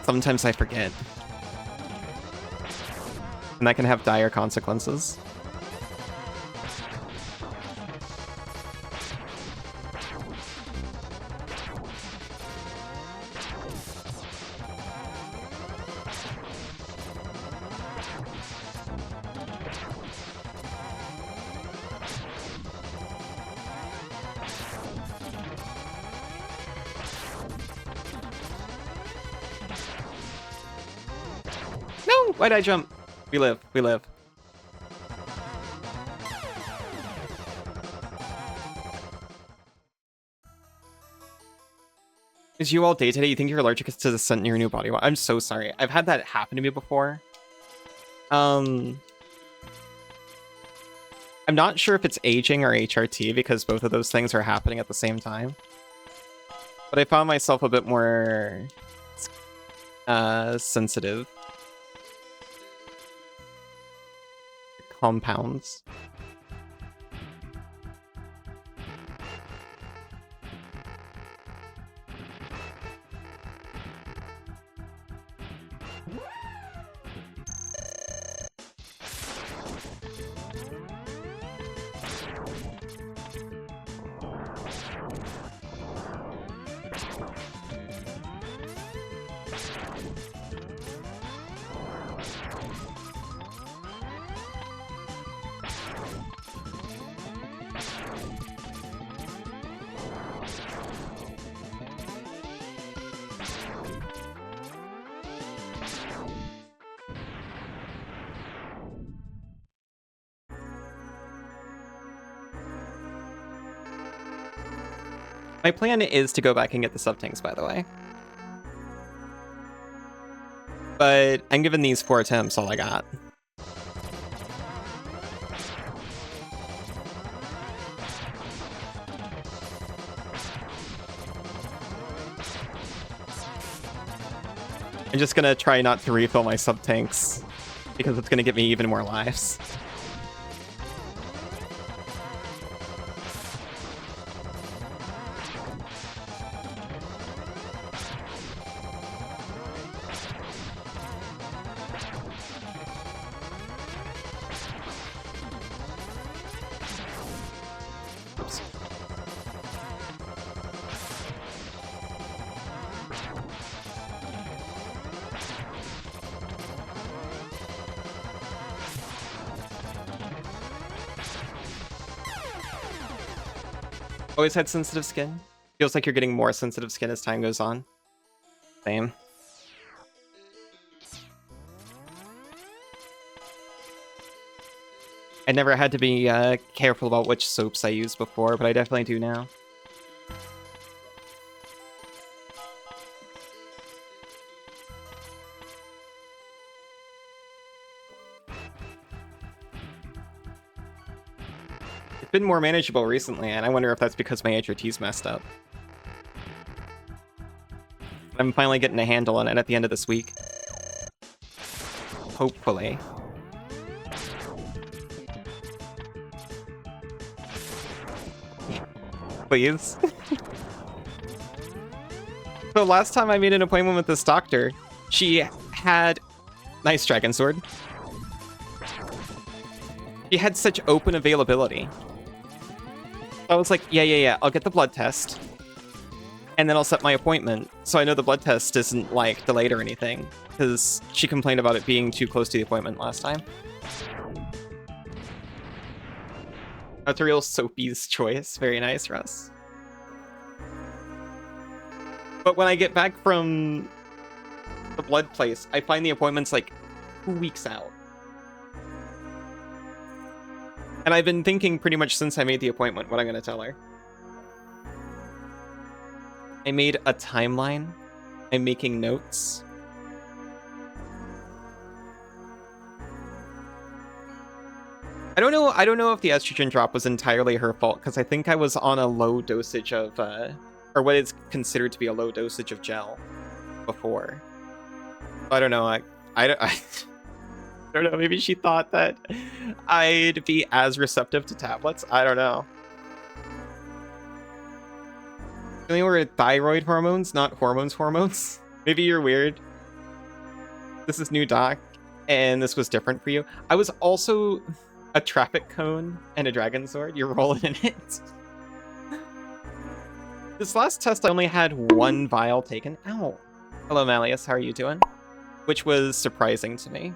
Sometimes I forget. And that can have dire consequences. Why'd I jump? We live. We live. Is you all day today? You think you're allergic to the scent in your new body? I'm so sorry. I've had that happen to me before. I'm not sure if it's aging or HRT because both of those things are happening at the same time. But I found myself a bit more sensitive. Compounds. My plan is to go back and get the sub-tanks, by the way. But I'm giving these 4 attempts all I got. I'm just gonna try not to refill my sub-tanks, because it's gonna get me even more lives. Always had sensitive skin. Feels like you're getting more sensitive skin as time goes on. Same. I never had to be careful about which soaps I used before, but I definitely do now. It's been more manageable recently, and I wonder if that's because my HRT's messed up. I'm finally getting a handle on it at the end of this week. Hopefully. Please. So last time I made an appointment with this doctor, she had... Nice Dragon Sword. She had such open availability. I was like, yeah, I'll get the blood test. And then I'll set my appointment. So I know the blood test isn't, like, delayed or anything. Because she complained about it being too close to the appointment last time. That's a real Soapy's choice. Very nice, Russ. But when I get back from the blood place, I find the appointment's, like, 2 weeks out. And I've been thinking pretty much since I made the appointment what I'm going to tell her. I made a timeline. I'm making notes. I don't know if the estrogen drop was entirely her fault, because I think I was on a low dosage of, or what is considered to be a low dosage of gel before. I don't know. I don't know. Maybe she thought that I'd be as receptive to tablets. I don't know. They were thyroid hormones, not hormones. Maybe you're weird. This is new doc, and this was different for you. I was also a traffic cone and a dragon sword. You're rolling in it. This last test, I only had 1 vial taken. Ow. Hello, Malleus. How are you doing? Which was surprising to me.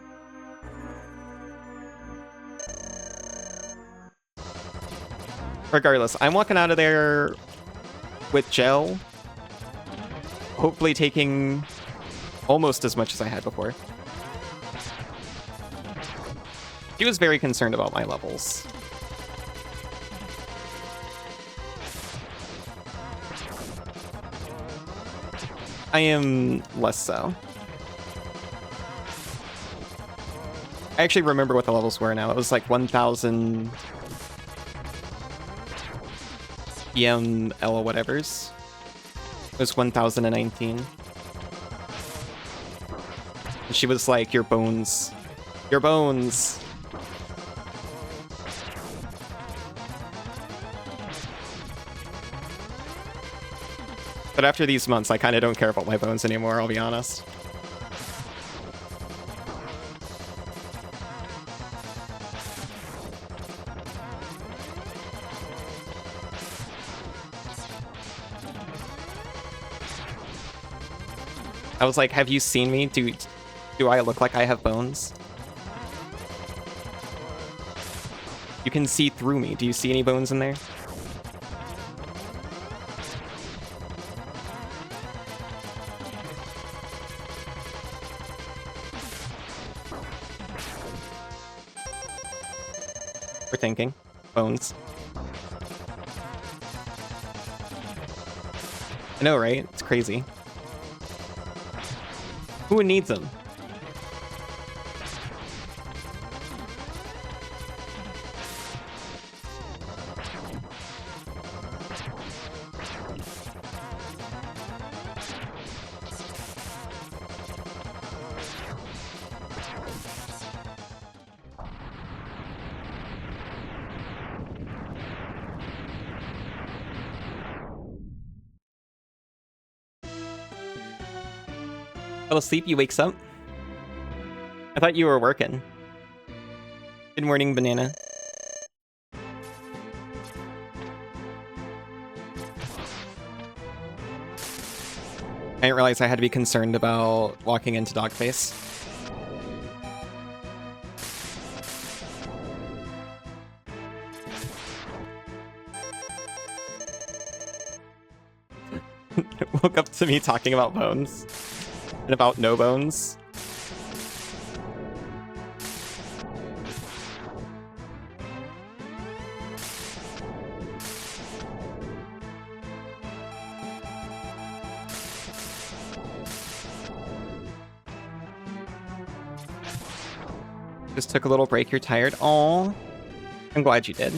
Regardless, I'm walking out of there with gel, hopefully taking almost as much as I had before. She was very concerned about my levels. I am less so. I actually remember what the levels were now. It was like 1,000... EML whatevers. It was 1019. And she was like, your bones. Your bones. But after these months, I kind of don't care about my bones anymore, I'll be honest. I was like, have you seen me? Do I look like I have bones? You can see through me. Do you see any bones in there? We're thinking. Bones. I know, right? It's crazy. Who needs them? Fell asleep, you wakes up? I thought you were working. Good morning, Banana. I didn't realize I had to be concerned about walking into Dogface. Woke up to me talking about bones. And about no bones. Just took a little break, you're tired. Aw. I'm glad you did.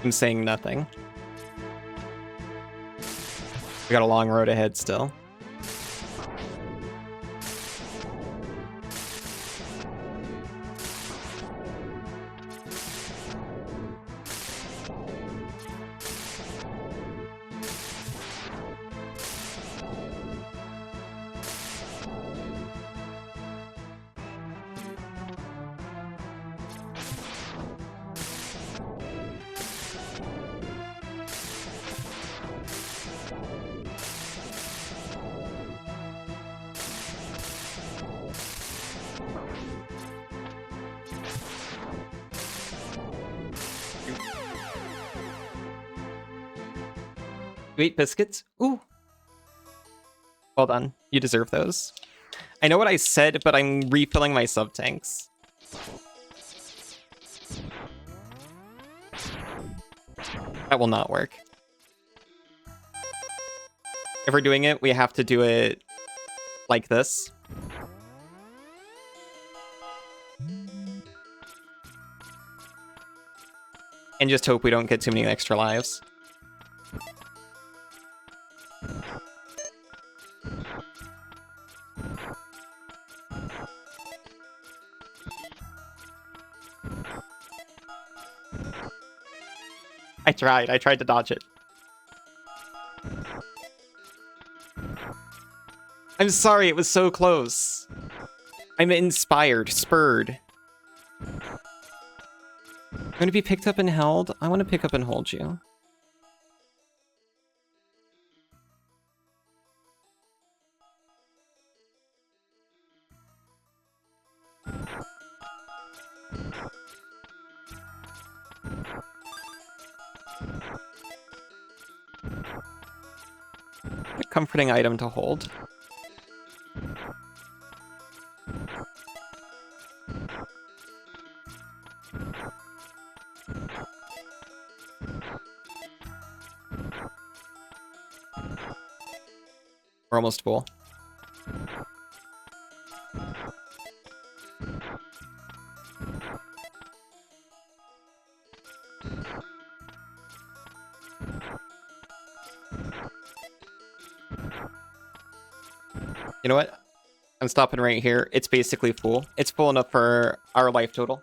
I'm saying nothing. We got a long road ahead still. You ate biscuits? Ooh. Well done. You deserve those. I know what I said, but I'm refilling my sub tanks. That will not work. If we're doing it, we have to do it like this. And just hope we don't get too many extra lives. I tried to dodge it. I'm sorry, it was so close. I'm inspired, spurred. I'm gonna be picked up and held. I want to pick up and hold you. A comforting item to hold. We're almost full. You know what? I'm stopping right here. It's basically full. It's full enough for our life total.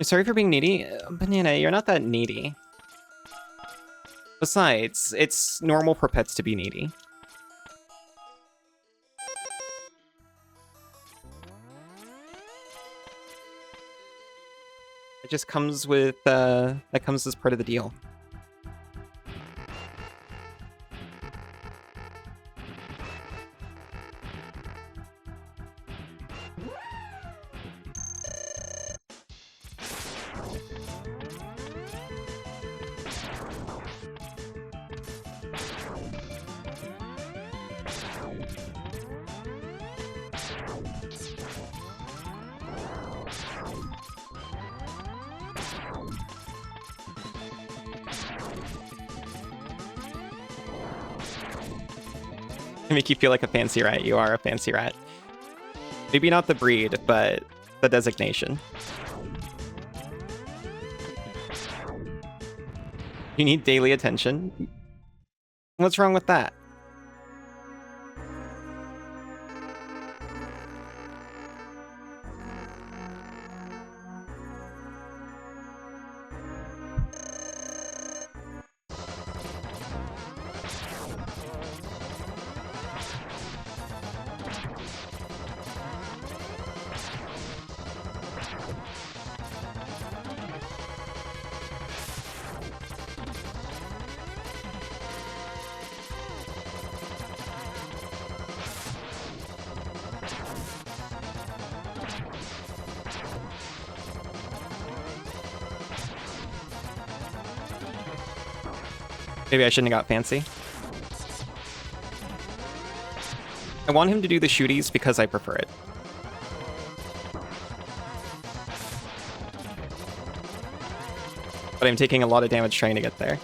You're sorry for being needy? Banana, you're not that needy. Besides, it's normal for pets to be needy. It just comes with, that comes as part of the deal. Make you feel like a fancy rat. You are a fancy rat. Maybe not the breed, but the designation. You need daily attention. What's wrong with that? Maybe I shouldn't have got fancy. I want him to do the shooties because I prefer it. But I'm taking a lot of damage trying to get there.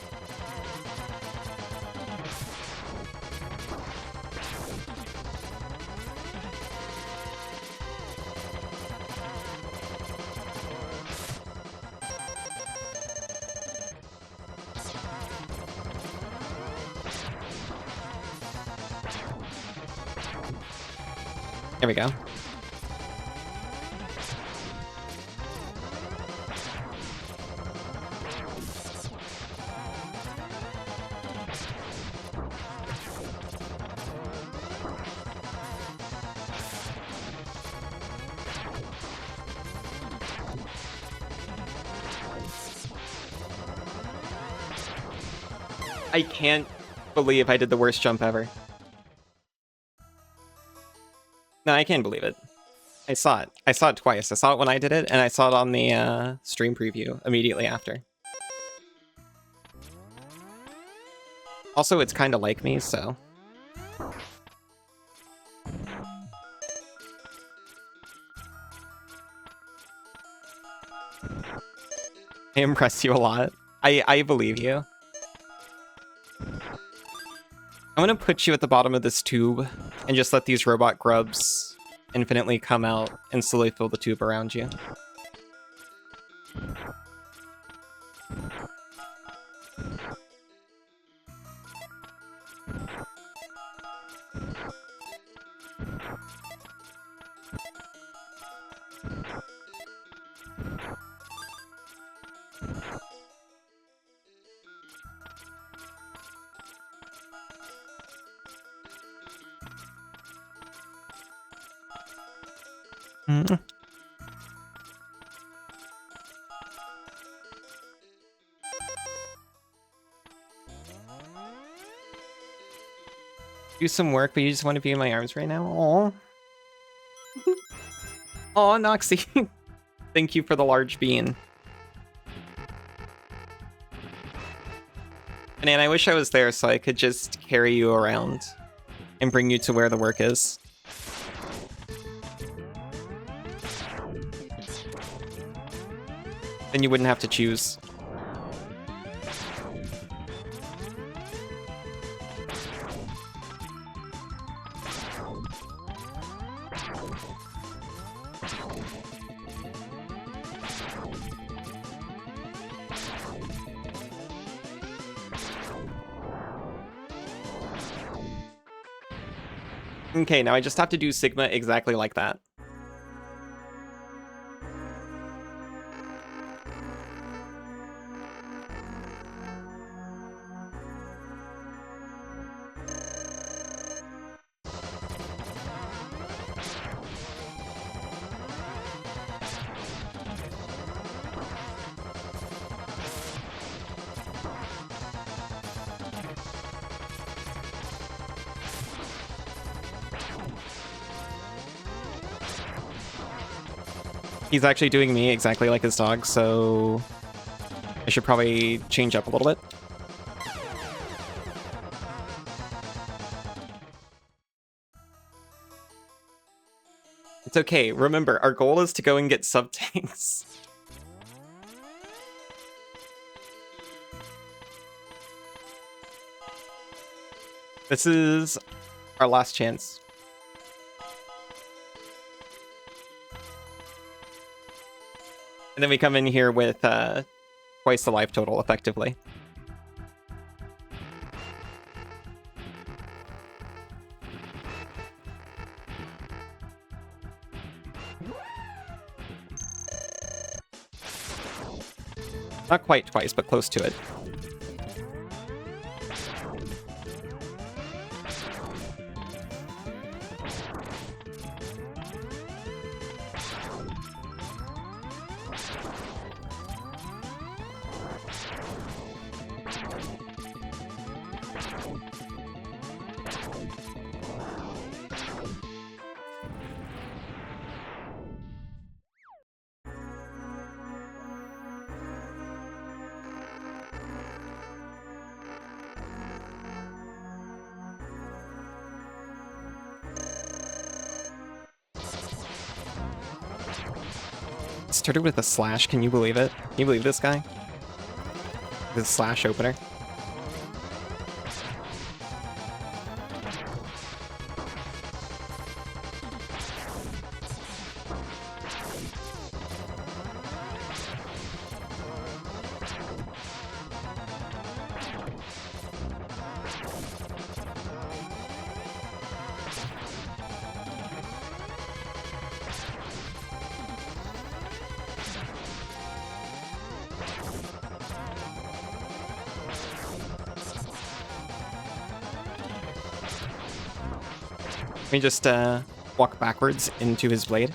There we go. I can't believe I did the worst jump ever. No, I can't believe it. I saw it. I saw it twice. I saw it when I did it, and I saw it on the stream preview immediately after. Also, it's kind of like me, so... I impressed you a lot. I believe you. I'm gonna put you at the bottom of this tube and just let these robot grubs infinitely come out and slowly fill the tube around you. Mm. Do some work, but you just want to be in my arms right now? Aww. Aw, Noxie. Thank you for the large bean. And I wish I was there so I could just carry you around and bring you to where the work is. Then you wouldn't have to choose. Okay, now I just have to do Sigma exactly like that. He's actually doing me exactly like his dog, so I should probably change up a little bit. It's okay. Remember, our goal is to go and get sub-tanks. This is our last chance. And then we come in here with twice the life total, effectively. Not quite twice, but close to it. started with a slash, can you believe it? Can you believe this guy? The slash opener. Let me just walk backwards into his blade.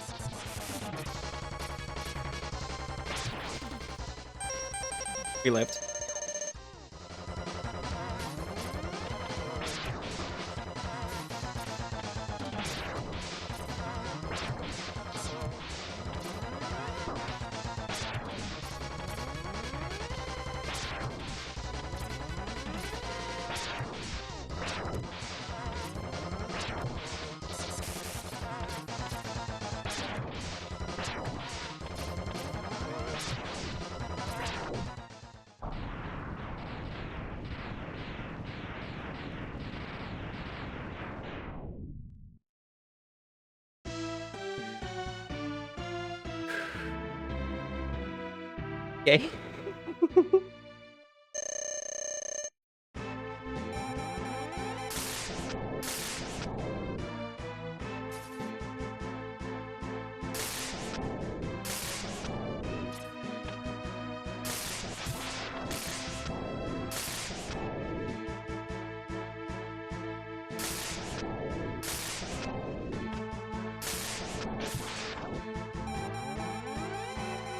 We lived. Okay.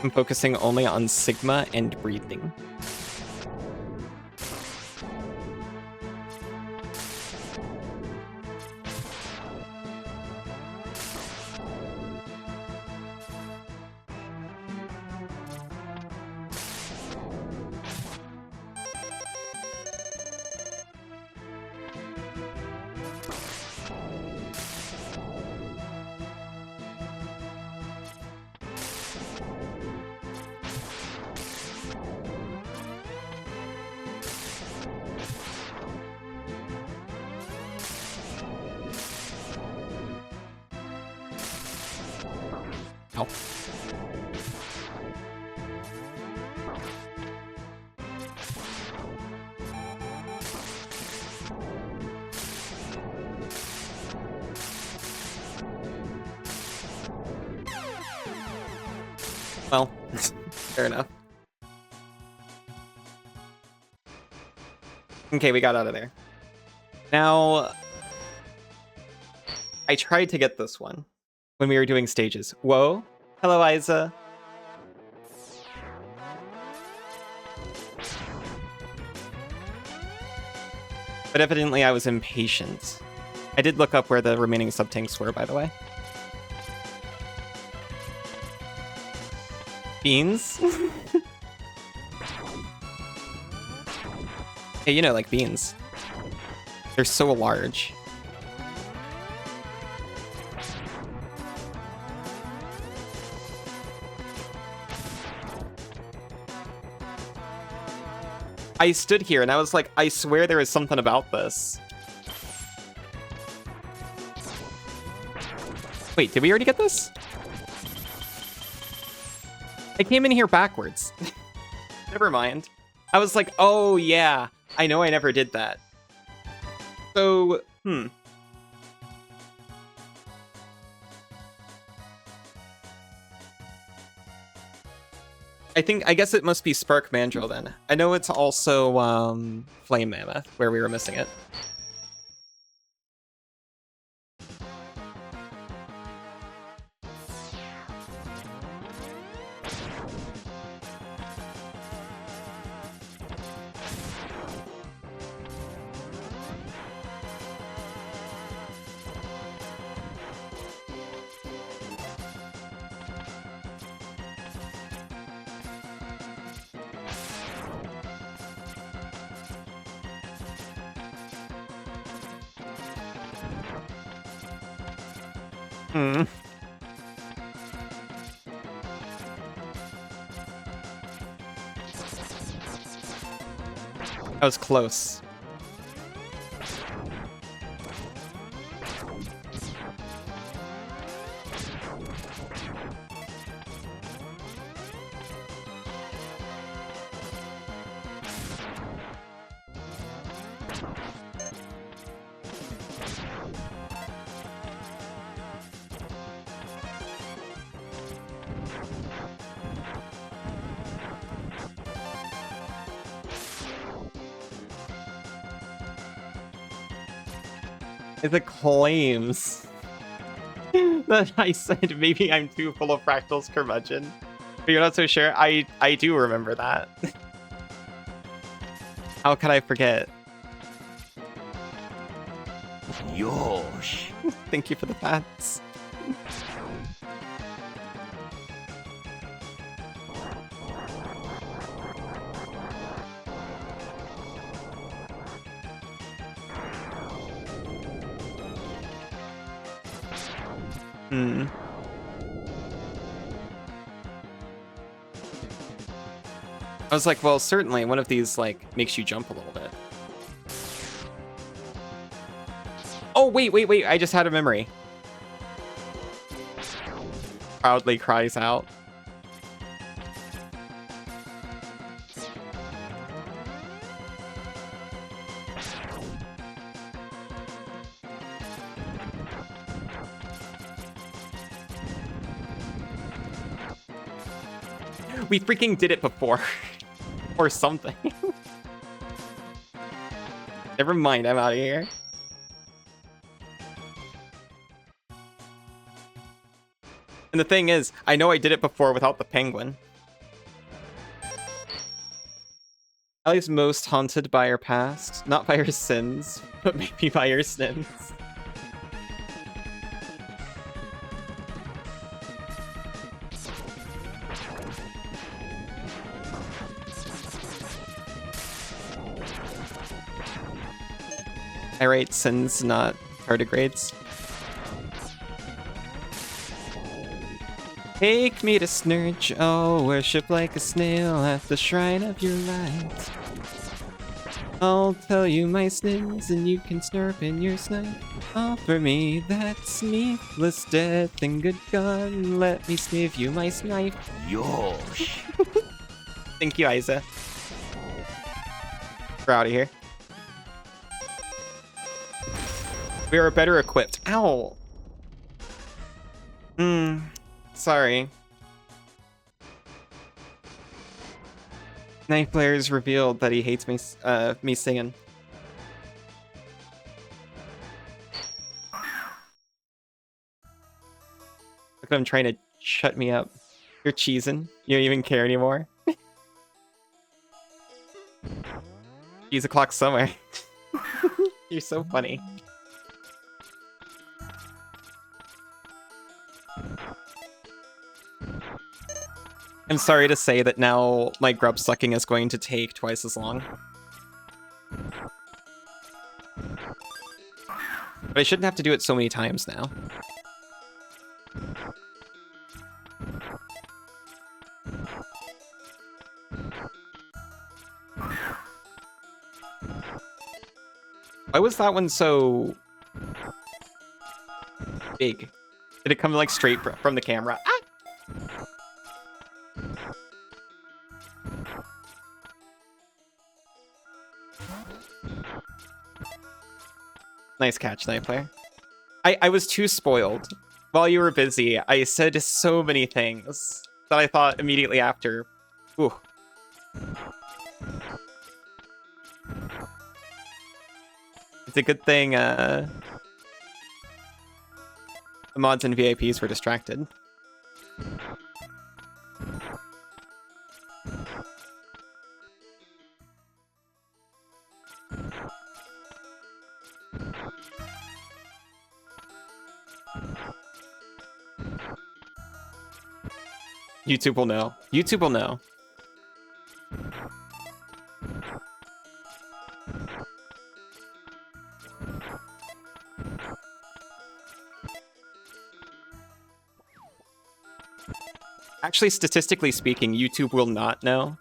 I'm focusing only on Sigma and breathing. Oh. Well, fair enough. Okay, we got out of there. Now, I tried to get this one when we were doing stages. Whoa. Hello, Isa. But evidently I was impatient. I did look up where the remaining sub-tanks were, by the way. Beans? Hey, you know, like beans. They're so large. I stood here and I was like, I swear there is something about this. Wait, did we already get this? I came in here backwards. Never mind. I was like, oh yeah, I know I never did that. So, I guess it must be Spark Mandrill then. I know it's also Flame Mammoth, where we were missing it. I was close. The claims that I said maybe I'm too full of fractals curmudgeon. But you're not so sure? I do remember that. How could I forget? Yosh. Thank you for the pats. I was like, well, certainly one of these, like, makes you jump a little bit. Oh, wait. I just had a memory. Proudly cries out. We freaking did it before. Or something. Never mind, I'm out of here. And the thing is, I know I did it before without the penguin. Ellie's most haunted by her past. Not by her sins, but maybe by her sins. I rate sins, not tardigrades. Take me to Snurge, oh, worship like a snail at the shrine of your light. I'll tell you my sins and you can snurp in your snipe. Offer me that sneakless death and good God, let me sniff you my snipe. Yosh. Thank you, Isa. We're out of here. We are better equipped. Ow! Sorry. Knife players revealed that he hates me singing. Look at him trying to shut me up. You're cheesing. You don't even care anymore. Use a clock somewhere. You're so funny. I'm sorry to say that now my grub sucking is going to take twice as long. But I shouldn't have to do it so many times now. Why was that one so big? Did it come like straight from the camera? Ah! Nice catch, Night Player. I was too spoiled. While you were busy, I said so many things that I thought immediately after, ooh. It's a good thing the mods and VIPs were distracted. YouTube will know. YouTube will know. Actually, statistically speaking, YouTube will not know.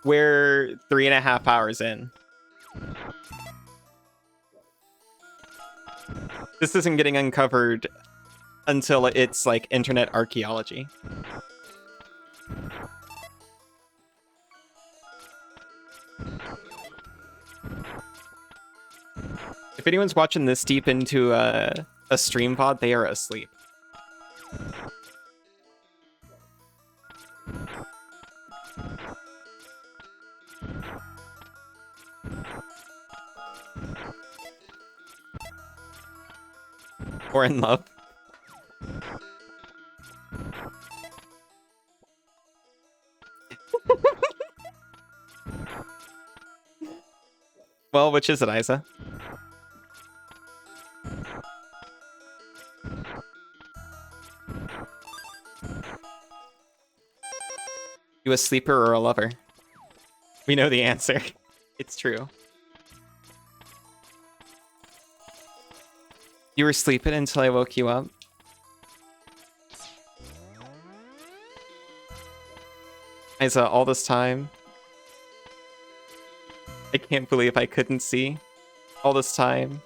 We're 3.5 hours in. This isn't getting uncovered until it's like internet archaeology. If anyone's watching this deep into a stream VOD, they are asleep. Or in love. Well, which is it, Isa? You a sleeper or a lover? We know the answer. It's true. You were sleeping until I woke you up? Isa, all this time, I can't believe I couldn't see all this time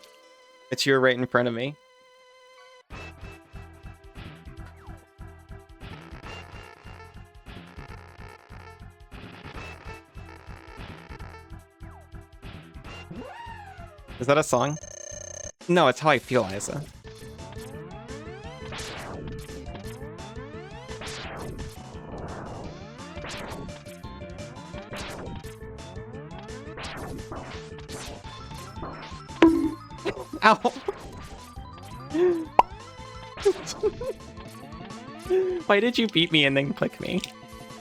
that you were right in front of me. Is that a song? No, it's how I feel, Isa. Ow! Why did you beat me and then click me?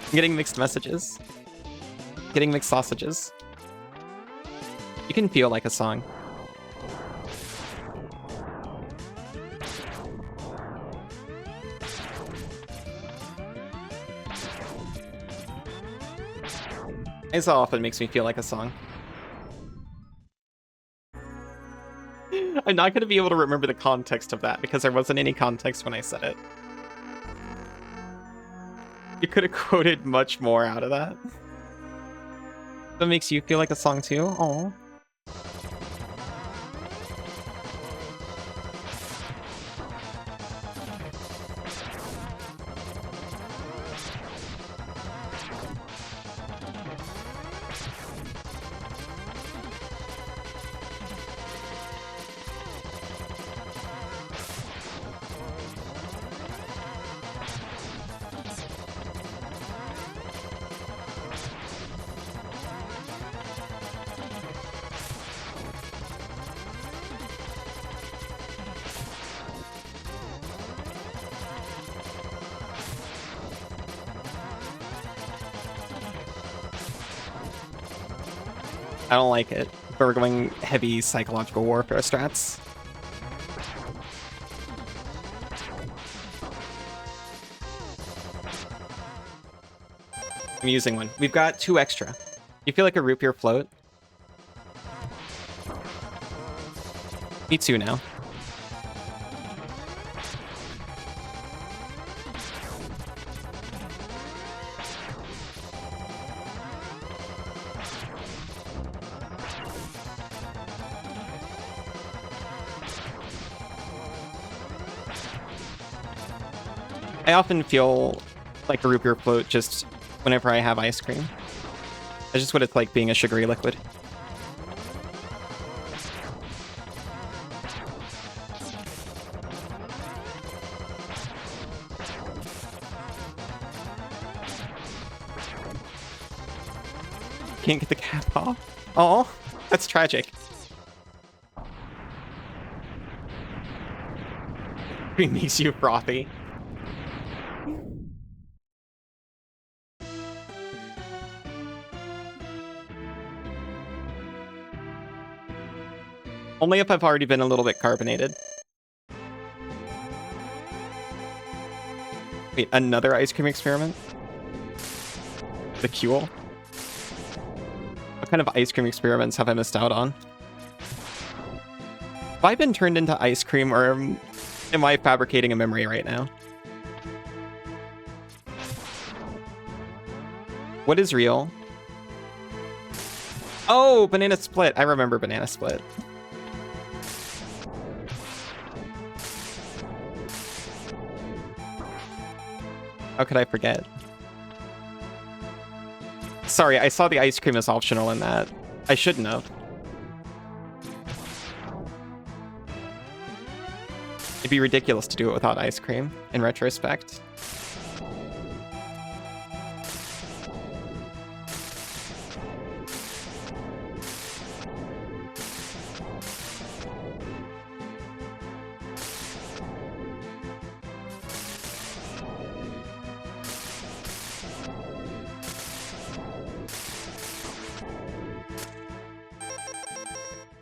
I'm getting mixed messages. Getting mixed sausages. You can feel like a song. Isa often makes me feel like a song. I'm not going to be able to remember the context of that because there wasn't any context when I said it. You could have quoted much more out of that. That makes you feel like a song too? Aww. I don't like it, but we're going heavy psychological warfare strats. I'm using one. We've got 2 extra. You feel like a root beer float? Me too now. I often feel like a root beer float just whenever I have ice cream. That's just what it's like being a sugary liquid. Can't get the cap off. Oh, that's tragic. It makes you frothy. Only if I've already been a little bit carbonated. Wait, another ice cream experiment? The Kuel? What kind of ice cream experiments have I missed out on? Have I been turned into ice cream, or am I fabricating a memory right now? What is real? Oh, Banana Split. I remember Banana Split. How could I forget? Sorry, I saw the ice cream as optional in that. I shouldn't have. It'd be ridiculous to do it without ice cream, in retrospect.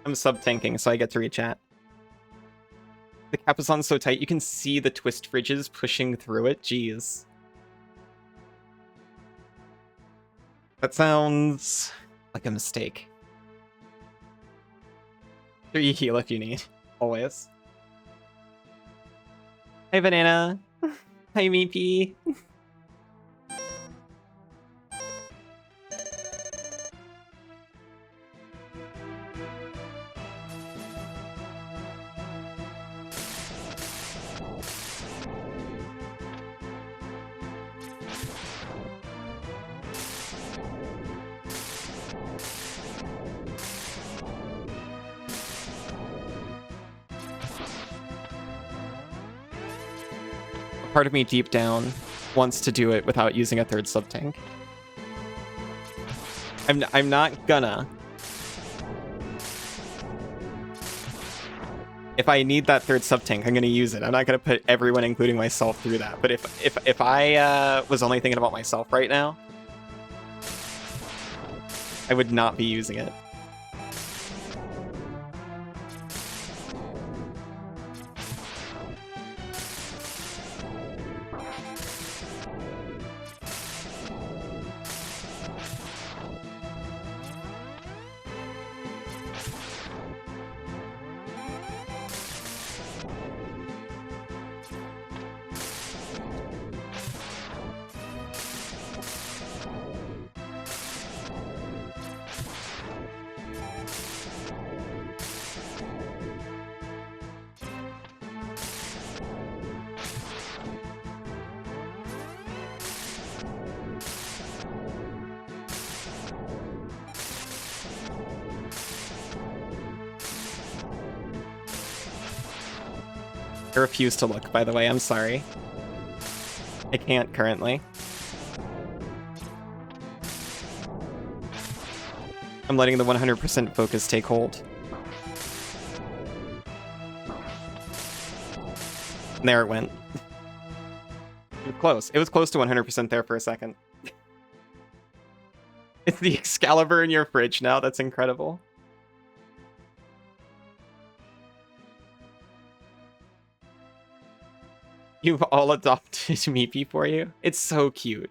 I'm sub-tanking, so I get to re-chat. The Capuzon's so tight, you can see the twist fridges pushing through it. Jeez. That sounds like a mistake. 3 heal if you need. Always. Hey, Banana. Hi, Meepy. Part of me deep down wants to do it without using a third sub-tank. I'm not gonna. If I need that third sub-tank, I'm gonna use it. I'm not gonna put everyone, including myself, through that. But if I was only thinking about myself right now, I would not be using it. I refuse to look, by the way. I'm sorry. I can't currently. I'm letting the 100% focus take hold. And there it went. It was close. It was close to 100% there for a second. It's the Excalibur in your fridge now. That's incredible. You've all adopted Meepy for you. It's so cute.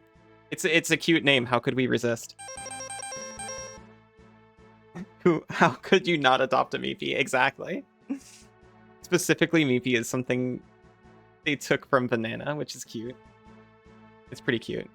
It's a cute name. How could we resist? How could you not adopt a Meepy? Exactly. Specifically, Meepy is something they took from Banana, which is cute. It's pretty cute.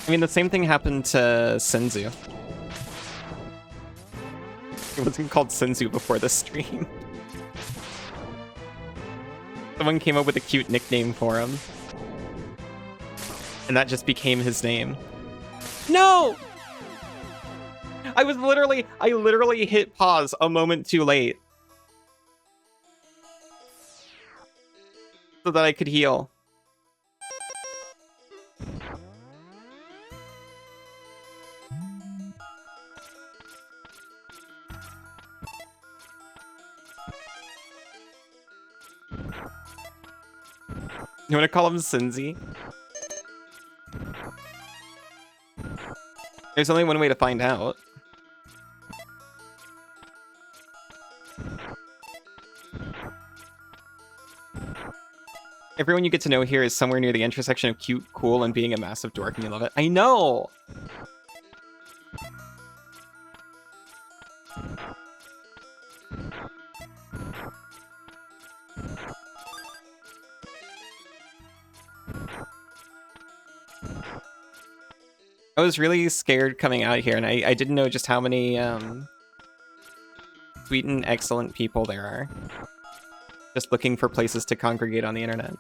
I mean, the same thing happened to Senzu. It wasn't called Senzu before the stream. Someone came up with a cute nickname for him. And that just became his name. No! I literally hit pause a moment too late. So that I could heal. You want to call him Sinzi? There's only one way to find out. Everyone you get to know here is somewhere near the intersection of cute, cool, and being a massive dork, and you love it. I know! I was really scared coming out here, and I didn't know just how many sweet and excellent people there are. Just looking for places to congregate on the internet.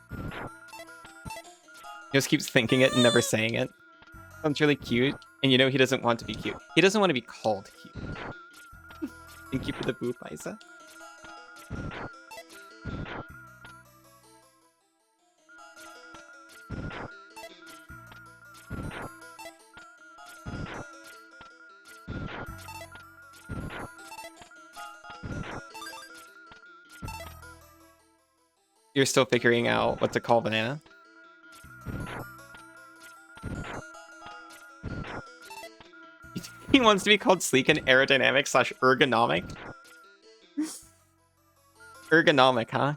He just keeps thinking it and never saying it. Sounds really cute, and you know he doesn't want to be cute. He doesn't want to be called cute. Thank you for the boop, Isa. You're still figuring out what to call Banana? He wants to be called sleek and aerodynamic / ergonomic? Ergonomic, huh?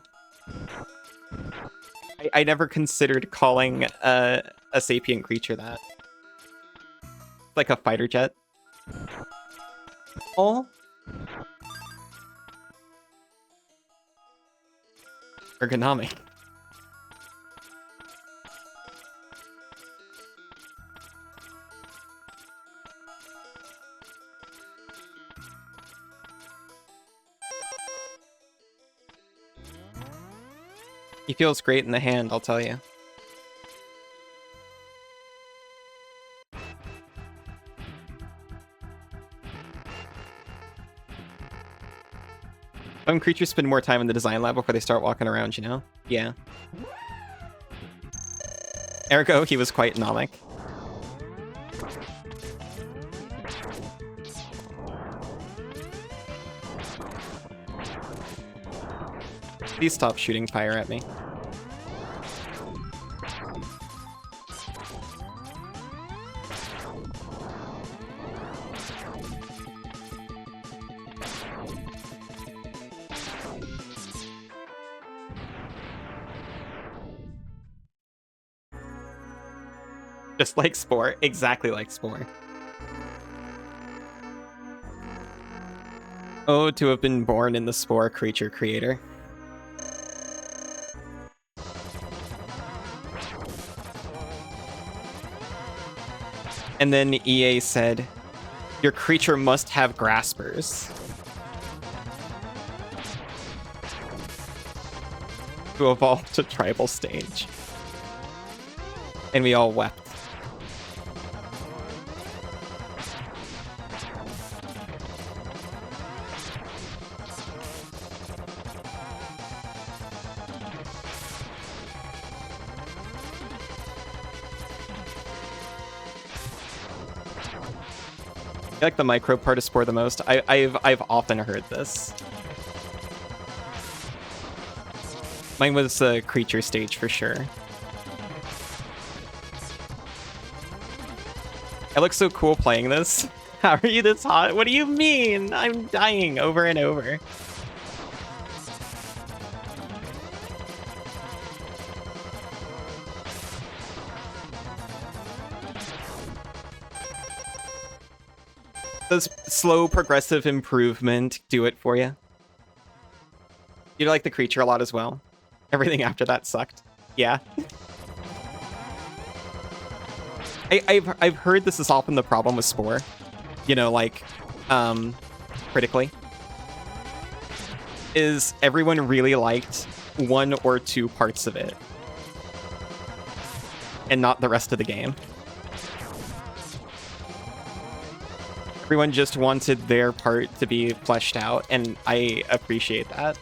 I never considered calling a sapient creature that. Like a fighter jet. Oh. Ergonomic. He feels great in the hand, I'll tell you. Some creatures spend more time in the design lab before they start walking around, you know? Yeah. Ergo, he was quite nomic. Please stop shooting fire at me. Just like Spore. Exactly like Spore. Oh, to have been born in the Spore creature creator. And then EA said, your creature must have graspers. To evolve to tribal stage. And we all wept. I like the micro part of Spore the most. I've often heard this. Mine was a creature stage for sure. I look so cool playing this. How are you this hot? What do you mean? I'm dying over and over. Does slow progressive improvement do it for you? You like the creature a lot as well? Everything after that sucked. Yeah. I've heard this is often the problem with Spore. You know, like, critically. Is everyone really liked one or two parts of it. And not the rest of the game. Everyone just wanted their part to be fleshed out, and I appreciate that.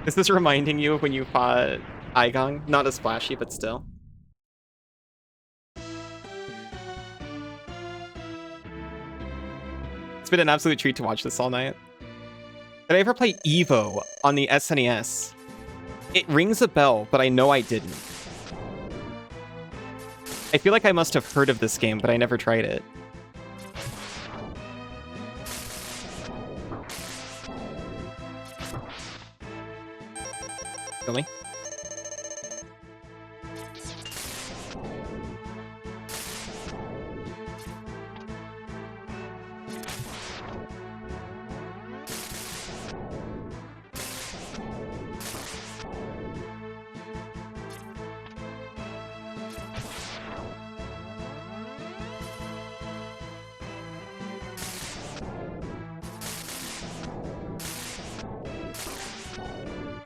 Is this reminding you of when you fought Aigong? Not as flashy, but still. It's been an absolute treat to watch this all night. Did I ever play Evo on the SNES? It rings a bell, but I know I didn't. I feel like I must have heard of this game, but I never tried it. Kill me.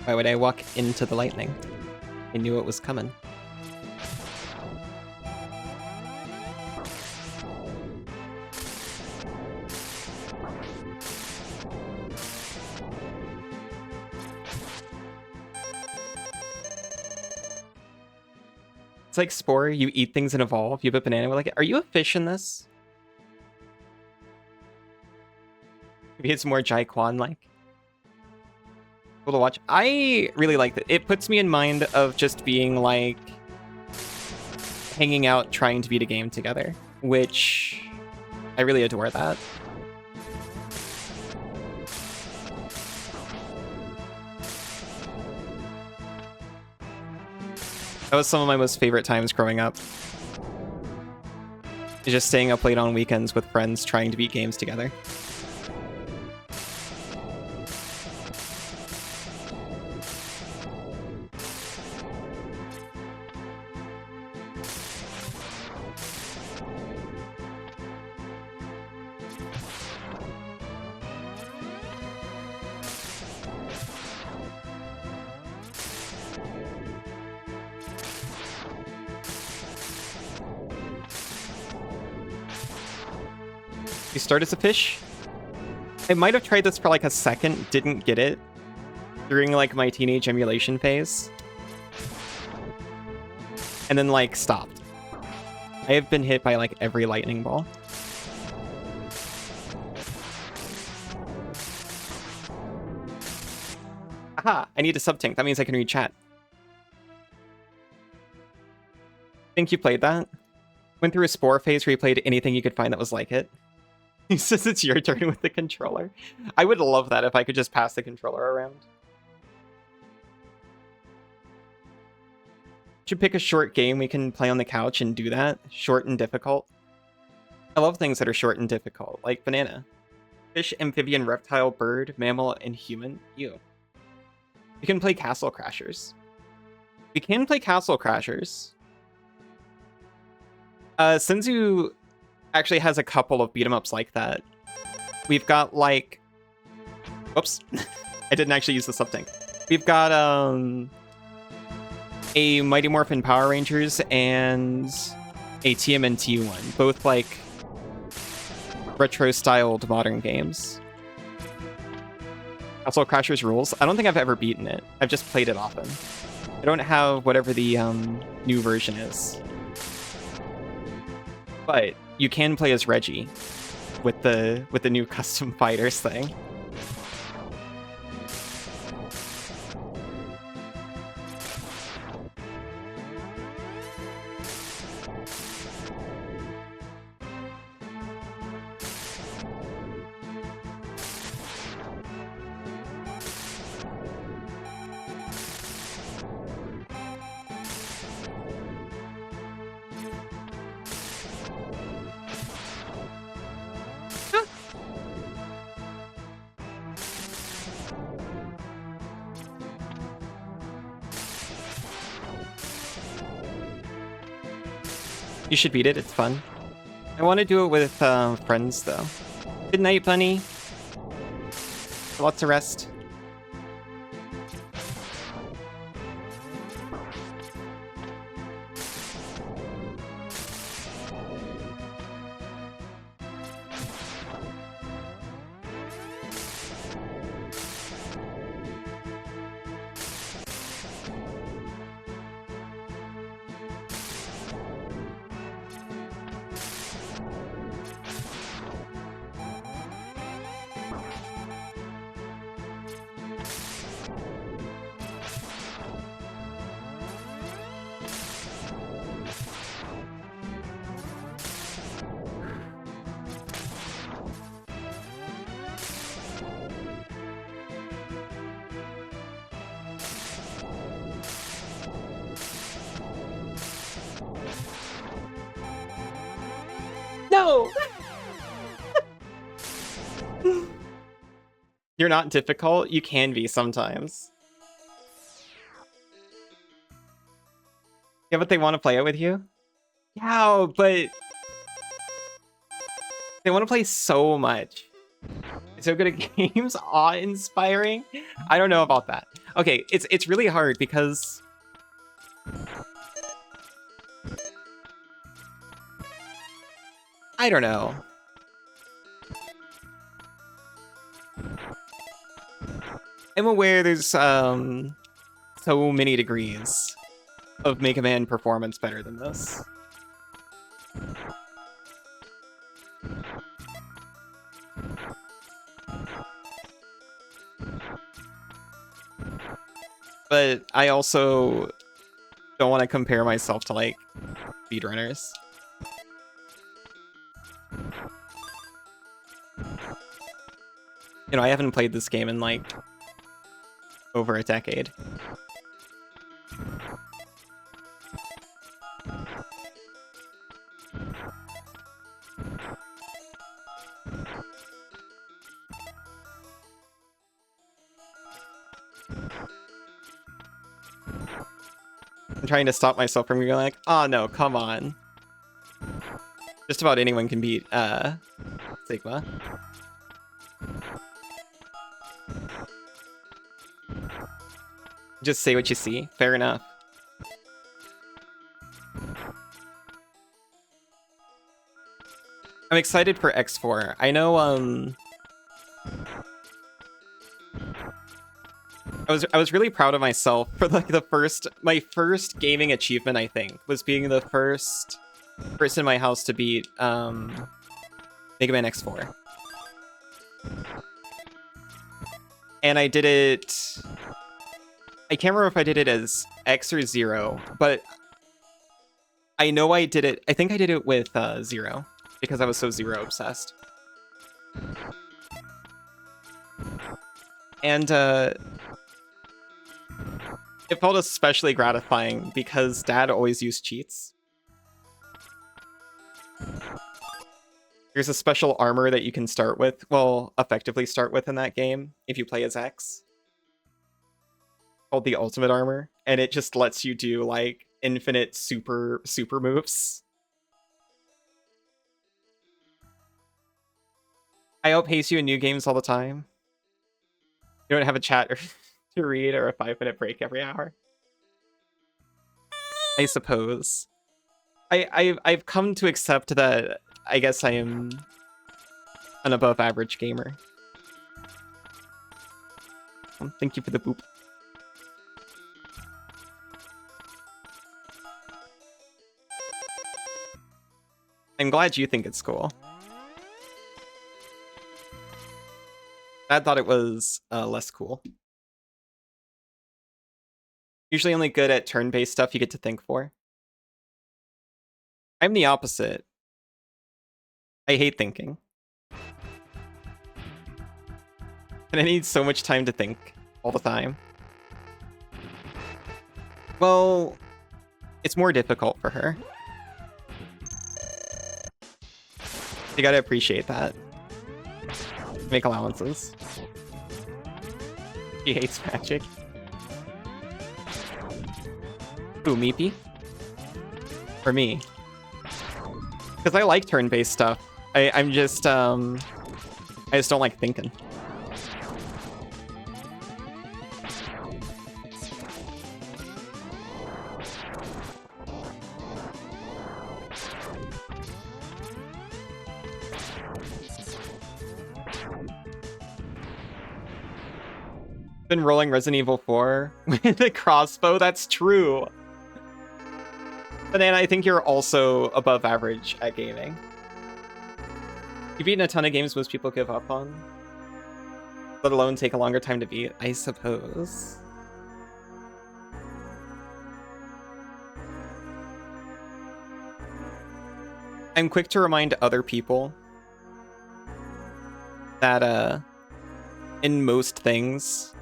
Why would I walk into the lightning? I knew it was coming. It's like Spore, you eat things and evolve. You have a banana with like it. Are you a fish in this? Maybe it's more Jai Quan-like. Cool to watch. I really like it. It puts me in mind of just being like hanging out, trying to beat a game together, which I really adore that. That was some of my most favorite times growing up. Just staying up late on weekends with friends trying to beat games together. You start as a fish? I might have tried this for like a second, didn't get it during like my teenage emulation phase. And then like stopped. I have been hit by like every lightning ball. Aha, I need a sub-tank. That means I can read chat. Think you played that? Went through a Spore phase where you played anything you could find that was like it. He says it's your turn with the controller. I would love that if I could just pass the controller around. Should pick a short game we can play on the couch and do that. Short and difficult. I love things that are short and difficult, like banana. Fish, amphibian, reptile, bird, mammal, and human. Ew. We can play Castle Crashers. We can play Castle Crashers. Senzu actually has a couple of beat-em-ups like that. We've got like... Whoops. I didn't actually use the sub-tank. We've got a Mighty Morphin Power Rangers and a TMNT one. Both like retro-styled modern games. Castle Crashers rules. I don't think I've ever beaten it. I've just played it often. I don't have whatever the new version is. But you can play as Reggie with the new custom fighters thing. You should beat it, it's fun. I want to do it with friends, though. Good night, Bunny. Lots of rest. No! You're not difficult? You can be sometimes. Yeah, but they want to play it with you? Yeah, but... they want to play so much. So good at games? Awe-inspiring? I don't know about that. Okay, it's really hard because I don't know. I'm aware there's so many degrees of Megaman performance better than this. But I also don't want to compare myself to, like, speedrunners. You know, I haven't played this game in, like, over a decade. I'm trying to stop myself from being like, oh no, come on. Just about anyone can beat Sigma. Just say what you see. Fair enough. I'm excited for X4. I know I was really proud of myself for, like, my first gaming achievement, I think, was being the first person in my house to beat Megaman X4. And I did it, I can't remember if I did it as X or 0, but I know I did it, I think I did it with 0 because I was so 0 obsessed. And it felt especially gratifying because Dad always used cheats. There's a special armor that you can start with, well, effectively start with in that game if you play as X, called the Ultimate Armor, and it just lets you do, like, infinite super moves. I outpace you in new games all the time. You don't have a chat or to read or a 5-minute break every hour. I suppose. I've come to accept that I guess I am an above average gamer. Thank you for the boop. I'm glad you think it's cool. Dad thought it was less cool. Usually only good at turn-based stuff you get to think for. I'm the opposite. I hate thinking. And I need so much time to think all the time. Well, it's more difficult for her. You gotta appreciate that. Make allowances. She hates magic. Ooh, Meepy? For me. Because I like turn-based stuff. I just don't like thinking. Been rolling Resident Evil 4 with a crossbow. That's true. Banana, I think you're also above average at gaming. You've beaten a ton of games most people give up on, let alone take a longer time to beat, I suppose. I'm quick to remind other people that in most things,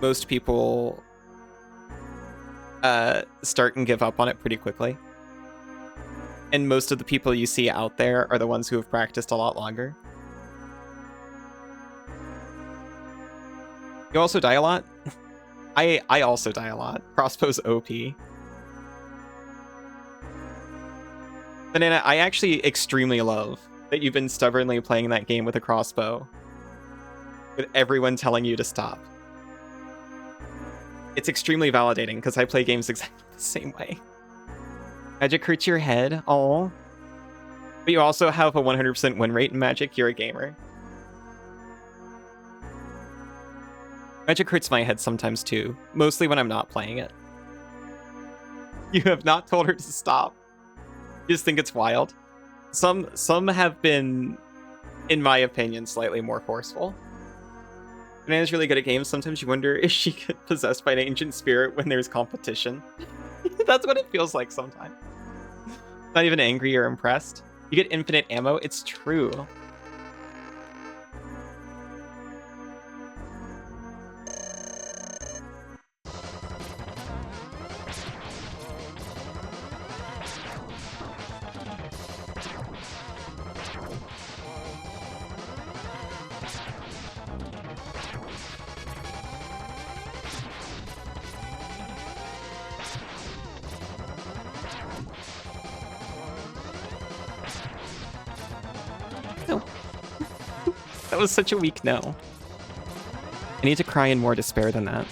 most people start and give up on it pretty quickly. And most of the people you see out there are the ones who have practiced a lot longer. You also die a lot? I also die a lot. Crossbow's OP. Banana, I actually extremely love that you've been stubbornly playing that game with a crossbow, with everyone telling you to stop. It's extremely validating because I play games exactly the same way. Magic hurts your head. Oh. But you also have a 100% win rate in Magic. You're a gamer. Magic hurts my head sometimes too. Mostly when I'm not playing it. You have not told her to stop. You just think it's wild. Some have been, in my opinion, slightly more forceful. Banana's really good at games. Sometimes you wonder, is she possessed by an ancient spirit when there's competition? That's what it feels like sometimes. Not even angry or impressed. You get infinite ammo. It's true. No. That was such a weak no. I need to cry in more despair than that.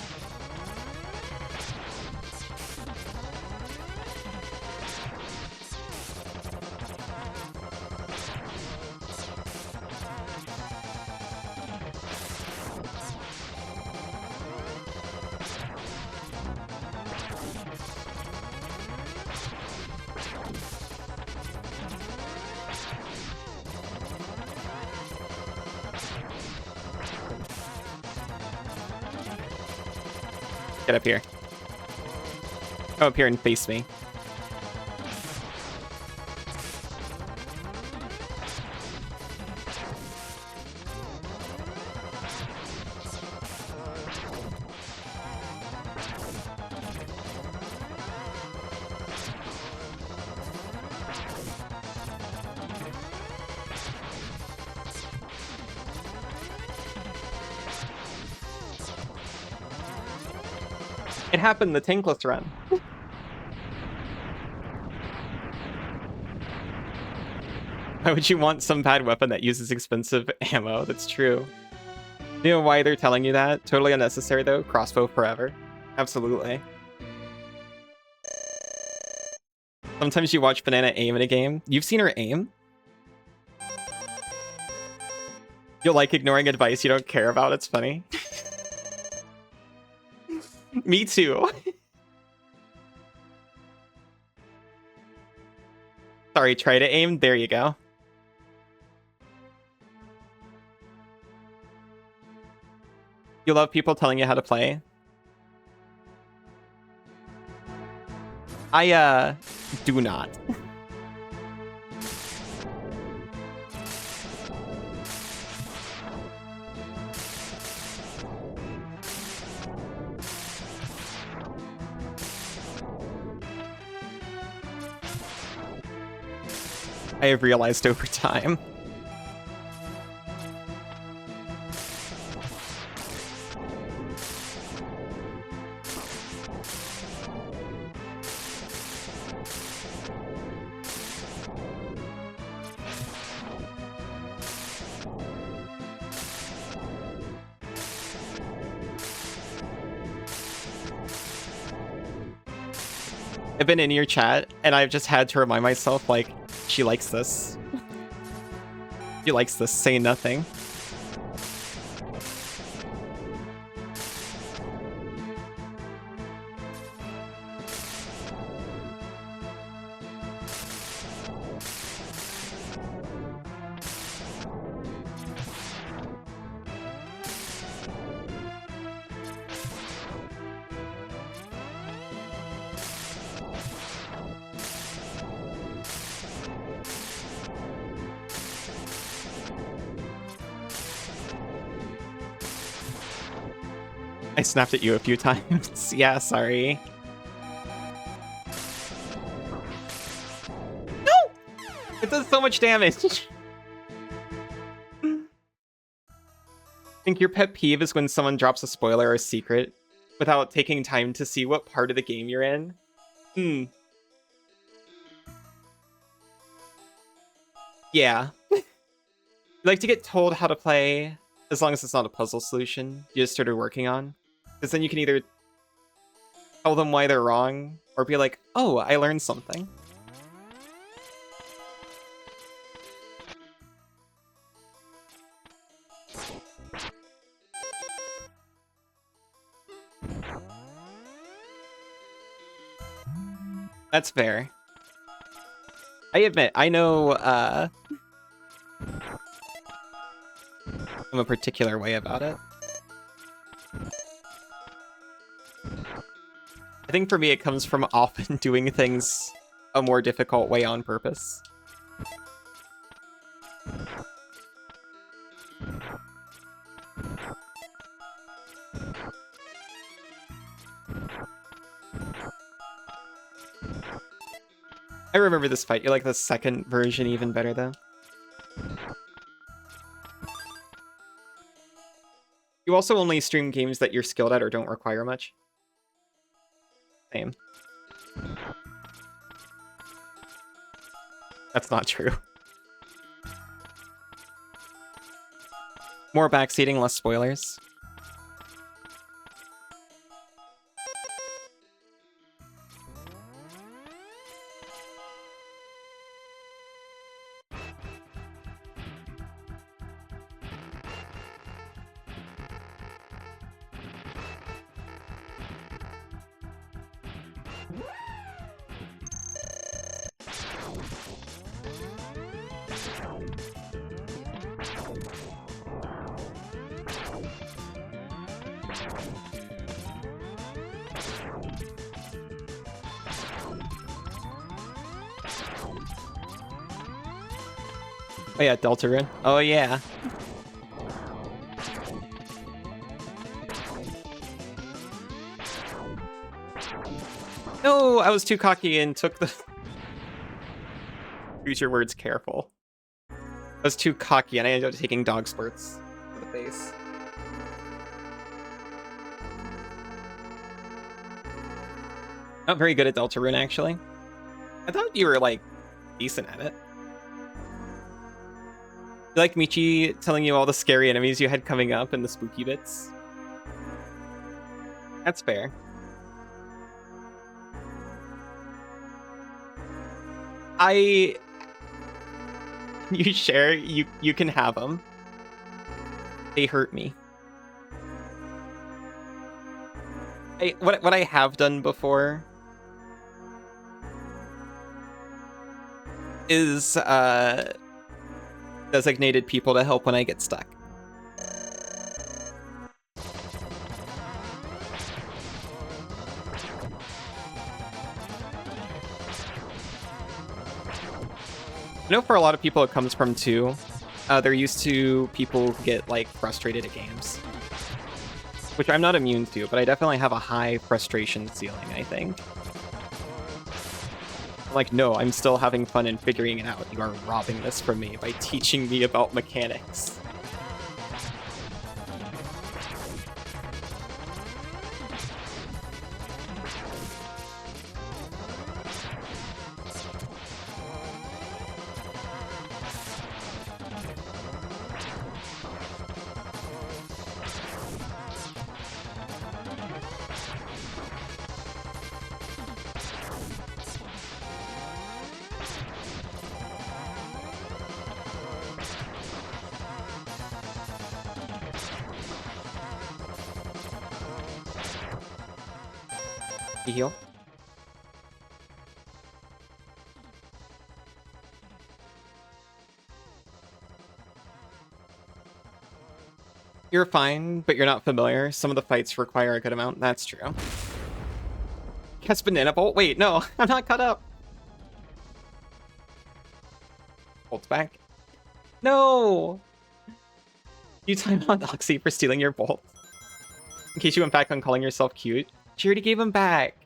Get up here. Come up here and face me. It happened the tankless run. Why would you want some bad weapon that uses expensive ammo? That's true. You know why they're telling you that? Totally unnecessary though. Crossbow forever. Absolutely. Sometimes you watch Banana aim in a game. You've seen her aim? You'll like ignoring advice you don't care about. It's funny. Me too. Sorry, try to aim. There you go. You love people telling you how to play? I, do not. I have realized over time. I've been in your chat, and I've just had to remind myself, like, she likes this. She likes this. Say nothing. I snapped at you a few times. Yeah, sorry. No! It does so much damage. I think your pet peeve is when someone drops a spoiler or a secret without taking time to see what part of the game you're in. Yeah. You like to get told how to play, as long as it's not a puzzle solution you just started working on. Because then you can either tell them why they're wrong, or be like, oh, I learned something. That's fair. I admit, I know, I'm a particular way about it. I think for me, it comes from often doing things a more difficult way on purpose. I remember this fight. You like the second version even better, though. You also only stream games that you're skilled at or don't require much. Same. That's not true. More backseating, less spoilers. Oh yeah, Deltarune. Oh yeah. No, I was too cocky and took the... Use your words careful. I was too cocky and I ended up taking dog spurts to the face. Not very good at Deltarune, actually. I thought you were, like, decent at it. You like Michi telling you all the scary enemies you had coming up and the spooky bits? That's fair. You share, you can have them. They hurt me. What I have done before is designated people to help when I get stuck. I know for a lot of people it comes from too. They're used to people who get like frustrated at games, which I'm not immune to, but I definitely have a high frustration ceiling, I think. Like, no, I'm still having fun and figuring it out. You are robbing this from me by teaching me about mechanics. Heal. You're fine, but you're not familiar. Some of the fights require a good amount. That's true. Guess Banana Bolt? Wait, no, I'm not caught up. Bolt's back. No! You timed on Oxy for stealing your bolt. In case you went back on calling yourself cute. She already gave him back.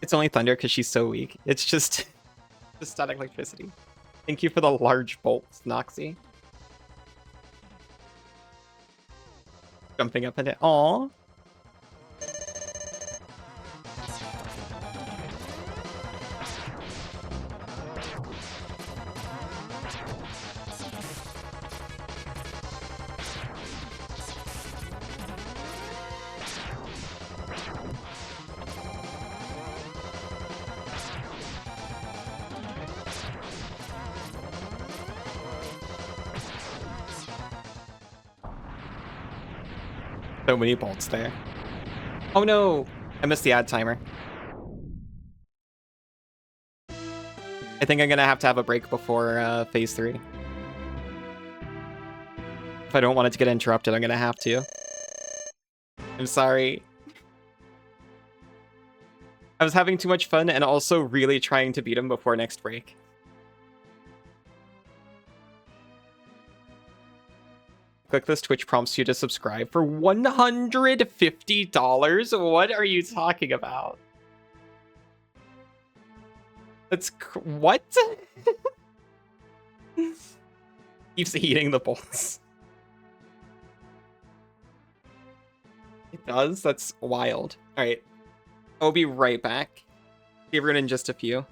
It's only Thunder because she's so weak. It's just static electricity. Thank you for the large bolts, Noxy. Jumping up in it. Aww. So many bolts there. Oh no! I missed the ad timer. I think I'm gonna have to have a break before phase 3. If I don't want it to get interrupted, I'm gonna have to. I'm sorry. I was having too much fun and also really trying to beat him before next break. Click this, Twitch prompts you to subscribe for $150? What are you talking about? That's what? Keeps eating the bolts. It does? That's wild. Alright. I'll be right back. See everyone in just a few.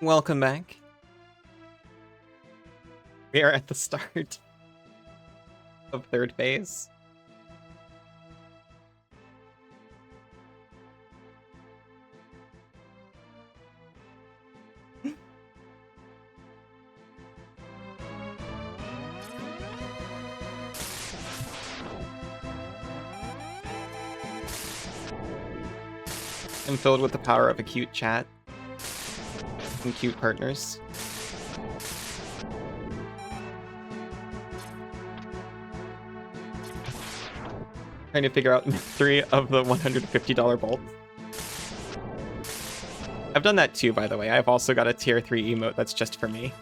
Welcome back. We are at the start of third phase. I'm filled with the power of a cute chat and cute partners. Trying to figure out 3 of the $150 bolts. I've done that too, by the way. I've also got a tier 3 emote that's just for me.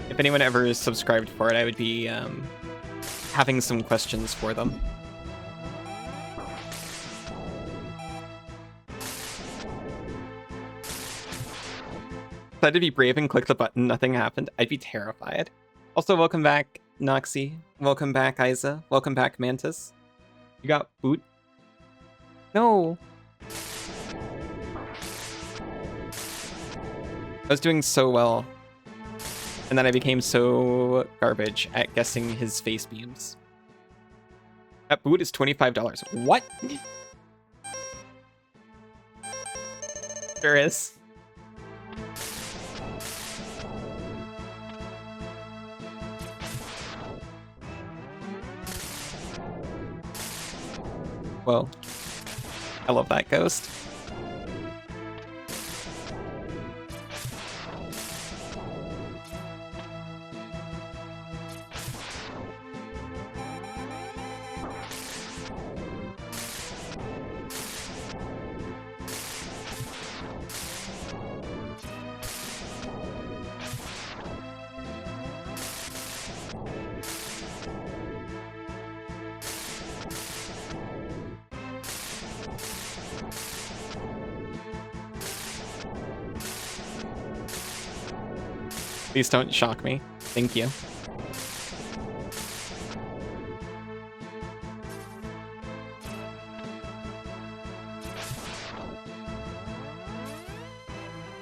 If anyone ever is subscribed for it, I would be having some questions for them. If I had to be brave and click the button, nothing happened, I'd be terrified. Also, welcome back, Noxy. Welcome back, Isa. Welcome back, Mantis. You got boot? No. I was doing so well. And then I became so garbage at guessing his face beams. That boot is $25. What? There is. Well, I love that ghost. Please don't shock me. Thank you.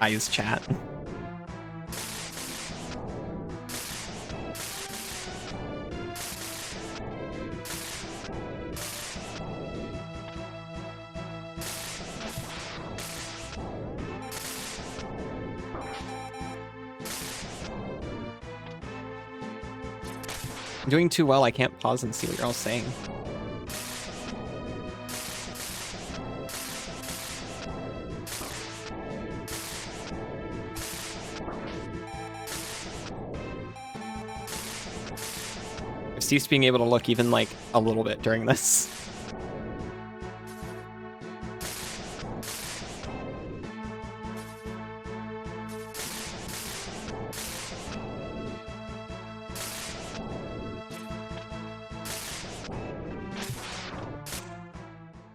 Eyes chat. I'm doing too well, I can't pause and see what you're all saying. I've ceased being able to look even like a little bit during this.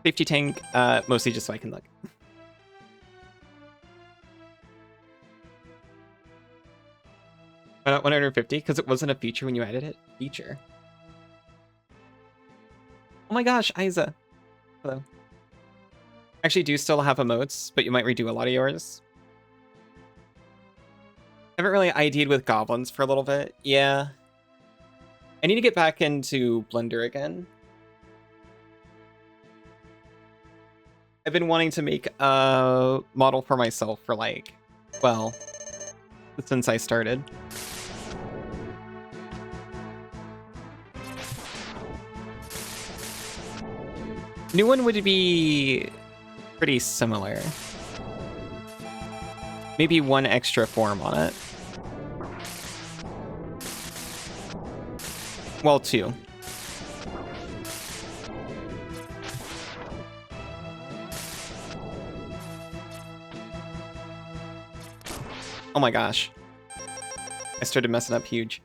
Safety tank, mostly just so I can look. Why not 150? Because it wasn't a feature when you added it? Feature. Oh my gosh, Isa. Hello. Actually, do still have emotes, but you might redo a lot of yours. I haven't really ID'd with goblins for a little bit. Yeah. I need to get back into Blender again. I've been wanting to make a model for myself for like, well, since I started. New one would be pretty similar. Maybe one extra form on it. Well, two. Oh my gosh. I started messing up huge.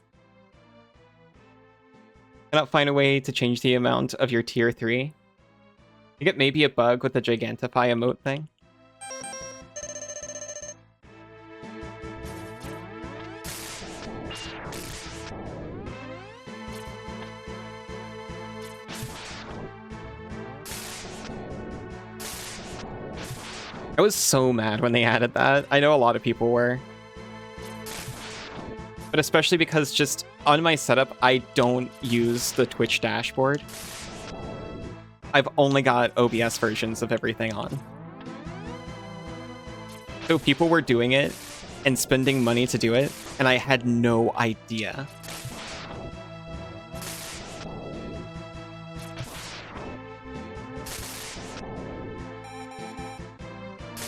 Cannot find a way to change the amount of your tier 3. You get maybe a bug with the Gigantify emote thing. I was so mad when they added that. I know a lot of people were. But especially because just on my setup, I don't use the Twitch dashboard. I've only got OBS versions of everything on. So people were doing it and spending money to do it, and I had no idea.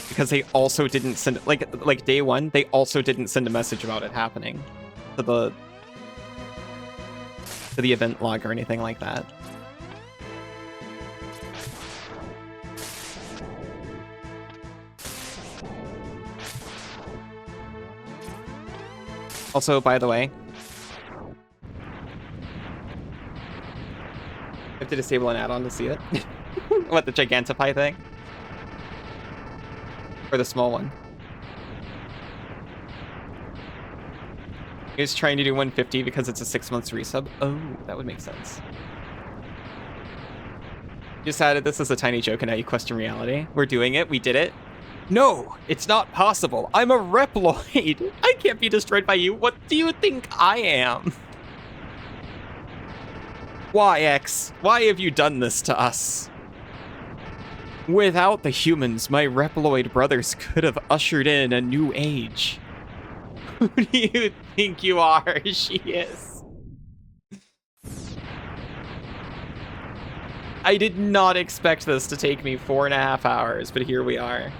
Because they also didn't send, like day one, they also didn't send a message about it happening to the event log or anything like that. Also, by the way, I have to disable an add-on to see it. What, the Gigantify thing? Or the small one? He was trying to do 150 because it's a 6 months resub. Oh, that would make sense. Just added this as a tiny joke and now you question reality. We're doing it. We did it. No, it's not possible. I'm a Reploid. I can't be destroyed by you. What do you think I am? Why, X? Why have you done this to us? Without the humans, my Reploid brothers could have ushered in a new age. Who do you think you are? She is. I did not expect this to take me 4.5 hours, but here we are.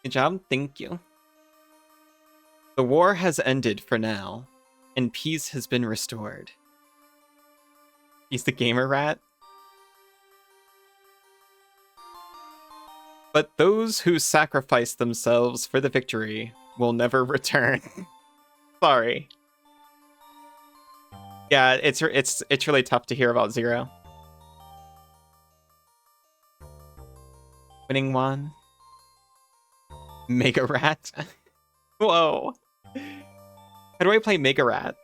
Good job, thank you. The war has ended for now, and peace has been restored. He's the gamer rat. But those who sacrifice themselves for the victory will never return. Sorry. Yeah, it's really tough to hear about Zero. Winning one. Mega Rat. Whoa. How do I play Mega Rat?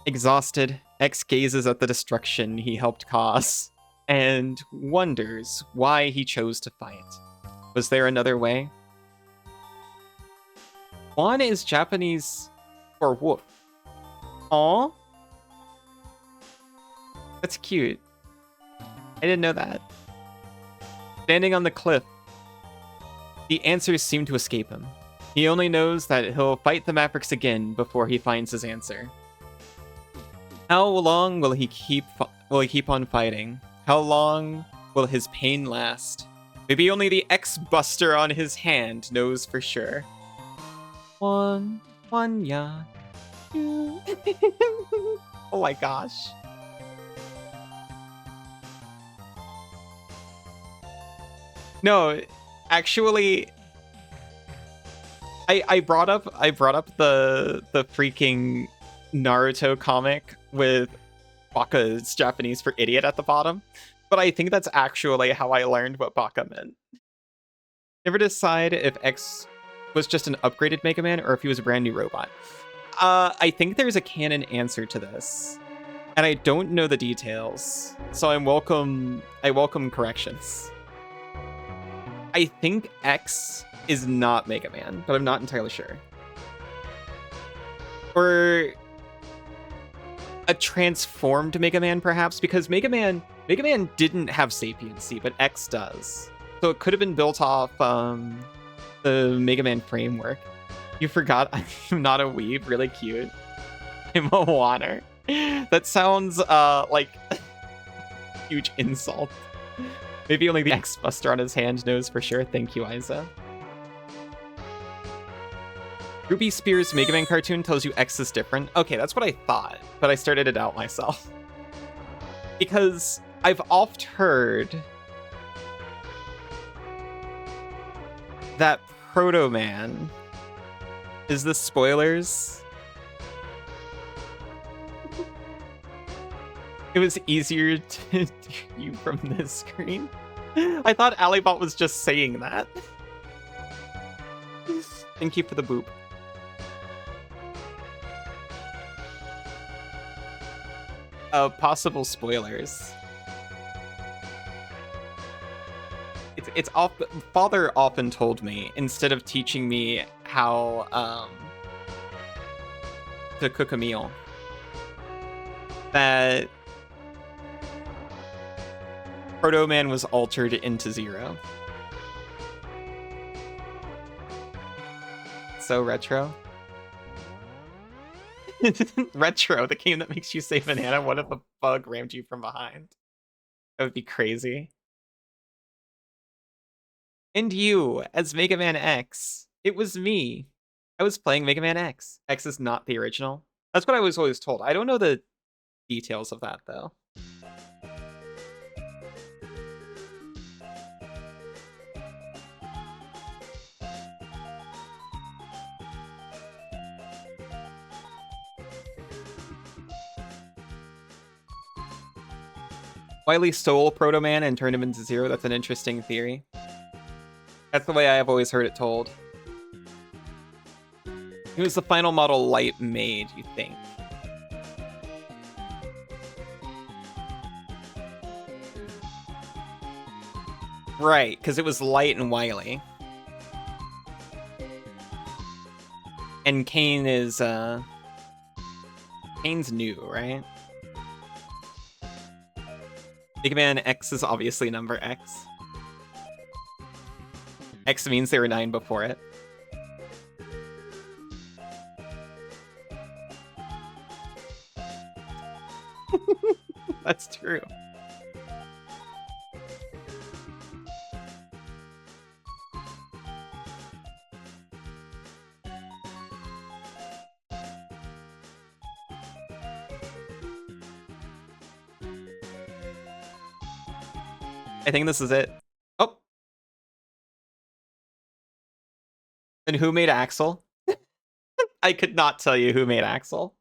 Exhausted, X gazes at the destruction he helped cause and wonders why he chose to fight. Was there another way? Juan is Japanese for wolf. Aw. That's cute. I didn't know that. Standing on the cliff, the answers seem to escape him. He only knows that he'll fight the Mavericks again before he finds his answer. How long will he keep on fighting? How long will his pain last? Maybe only the X-Buster on his hand knows for sure. One, yeah. Two. Oh my gosh. No, actually, I brought up the freaking Naruto comic with Baka's Japanese for idiot at the bottom, but I think that's actually how I learned what Baka meant. Never decide if X was just an upgraded Megaman or if he was a brand new robot. I think there's a canon answer to this, and I don't know the details, so I welcome corrections. I think X is not Mega Man, but I'm not entirely sure. Or a transformed Mega Man, perhaps, because Mega Man didn't have sapiency, but X does. So it could have been built off the Mega Man framework. You forgot I'm not a weeb. Really cute. I'm a water. That sounds like a huge insult. Maybe only the X-Buster on his hand knows for sure. Thank you, Isa. Ruby Spears' Mega Man cartoon tells you X is different. Okay, that's what I thought, but I started it out myself. Because I've oft heard that Proto Man is the spoilers. It was easier to do you from this screen. I thought Alibot was just saying that. Thank you for the boop. Possible spoilers. It's off. Father often told me, instead of teaching me how to cook a meal, that Proto Man was altered into Zero. So retro. Retro, the game that makes you say banana. What if a bug rammed you from behind? That would be crazy. And you, as Mega Man X. It was me. I was playing Mega Man X. X is not the original. That's what I was always told. I don't know the details of that, though. Wily stole Proto Man and turned him into Zero. That's an interesting theory. That's the way I have always heard it told. It was the final model Light made, you think? Right, because it was Light and Wily. And Kane is, Kane's new, right? Mega Man X is obviously number X. X means there were 9 before it. That's true. I think this is it. Oh. And who made Axel? I could not tell you who made Axel.